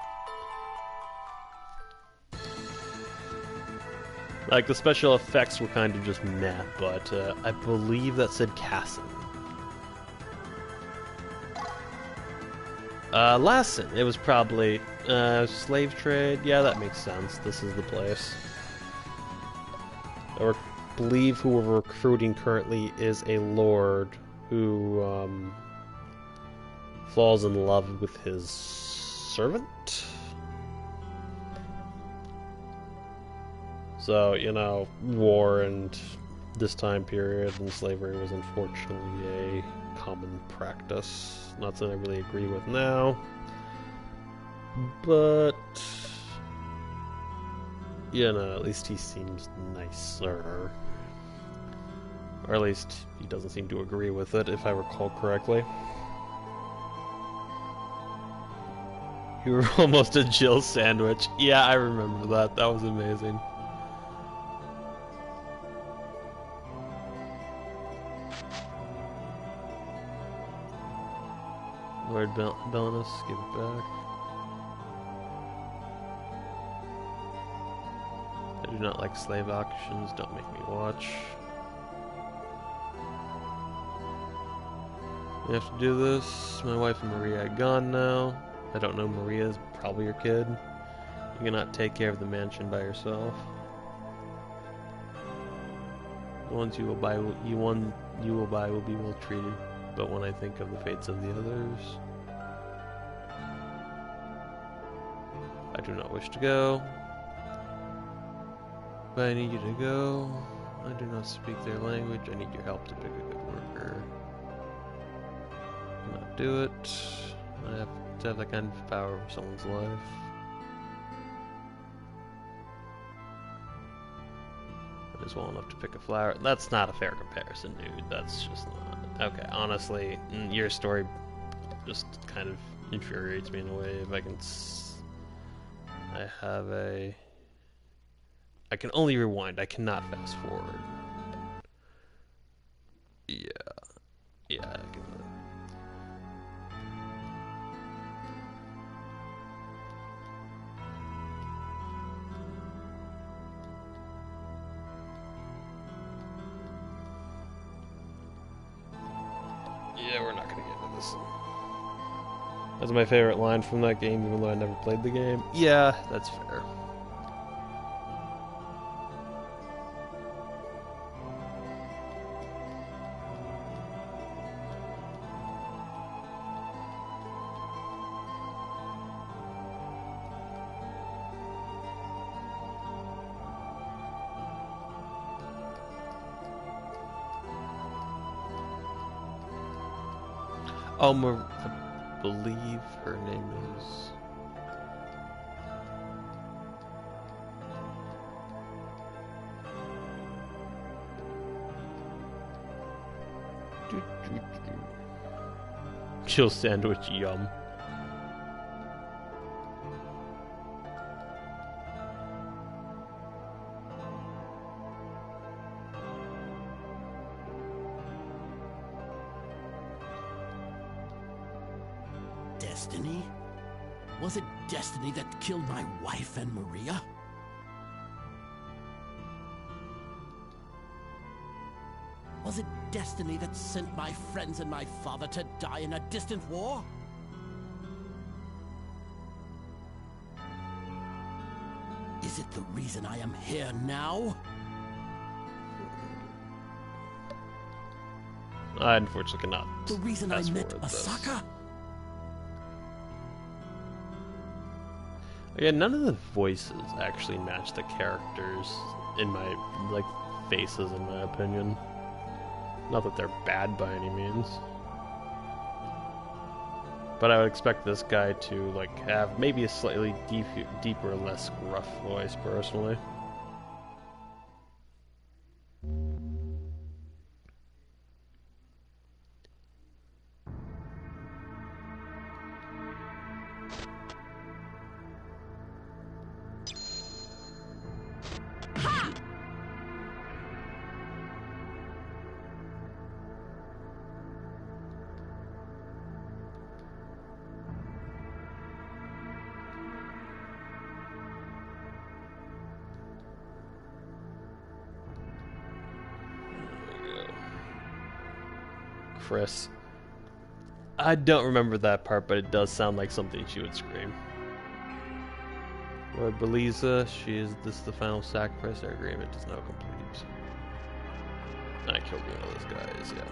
Like, the special effects were kind of just meh, but I believe that said Cassin. Lassen. It was probably slave trade. Yeah, that makes sense. This is the place. I believe who we're recruiting currently is a lord who falls in love with his servant. So, you know, war and this time period and slavery was unfortunately a common practice. Not something I really agree with now. But, you know, at least he seems nicer. Or at least he doesn't seem to agree with it, if I recall correctly. You were almost a Jill sandwich. Yeah, I remember that. That was amazing. Lord Belinus, give it back. I do not like slave auctions, don't make me watch. We have to do this. My wife and Maria are gone now. I don't know Maria is probably your kid. You cannot take care of the mansion by yourself. The ones you will buy will be well treated. But when I think of the fates of the others, I do not wish to go. But I need you to go. I do not speak their language. I need your help to pick a good worker. I cannot do it. I have to have that kind of power over someone's life. That is well enough to pick a flower. That's not a fair comparison, dude. That's just not. Okay, honestly, your story just kind of infuriates me in a way. If I can, I can only rewind. I cannot fast forward. Yeah, I can. Yeah, we're not gonna get into this. That's my favorite line from that game, even though I never played the game. Yeah, that's fair. Oh, I believe her name is... Chill sandwich, yum. Destiny? Was it destiny that killed my wife and Maria? Was it destiny that sent my friends and my father to die in a distant war? Is it the reason I am here now? I unfortunately cannot. The reason I met Asaka? Again, none of the voices actually match the characters in my, like, faces, in my opinion. Not that they're bad by any means. But I would expect this guy to, like, have maybe a slightly deeper, less gruff voice, personally. Chris. I don't remember that part, but it does sound like something she would scream. Lord Beliza, this is the final sacrifice. Our agreement is now complete. I killed one of those guys, yeah.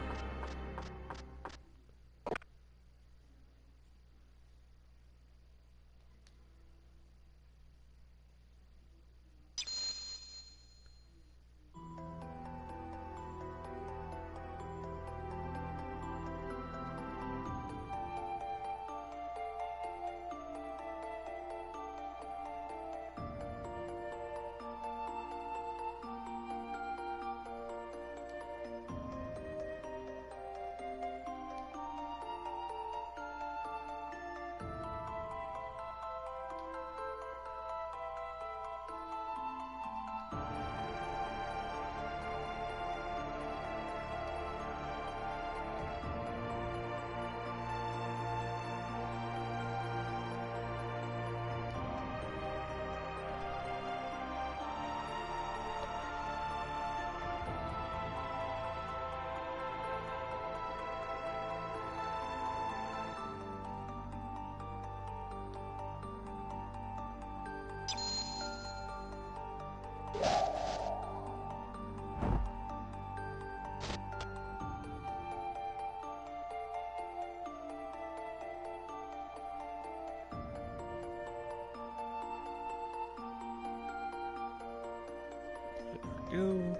Go.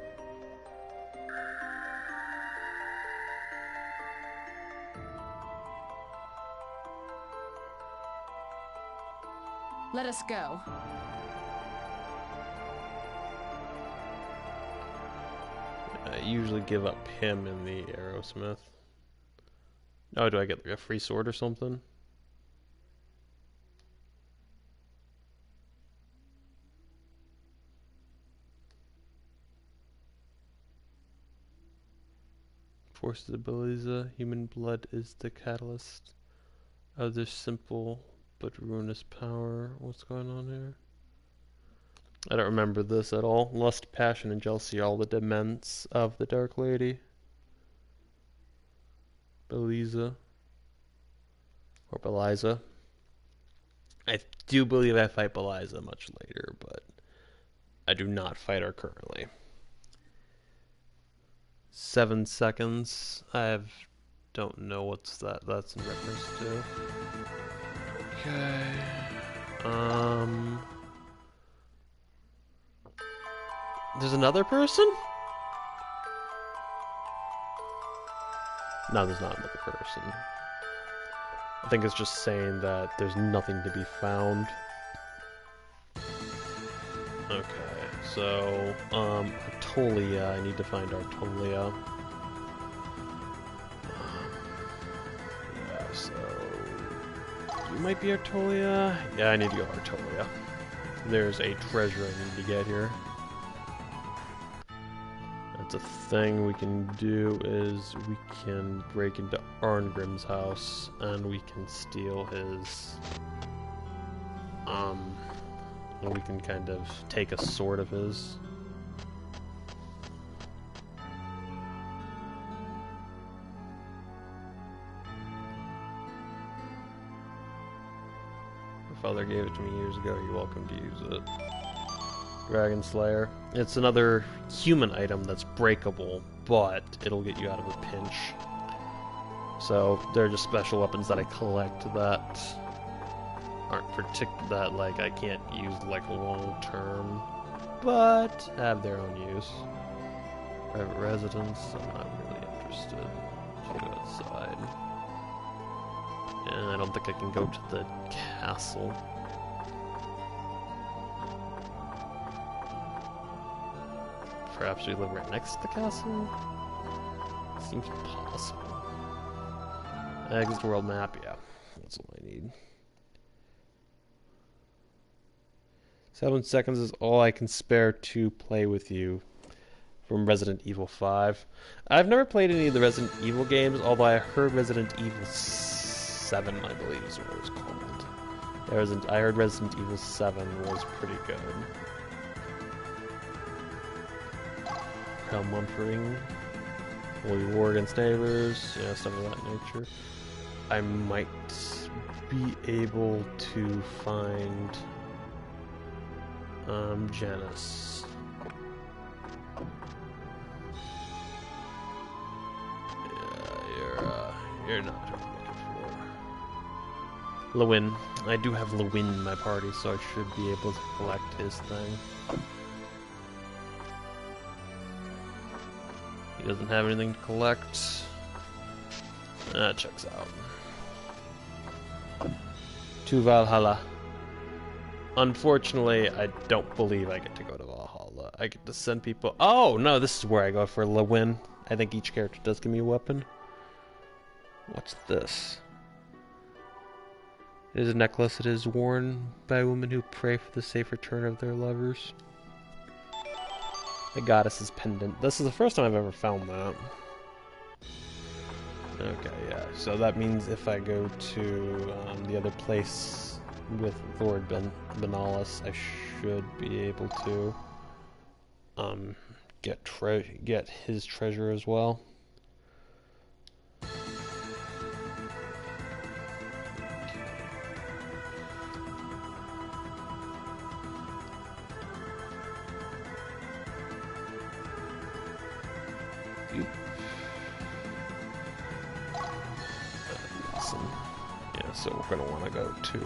Let us go. I usually give up him in the Aerosmith. Oh, do I get like a free sword or something? Forces abilities, human blood is the catalyst of this simple but ruinous power. What's going on here? I don't remember this at all. Lust, passion, and jealousy are all the dements of the Dark Lady. Beliza. Or Beliza. I do believe I fight Beliza much later, but I do not fight her currently. 7 seconds. Don't know what's that's in reference to. Okay. There's another person? No, there's not another person. I think it's just saying that there's nothing to be found. Okay, so, Artolia, I need to find Artolia. Yeah, so... You might be Artolia? Yeah, I need to go Artolia. There's a treasure I need to get here. That's a thing we can do is we can break into Arngrim's house and we can steal his... we can kind of take a sword of his. My father gave it to me years ago. You're welcome to use it. Dragon Slayer. It's another human item that's breakable, but it'll get you out of a pinch. So they're just special weapons that I collect that aren't that like I can't use like long term, but have their own use. Private residence, I'm not really interested. Should go outside. And I don't think I can go to the castle. Perhaps we live right next to the castle? Seems possible. Exit world map, yeah. That's all I need. 7 seconds is all I can spare to play with you from Resident Evil 5. I've never played any of the Resident Evil games, although I heard Resident Evil 7, I believe is what it was called. I heard Resident Evil 7 was pretty good. Comforting. Holy war against neighbors, yeah, stuff of that nature. I might be able to find Janice. Yeah, you're not who I'm looking for. Lewin. I do have Lewin in my party, so I should be able to collect his thing. He doesn't have anything to collect. That checks out. To Valhalla. Unfortunately, I don't believe I get to go to Valhalla. I get to send people... Oh, no, this is where I go for Lewin. I think each character does give me a weapon. What's this? It is a necklace. It is worn by women who pray for the safe return of their lovers. The goddess's pendant. This is the first time I've ever found that. Okay, yeah. So that means if I go to the other place with Lord Benalis, I should be able to get his treasure as well. So we're gonna want to go to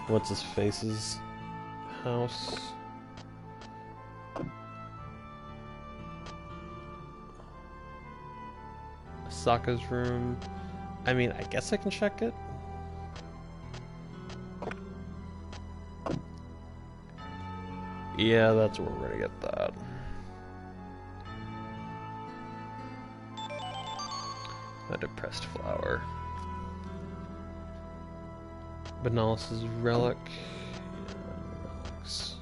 what's his face's house. Sokka's room. I mean, I guess I can check it. Yeah, that's where we're gonna get that. A depressed flower. Benalis' relic. Relics.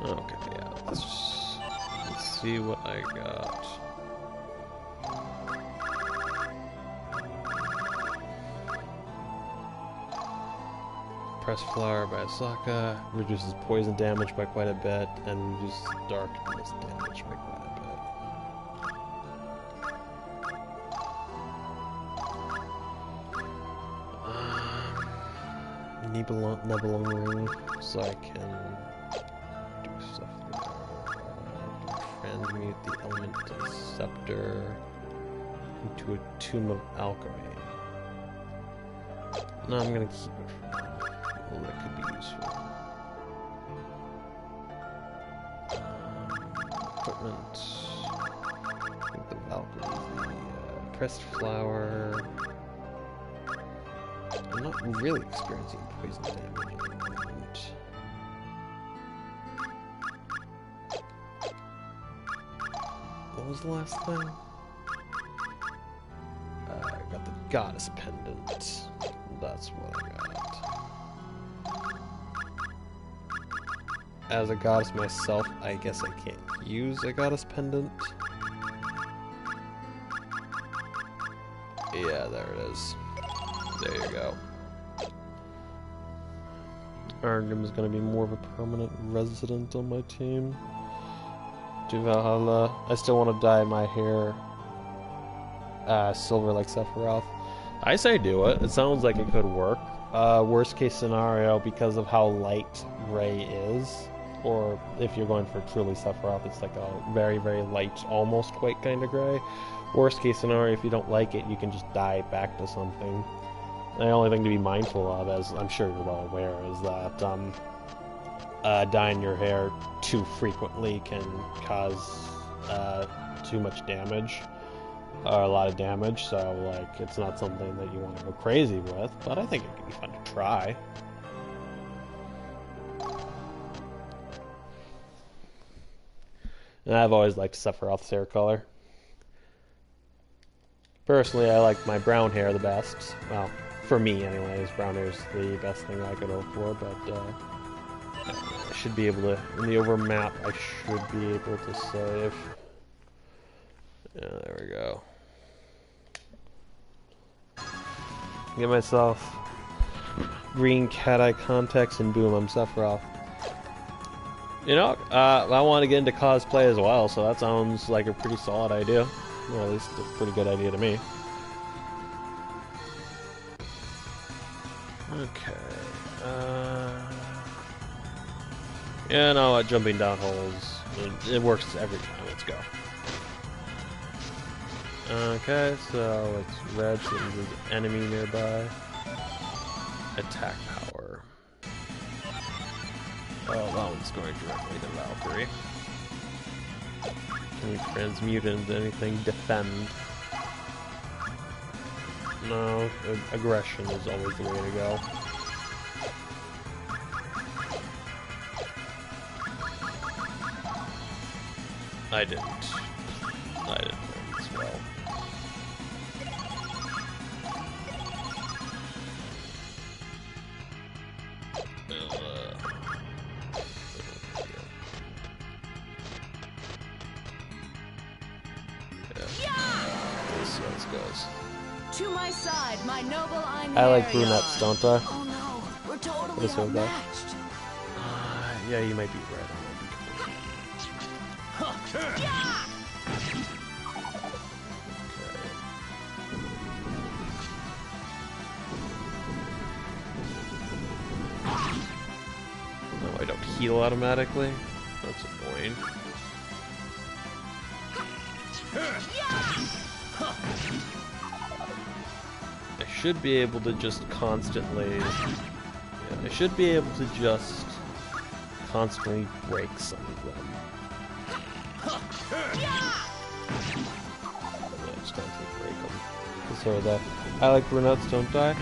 Okay, yeah. Let's see what I got. Press flower by Sokka reduces poison damage by quite a bit and reduces darkness damage by quite a bit. Nebulon ring, so I can do stuff there. Transmute the element scepter into a tomb of alchemy. No, I'm gonna keep it for now. Well, that could be useful. Equipment. I think the Valkyrie, the pressed flower. I'm not really experiencing poison damage at the moment. What was the last thing? I got the goddess pendant. That's what I got. As a goddess myself, I guess I can't use a goddess pendant. Yeah, there it is. There you go. Arngrim is going to be more of a permanent resident on my team. To Valhalla. I still want to dye my hair silver like Sephiroth. I say do it. It sounds like it could work. Worst case scenario, because of how light gray is, or if you're going for truly Sephiroth, it's like a very, very light, almost white kind of gray. Worst case scenario, if you don't like it, you can just dye back to something. The only thing to be mindful of, as I'm sure you're well aware, is that dyeing your hair too frequently can cause too much damage, or a lot of damage, so like it's not something that you want to go crazy with, but I think it could be fun to try. And I've always liked Sephiroth's hair color. Personally, I like my brown hair the best. Well, for me anyways, brown hair is the best thing I could hope for, but I should be able to, in the over map, I should be able to save. Yeah, there we go. Get myself green cat eye contacts and boom, I'm Sephiroth. You know, I want to get into cosplay as well, so that sounds like a pretty solid idea. Or at least a pretty good idea to me. Okay. Yeah, no, jumping down holes, it works every time. Let's go. Okay, so it's red, so there's an enemy nearby. Attack power. Oh, that one's going directly to Valkyrie. Can we transmute into anything? Defend. No, aggression is always the way to go. I didn't learn this well. To my side, my noble I like brunettes, don't I? Oh no, we're totally This one, outmatched. Yeah, you might be right. No, I don't heal automatically. That's annoying. I should be able to just constantly... Yeah, I should be able to just constantly break some of them. Yeah, just constantly break them. So I like brunettes, don't I?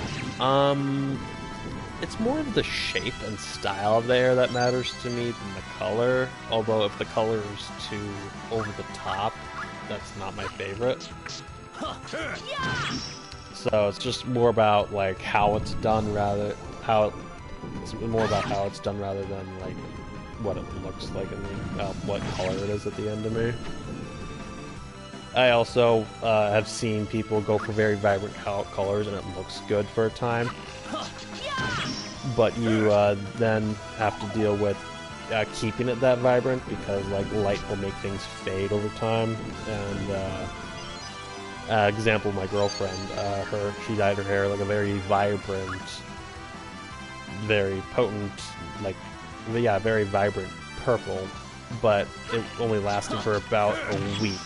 It's more of the shape and style of the hair that matters to me than the color. Although if the color is too over the top, that's not my favorite. So it's just more about like how it's done it's more about how it's done rather than like what it looks like and what color it is at the end of me. I also have seen people go for very vibrant colors and it looks good for a time. But you then have to deal with keeping it that vibrant because like light will make things fade over time. And example, my girlfriend, she dyed her hair like a very vibrant, very potent, like very vibrant purple. But it only lasted for about a week,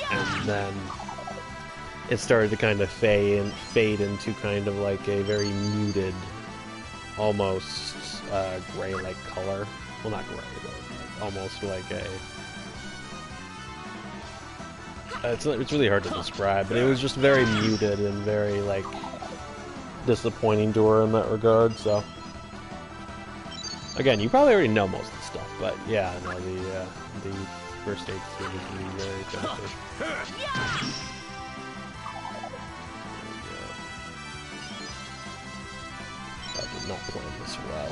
and then it started to kind of fade into kind of like a very muted, almost gray-like color. Well, not gray, but almost like a... it's really hard to describe, but it was just very muted and very, like, disappointing to her in that regard, so... Again, you probably already know most of the stuff, but yeah, no, the first aid kit is really very beneficial. I did not plan this well.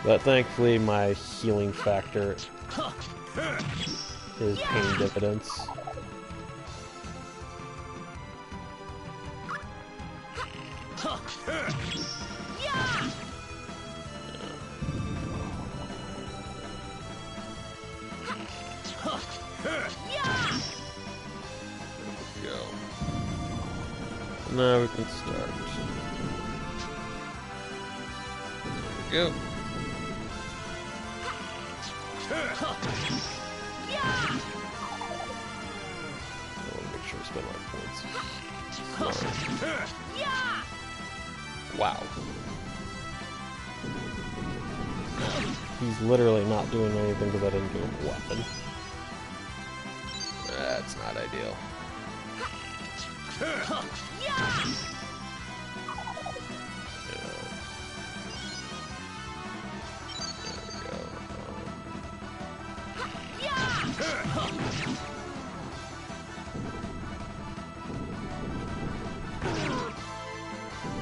But thankfully, my healing factor is paying dividends. Now we can start. There we go. Make sure I spend my points. Wow. He's literally not doing anything because I didn't give him a weapon. That's not ideal.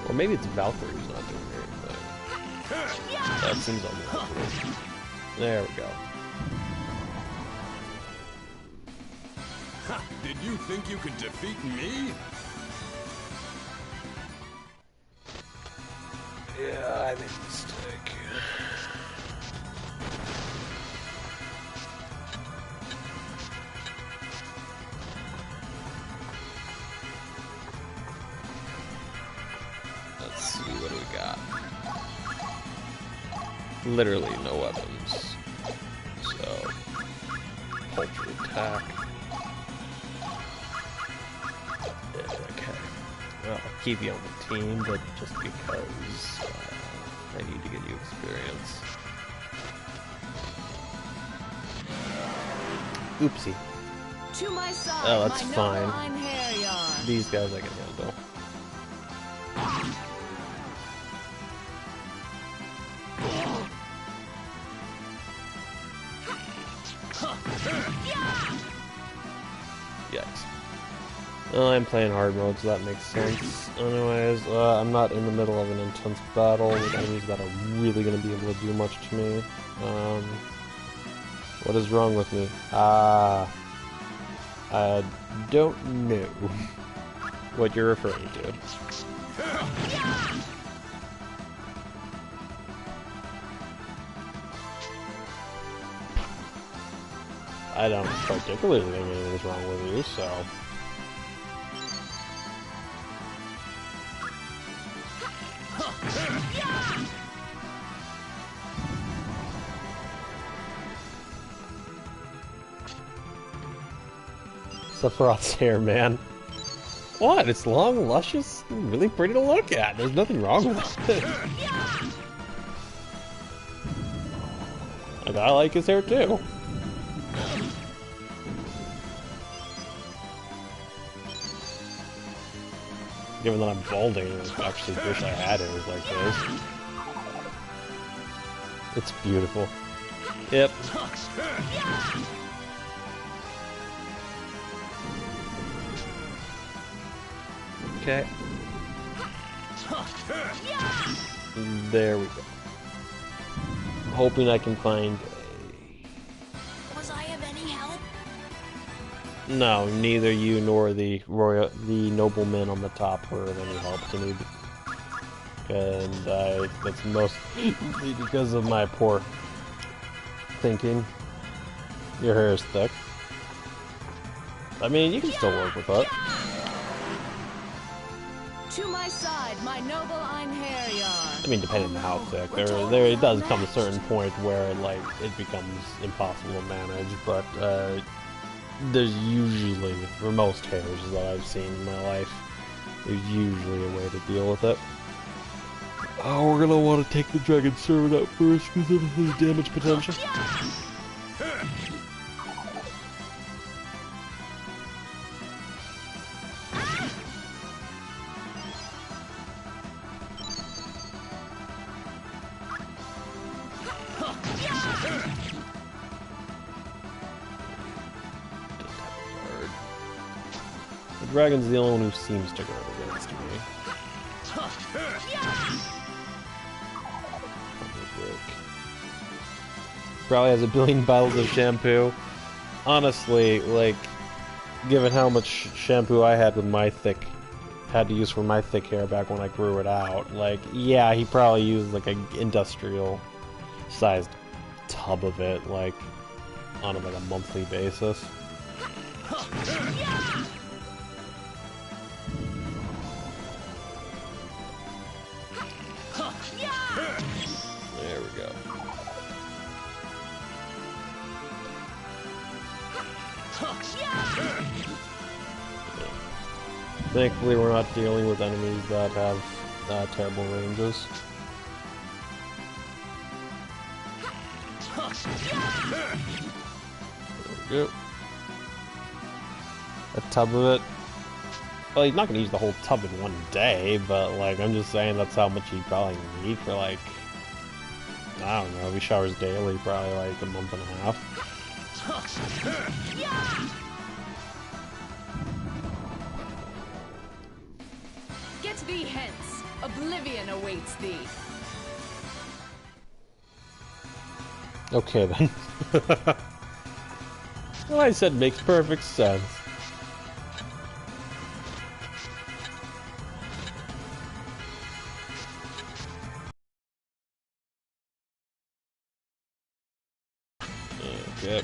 Or maybe it's Valkyrie's not doing anything. That seems unlikely. There we go. Ha! Did you think you could defeat me? Yeah, I made a mistake. Let's see, what do we got? Literally no weapons. So, poultry attack. Yeah, okay. Well, I'll keep you on the team, but just because I need to get you experience. Oopsie. To my side, Oh, that's my fine. noble Einherjar. These guys I can handle. Yikes. Well, I'm playing hard mode, so that makes sense. Anyways, I'm not in the middle of an intense battle with enemies that are really going to be able to do much to me. What is wrong with me? I don't know what you're referring to. I don't particularly think anything's wrong with you, so... Sephiroth's hair, man. What? It's long, luscious, and really pretty to look at. There's nothing wrong with it. Like, I like his hair too. Given that I'm balding, I actually wish I had hairs like this. It's beautiful. Yep. Okay. There we go. I'm hoping I can find a... Was I of any help? No, neither you nor the noblemen on the top were of any help to me. And that's mostly because of my poor thinking. Your hair is thick. I mean, you can still work with it. To my side, my noble Einherjar. I mean, depending on how thick. There it does come a certain point where, like, it becomes impossible to manage, but, there's usually, for most hairs that I've seen in my life, there's usually a way to deal with it. Oh, we're gonna want to take the Dragon Servant out first, because of his damage potential. The dragon's the only one who seems to go against me. Probably has a billion bottles of shampoo. Honestly, like, given how much shampoo I had with my had to use for my thick hair back when I grew it out, like, yeah, he probably used like an industrial-sized tub of it, like, on like a monthly basis. There we go. Thankfully, we're not dealing with enemies that have terrible ranges. There we go. A tub of it. Well, he's not going to use the whole tub in one day, but, like, I'm just saying that's how much you probably need for, like, I don't know, if he showers daily, probably, like, a month and a half. Get thee hence! Oblivion awaits thee! Okay, then. What I said makes perfect sense. Okay.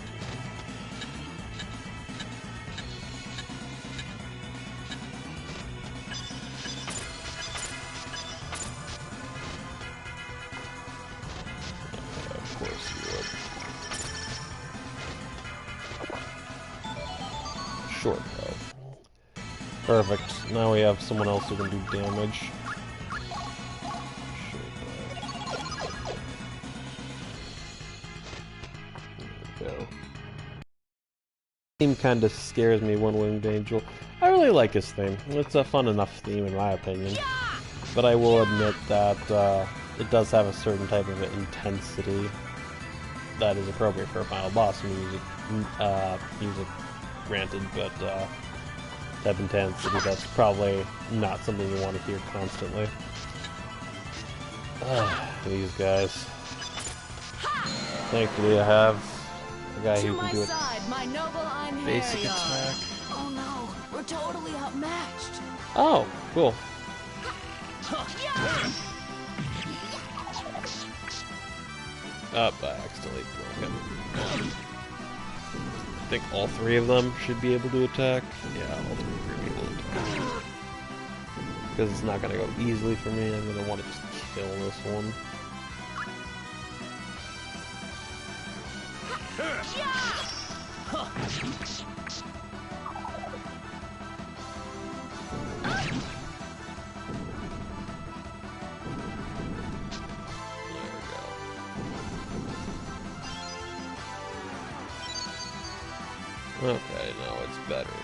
Of course you would. Short bow. Perfect. Now we have someone else who can do damage. Theme kind of scares me, One Winged Angel. I really like his theme. It's a fun enough theme in my opinion. But I will admit that it does have a certain type of intensity that is appropriate for a final boss music, granted, but type of intensity that's probably not something you want to hear constantly. These guys. Thankfully I have a guy who can do it. Basic attack. Oh no, we're totally outmatched. Oh, cool. Up, I accidentally broke him. I think all three of them should be able to attack. Yeah, all three are able to attack. Because it's not going to go easily for me, I'm going to want to just kill this one. Okay, now it's better to,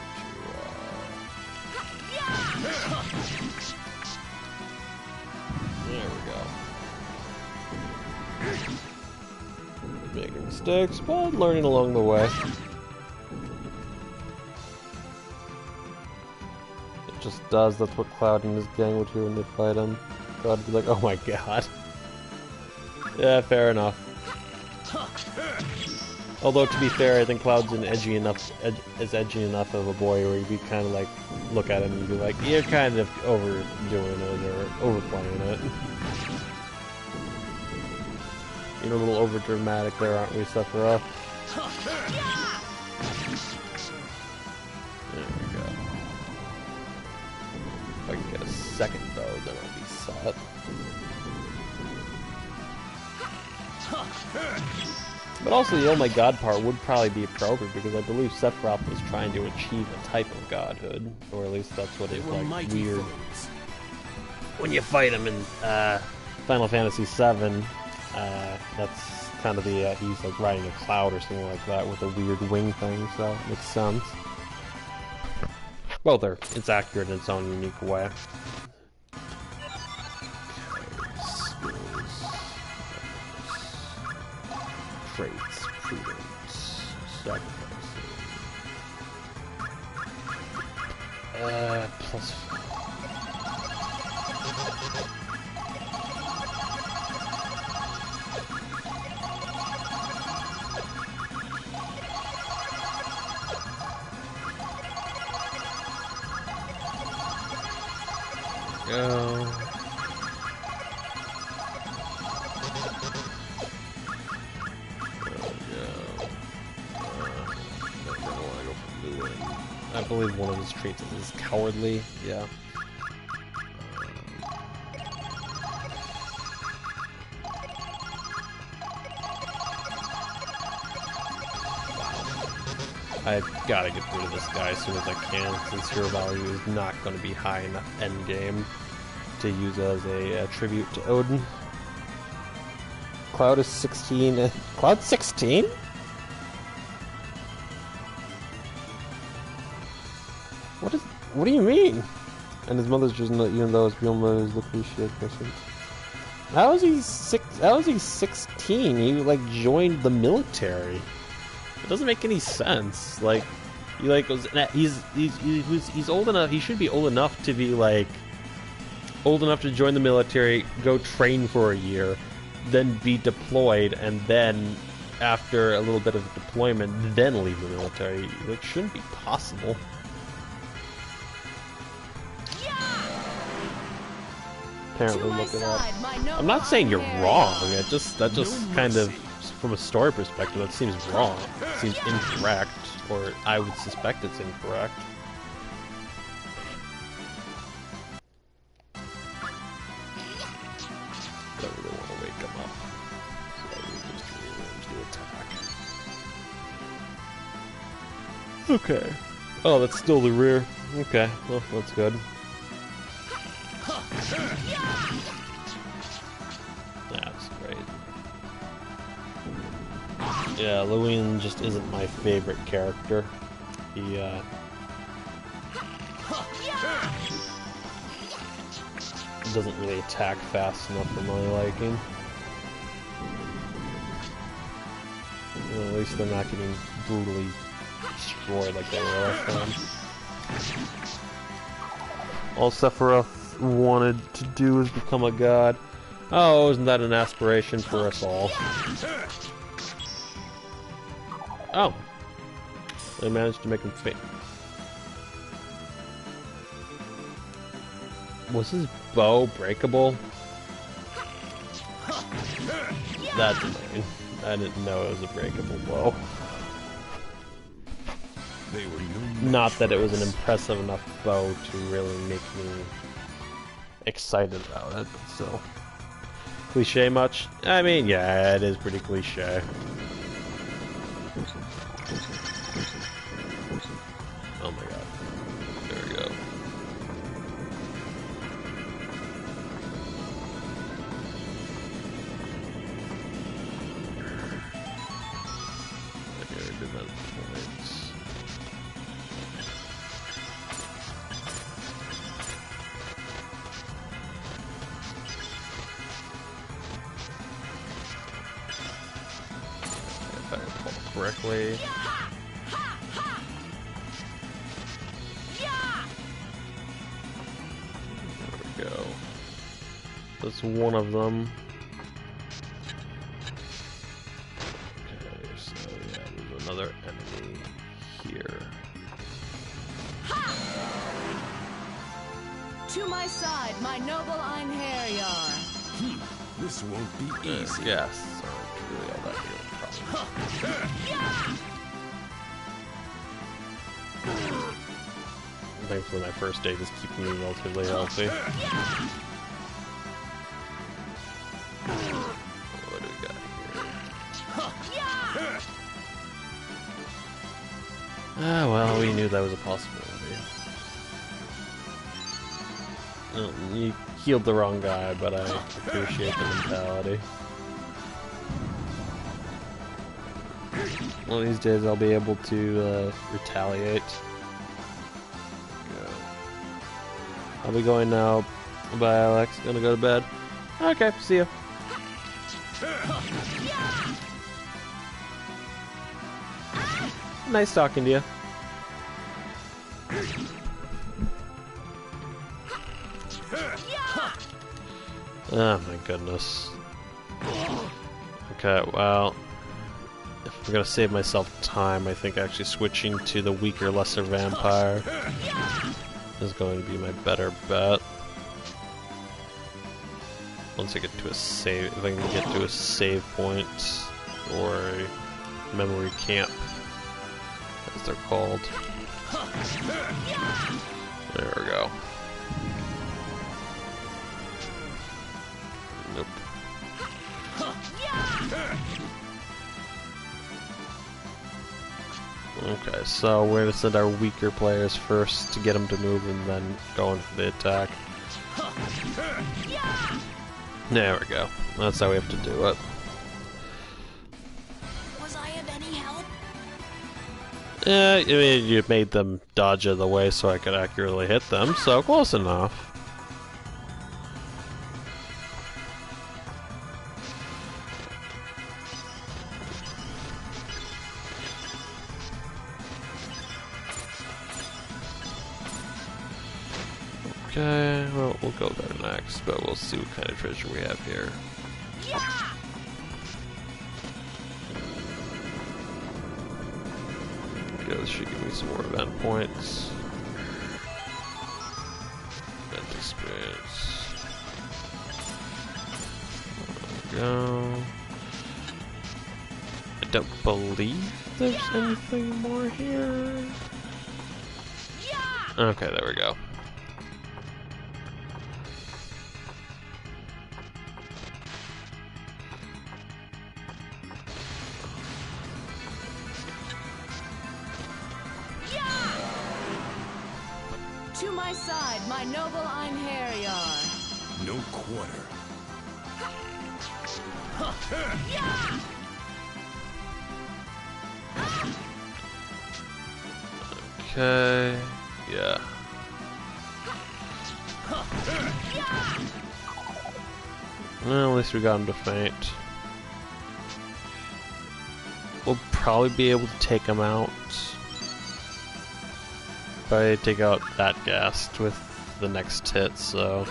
there we go. Making mistakes, but learning along the way. It just does, that's what Cloud and his gang would do when they fight him. Cloud would be like, oh my god. Yeah, fair enough. Although, to be fair, I think Cloud's edgy enough of a boy where you'd be kind of like, look at him and you'd be like, you're kind of overdoing it, or overplaying it. You're a little overdramatic there, aren't we, Sephiroth? There we go. If I can get a second bow, then I'll be set. But also the oh my god part would probably be appropriate because I believe Sephiroth was trying to achieve a type of godhood, or at least that's what it's like weird. When you fight him in Final Fantasy VII, that's kind of the he's like riding a cloud or something like that with a weird wing thing, so it makes sense. Well, it's accurate in its own unique way. Traits, prudence, sacrificing. Plus. Go. I believe one of his traits is cowardly, yeah. I've got to get rid of this guy as soon as I can, since hero value is not going to be high enough endgame to use as a tribute to Odin. Cloud is 16. Cloud 16? What do you mean? And his mother's just not, even though his real mother is the cliche person. How is he 16? He like joined the military. It doesn't make any sense. Like, he like goes. He's old enough. He should be old enough to be like old enough to join the military, go train for a year, then be deployed, and then after a little bit of deployment, then leave the military. Like, shouldn't be possible. Apparently, look at that. I'm not saying you're wrong. That just kind of, from a story perspective, that seems wrong. It seems incorrect, or I would suspect it's incorrect. I really want to wake him up, so I will just rearrange the attack. Okay. Oh, that's still the rear. Okay, well, that's good. That's great. Yeah, Lewin just isn't my favorite character. He doesn't really attack fast enough for my liking. Well, at least they're not getting brutally destroyed like they were last time. All Sephiroth wanted to do is become a god. Oh, isn't that an aspiration for us all? Oh. They managed to make him fake. Was his bow breakable? That's annoying. I didn't know it was a breakable bow. They were Not that it was an impressive enough bow to really make me excited about it, but still. Cliche much? I mean, yeah, it is pretty cliche. Oh my god. There we go. Okay, we did that twice. If I recall correctly. There we go. That's one of them. Okay, so yeah, there's another enemy here. To my side, my noble Einherjar. This won't be easy. Yes, aren't really all that big of a problem. Thankfully, my first date is keeping me relatively healthy. What do we got here? Ah, well, we knew that was a possibility. Oh, you healed the wrong guy, but I appreciate the mentality. One of these days I'll be able to retaliate. I'll be going now. Bye, Alex. Gonna go to bed. Okay, see ya. Nice talking to you. Oh my goodness. Okay, well, if I'm gonna save myself time, I think actually switching to the weaker, lesser vampire is going to be my better bet. Once I get to a save, if I can get to a save point or a memory camp, as they're called. There we go. Nope. Okay, so we're gonna send our weaker players first to get them to move and then go in for the attack. There we go. That's how we have to do it. Was I of any help? Yeah, I mean, you made them dodge out of the way so I could accurately hit them, so close enough. Okay, well, we'll go there next, but we'll see what kind of treasure we have here. Okay, this should give me some more event points. Event experience. There we go. I don't believe there's anything more here. Okay, there we go. To my side, my noble Einherjar. No quarter. Okay, yeah. Well, at least we got him to faint. We'll probably be able to take him out. Probably take out that ghast with the next hit, so...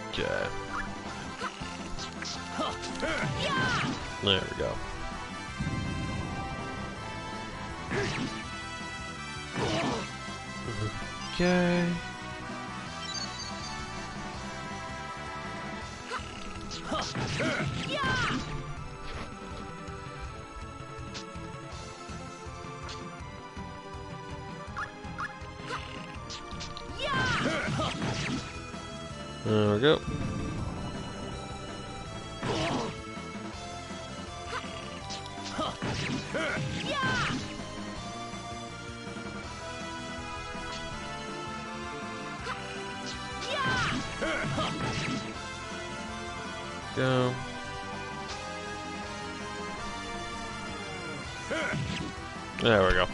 Okay. There we go. Okay. There we go. Go. There we go.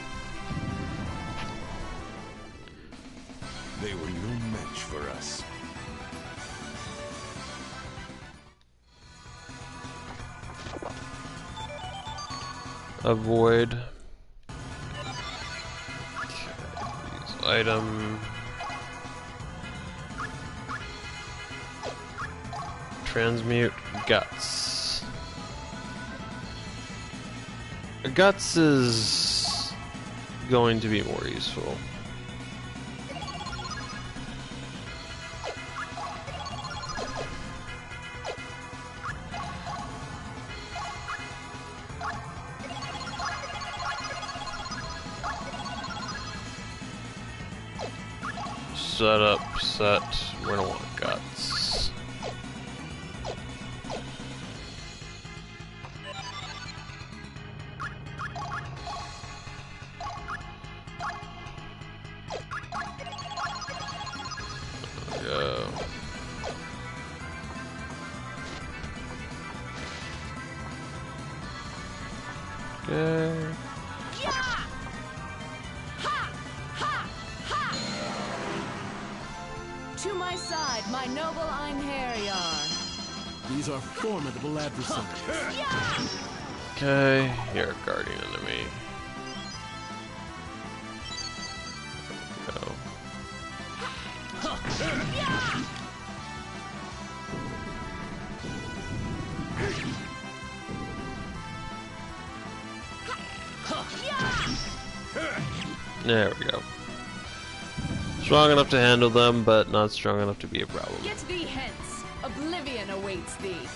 They were no match for us. Avoid. Okay, use item. Transmute guts. Guts is going to be more useful. Set up, set. We're gonna want guts. Go. Okay. To my side, my noble Einherjar. These are formidable adversaries. Okay, you're a guardian enemy. Go. There we go. Strong enough to handle them, but not strong enough to be a problem. Get thee hence. Oblivion awaits thee.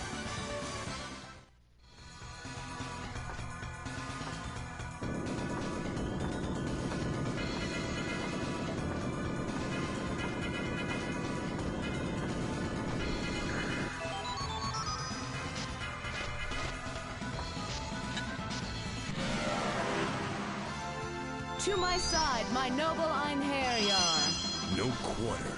To my side, my noble Einherjar. No quarter.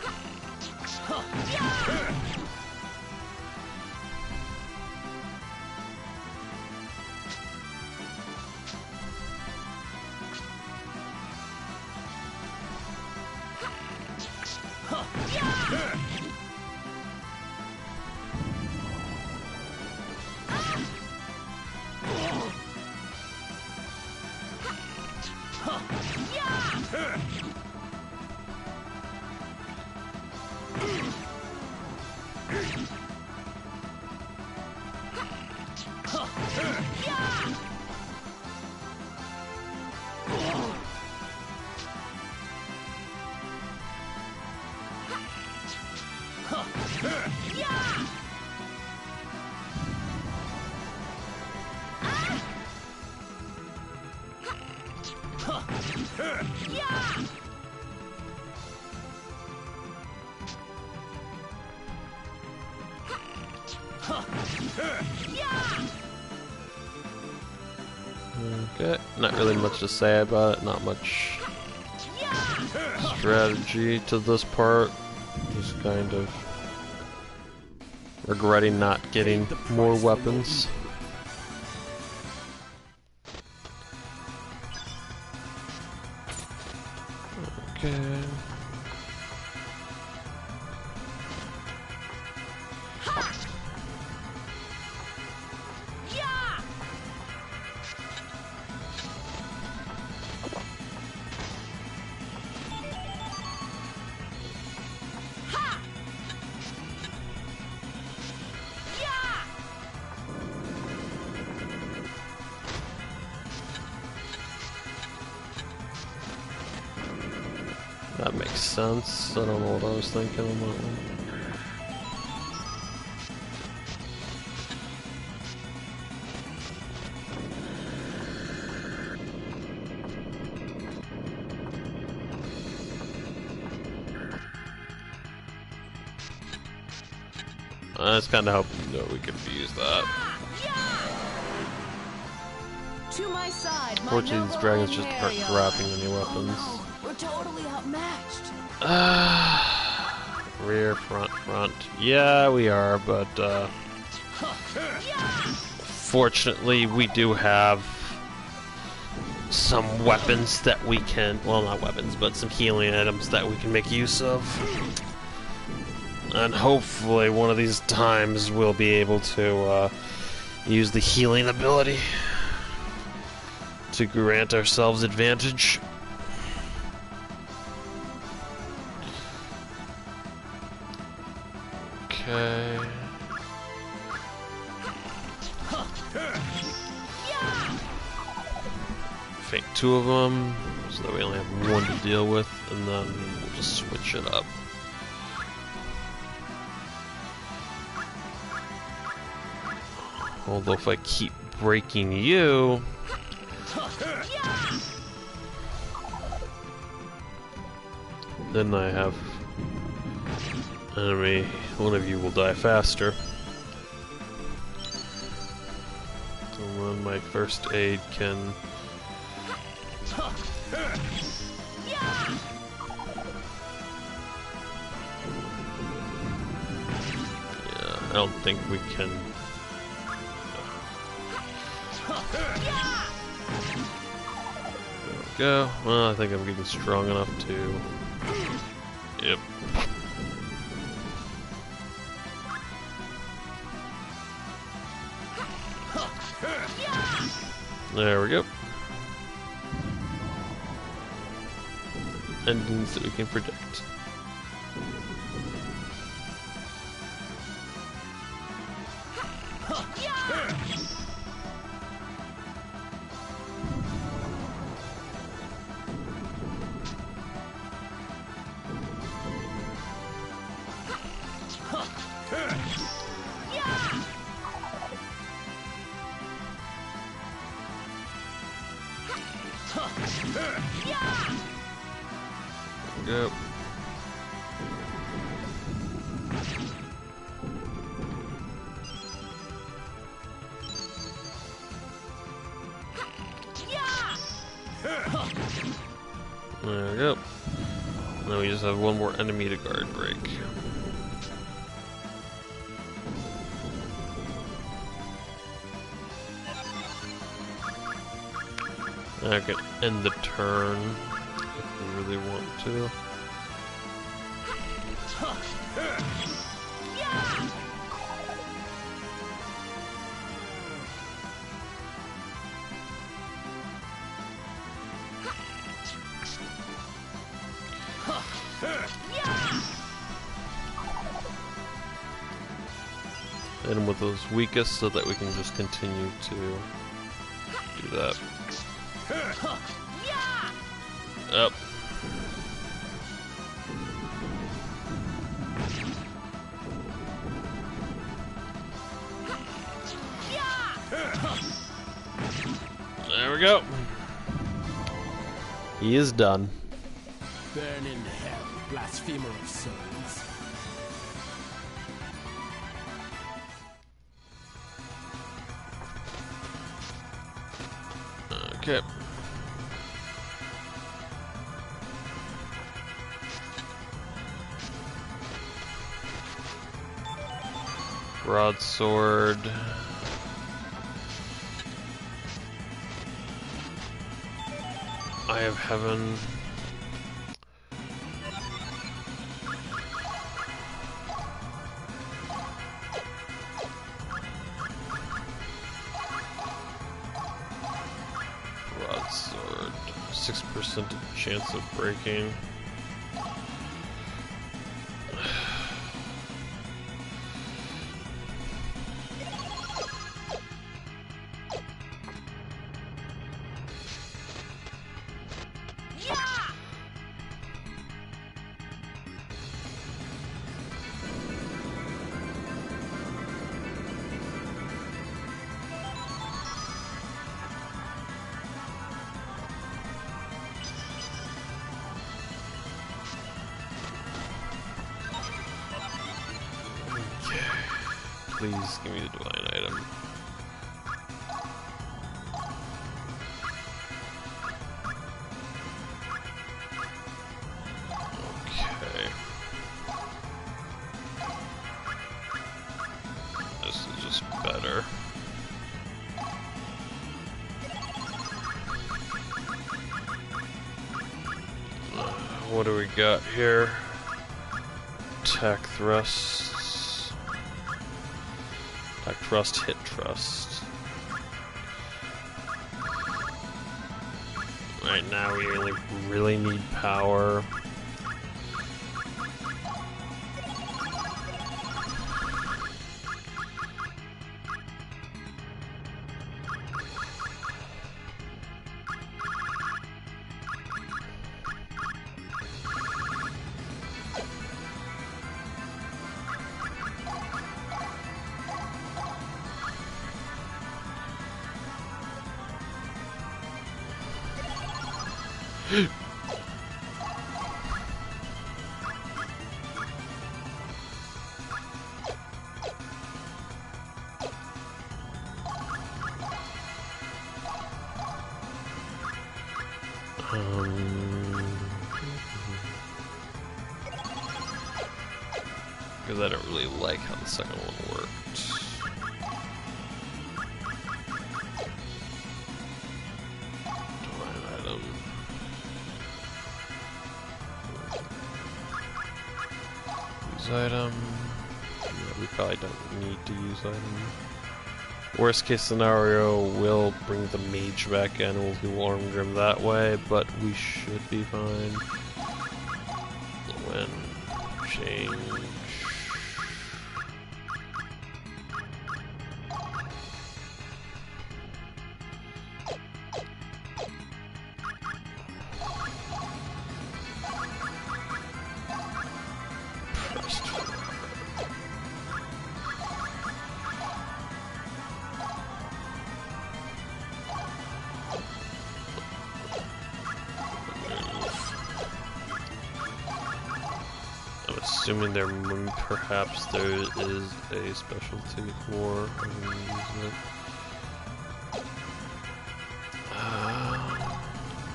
Okay, not really much to say about it, not much strategy to this part. Just kind of regretting not getting more weapons. Okay. That makes sense. I don't know what I was thinking on that one. I was kind of hoping that we could use that. To my side, my Fortunately, these noble dragons just aren't Einherjar. grabbing any Oh weapons. no, we're totally outmatched. Rear, front. Yeah, we are, but fortunately, we do have some weapons that we can, well, not weapons, but some healing items that we can make use of. And hopefully, one of these times, we'll be able to use the healing ability to grant ourselves advantage. Okay. Fake two of them, so that we only have one to deal with, and then we'll just switch it up. Although if I keep breaking you, then I have enemy. One of you will die faster. And then my first aid can. Yeah, I don't think we can. There we go. Well, I think I'm getting strong enough to. Yep. There we go. Endings that we can predict. Yep. There we go. Now we just have one more enemy to guard break. I can end the turn if we really want to. Hit him with those weakest so that we can just continue to do that. Up. There we go. He is done. Burn in hell, blasphemer of souls. Okay. Broadsword. Eye of Heaven. Broadsword. 6% chance of breaking. Please give me the divine item. Okay. This is just better. What do we got here? Attack thrusts. Attack thrust, hit thrust. Right now we only really need power. Because I don't really like how the second one worked. Divine item. Use item. Yeah, we probably don't need to use item. Worst case scenario, we'll bring the mage back in, we'll do Arm Grim that way, but we should be fine. When change. Assuming there perhaps there is a specialty for use it.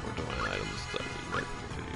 Or divine items that we might be able to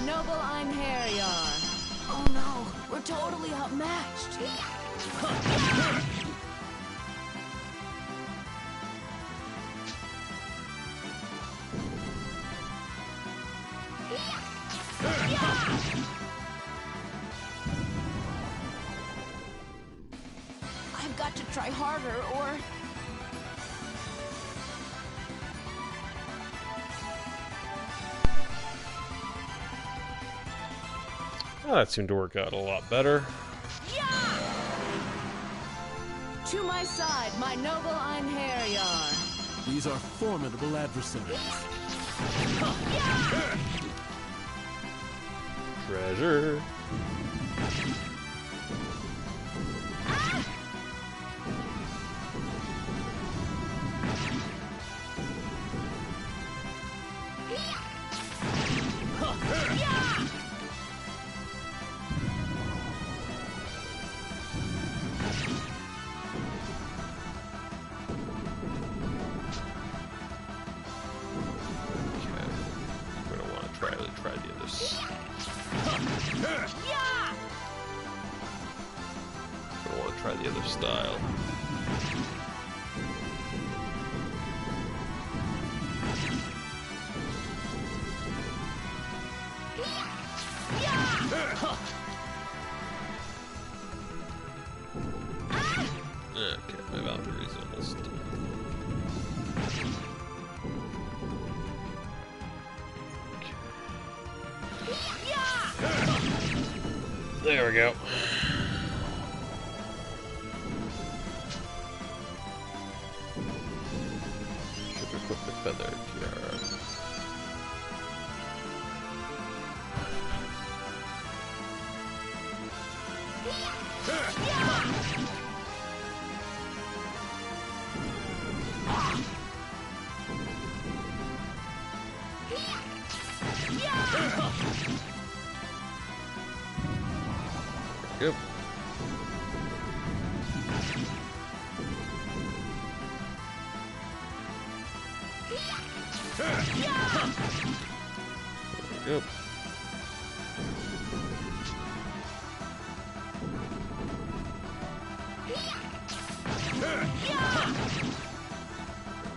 noble Einherjar. Oh no, we're totally outmatched. I've got to try harder, or... Oh, that seemed to work out a lot better. To my side, my noble Einherjar. These are formidable adversaries. Treasure. Try the other style. Okay, my Valkyrie's almost done. There we go. Should equip the feather tiara. Yep. Yep.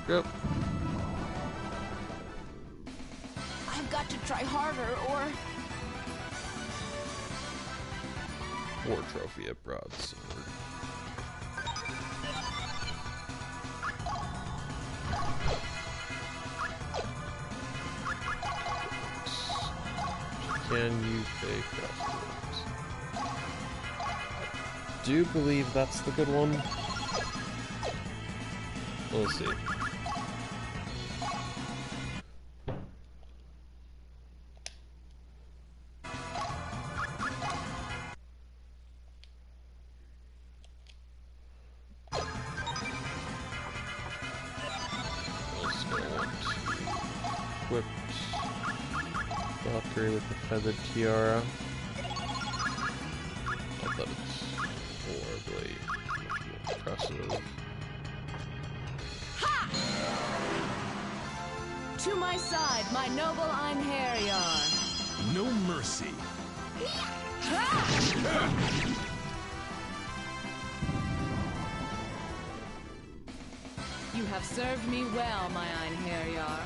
Yep. I've got to try harder, or... War trophy at broadsword. Can use fake afterwards. Do you believe that's the good one? We'll see. Valkyrie with the feathered tiara. Not that it's horribly impressive. Ha! To my side, my noble Einherjar. No mercy. You have served me well, my Einherjar.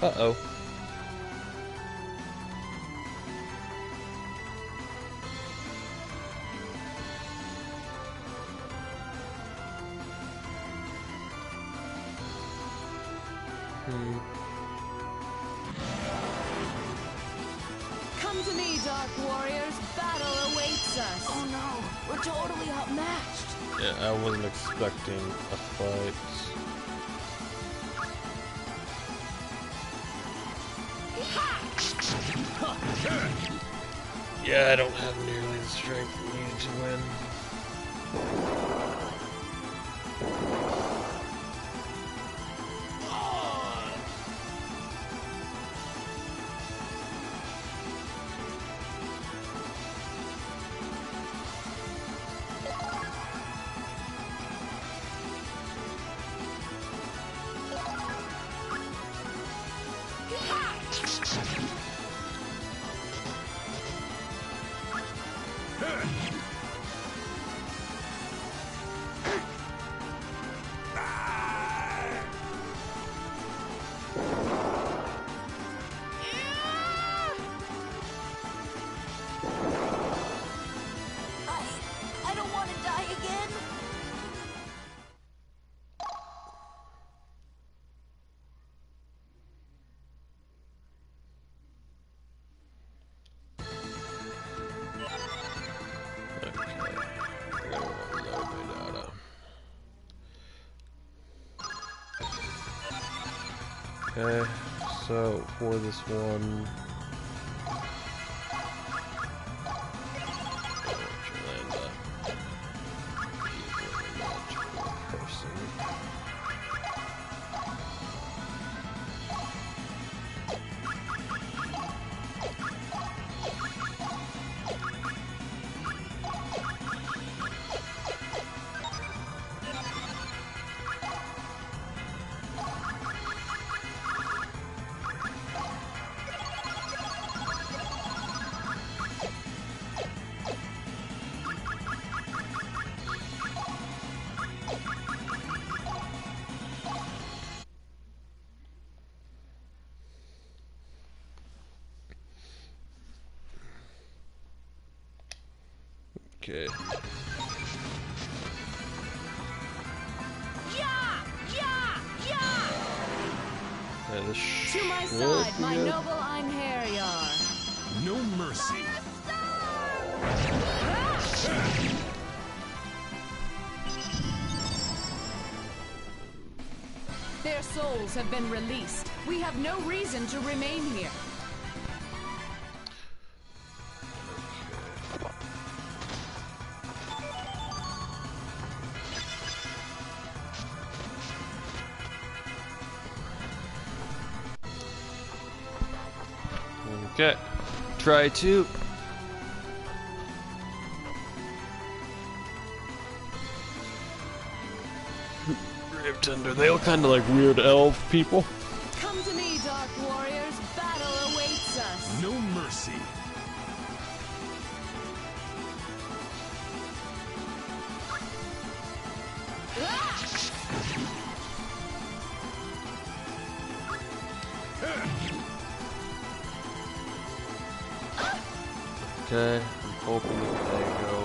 Uh-oh. Come to me, Dark Warriors. Battle awaits us. Oh no, we're totally outmatched. Yeah, I wasn't expecting a fight. Yeah, I don't have nearly the strength needed to win. I don't want to die again. Okay, so for this one, okay. Yeah, this To my should side, be my good. noble Einherjar. No mercy. Their souls have been released. We have no reason to remain here. Okay, try to. Grave Tender, they look kind of like weird elf people. Come to me, Dark Warriors. Battle awaits us. No mercy. Okay, I'm hoping that they go.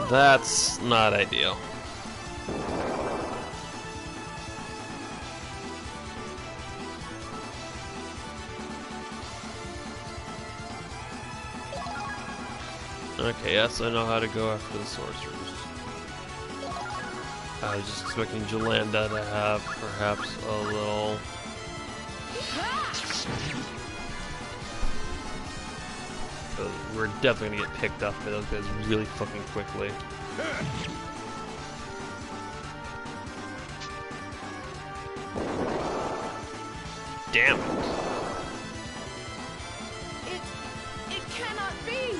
That's not ideal. Okay, yes, I know how to go after the sorcerers. I was just expecting Jolanda to have perhaps a little. We're definitely gonna get picked up by those guys really fucking quickly. Damn it. It cannot be.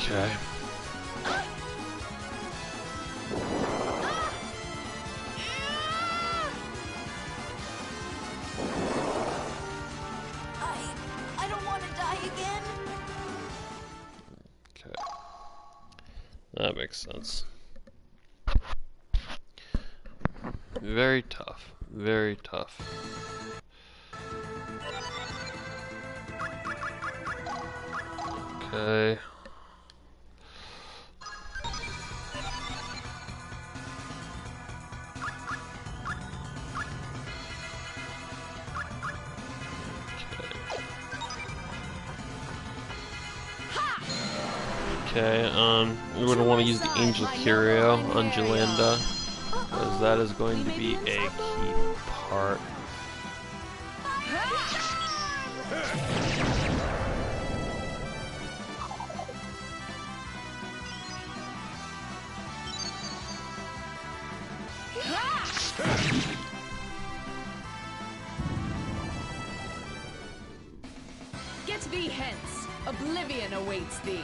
Okay. I don't want to die again. Okay. That makes sense. Very tough. Very tough. Okay. Okay, we're going to want to use the Angel Curio on Jolanda, because that is going to be a key part. Get thee hence! Oblivion awaits thee!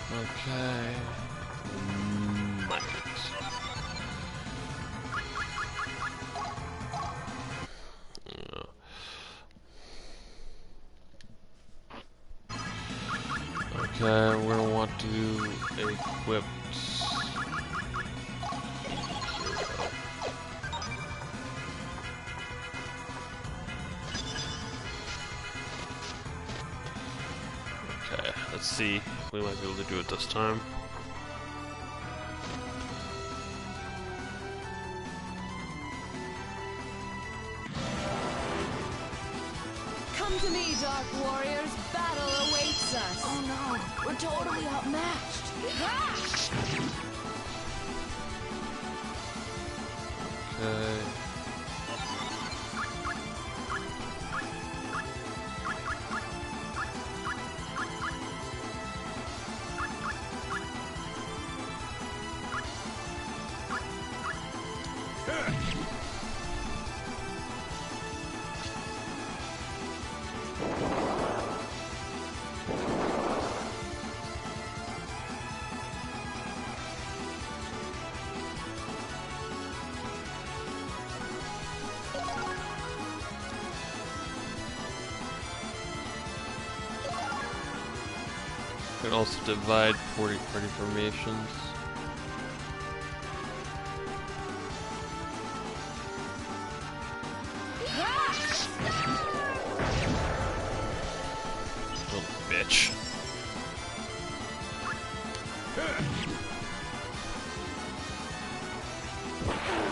Okay. Okay, we're gonna want to equip. Okay, let's see. We might be able to do it this time. Come to me, Dark Warriors! Battle awaits us! Oh no, we're totally outmatched. Okay. You can also divide 40 party formations. Oh, bitch.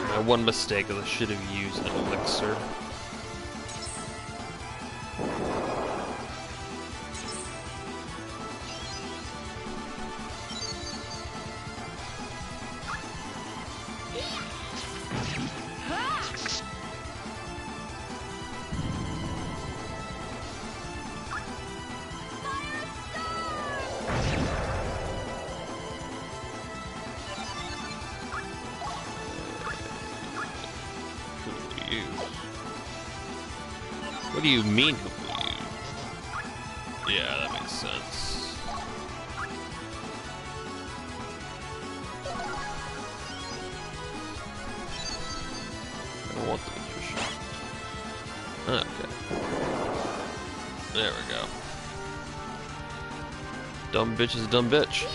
My one mistake is I should have used an elixir. What do you mean who will use? Yeah, that makes sense. I don't want the magician. Okay. There we go. Dumb bitch is a dumb bitch.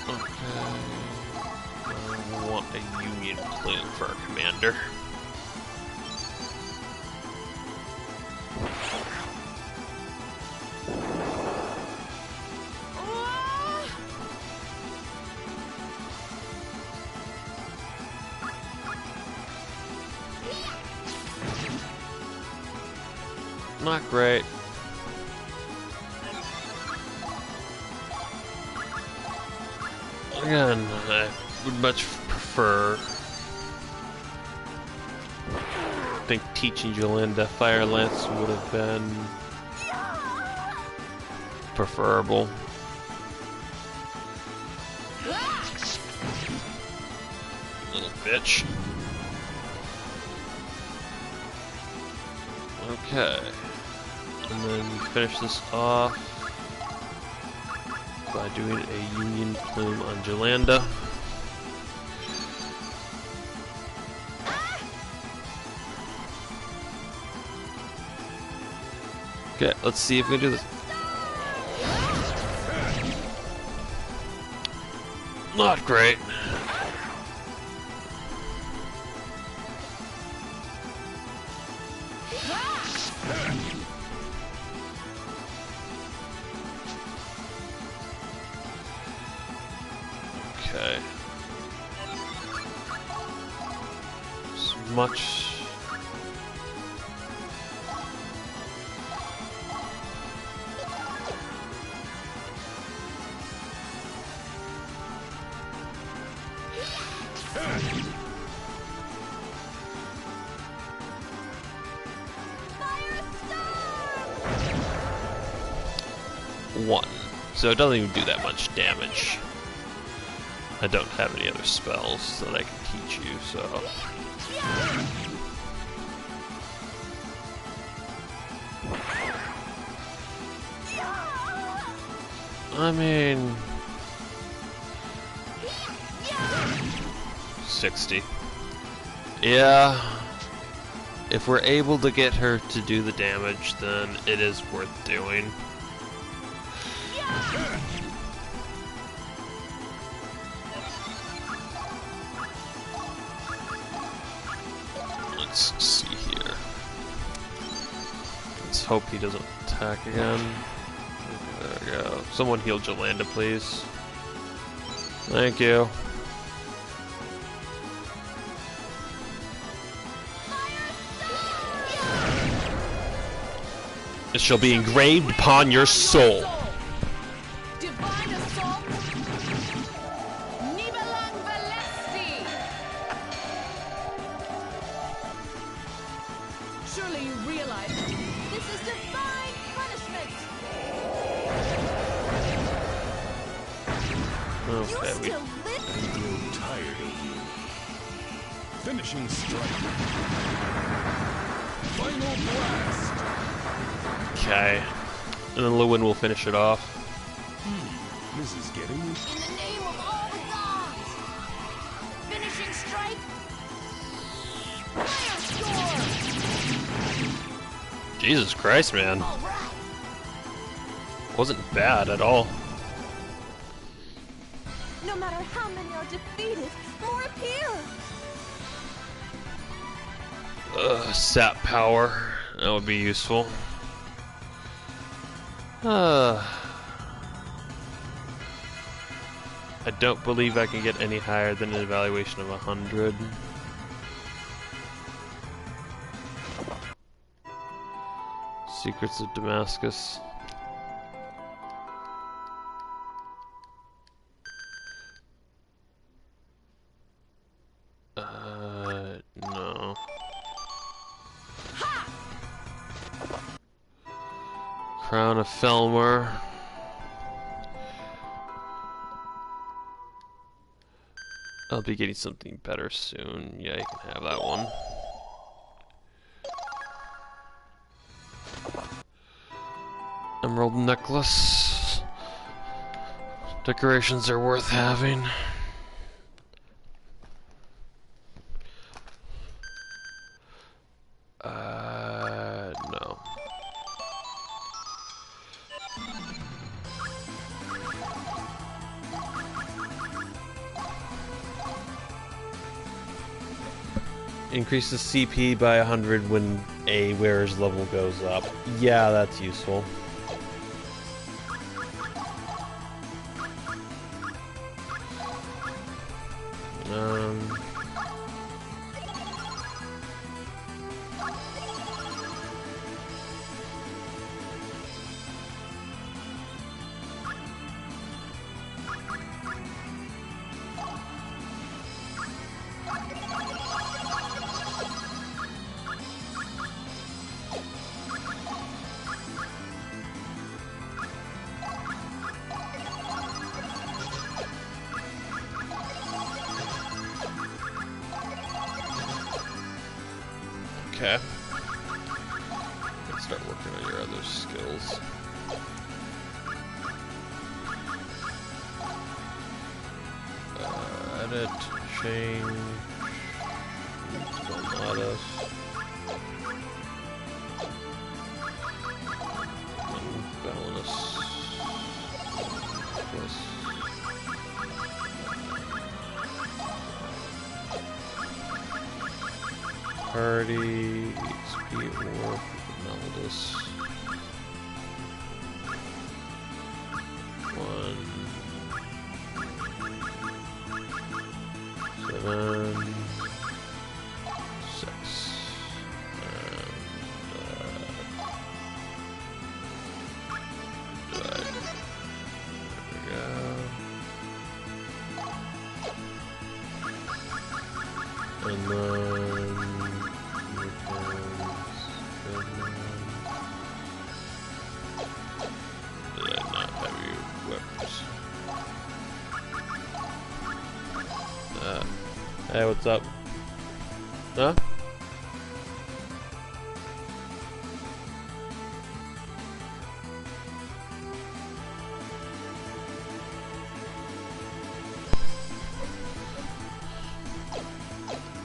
Okay. I want a union plume for our commander. Not great. Again, I would much prefer. I think teaching Jolinda Fire Lance would have been preferable. Little bitch. Okay. And then finish this off by doing a Union Plume on Jolanda. Okay, let's see if we can do this. Not great. Okay. As much. One. So it doesn't even do that much damage. I don't have any other spells that I can teach you, so... I mean... 60. Yeah. If we're able to get her to do the damage, then it is worth doing. Let's see here. Let's hope he doesn't attack again. There we go. Someone heal Jolanda, please. Thank you. It shall be engraved upon your soul. Divine assault. Nibelang Valesti. Surely you realize This is divine punishment. Okay, You we still live? I grow tired of you. Finishing strike. Final blast. okay. And then Lewin will finish it off. This is getting In the name of all the gods. Finishing strike. Firestorm. Jesus Christ, man. All right. Wasn't bad at all. No matter how many are defeated, more appear. Sap power. That would be useful. I don't believe I can get any higher than an evaluation of 100. Secrets of Damascus. No. Crown of Felmer. I'll be getting something better soon. Yeah, you can have that one. Emerald necklace. Decorations are worth having. No. increases CP by 100 when a wearer's level goes up. Yeah, that's useful. Okay. Let's start working on your other skills. Edit, change, modus, balance, plus. Party, XP, or Melodus. 1, 7, 6. Divide. There we go. And then did I not have you equipped? Hey, what's up? Huh?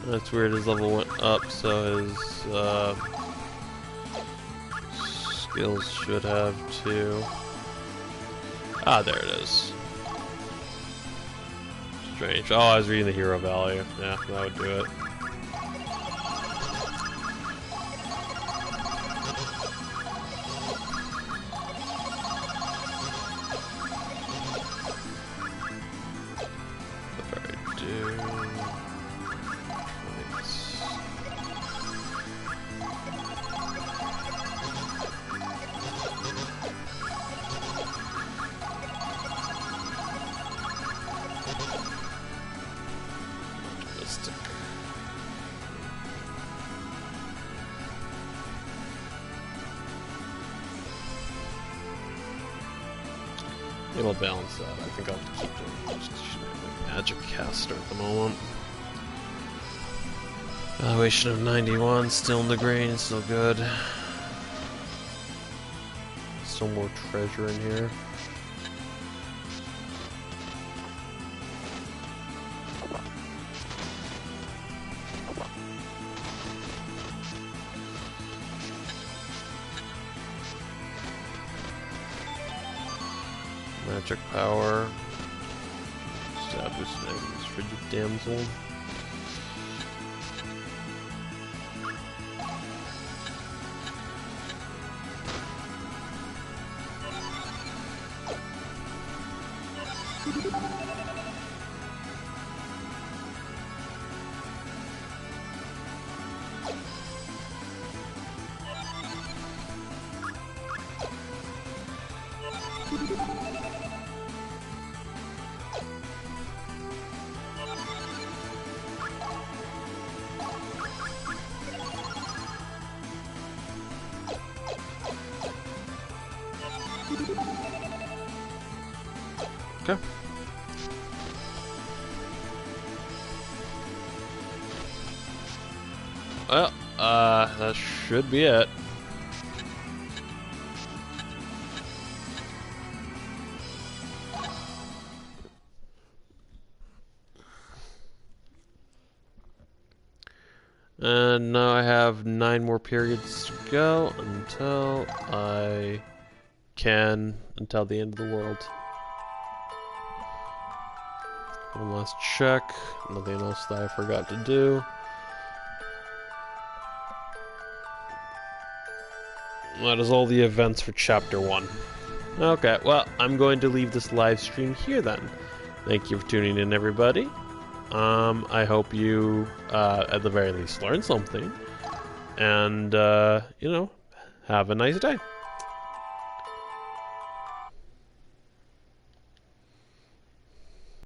That's weird, his level went up, so his skills should have too. Ah, there it is. Strange. Oh, I was reading the hero value. Yeah, that would do it. What do I do? It'll balance that. I think I'll keep doing just magic caster at the moment. Valuation of 91, still in the green, still good. Still more treasure in here. Magic power. Establish names for the damsel. Okay. Well, that should be it. And now I have 9 more periods to go until until the end of the world. One last check. Nothing else that I forgot to do. that is all the events for Chapter 1. Okay, well, I'm going to leave this live stream here then. Thank you for tuning in, everybody. I hope you, at the very least, learned something. And, you know, have a nice day.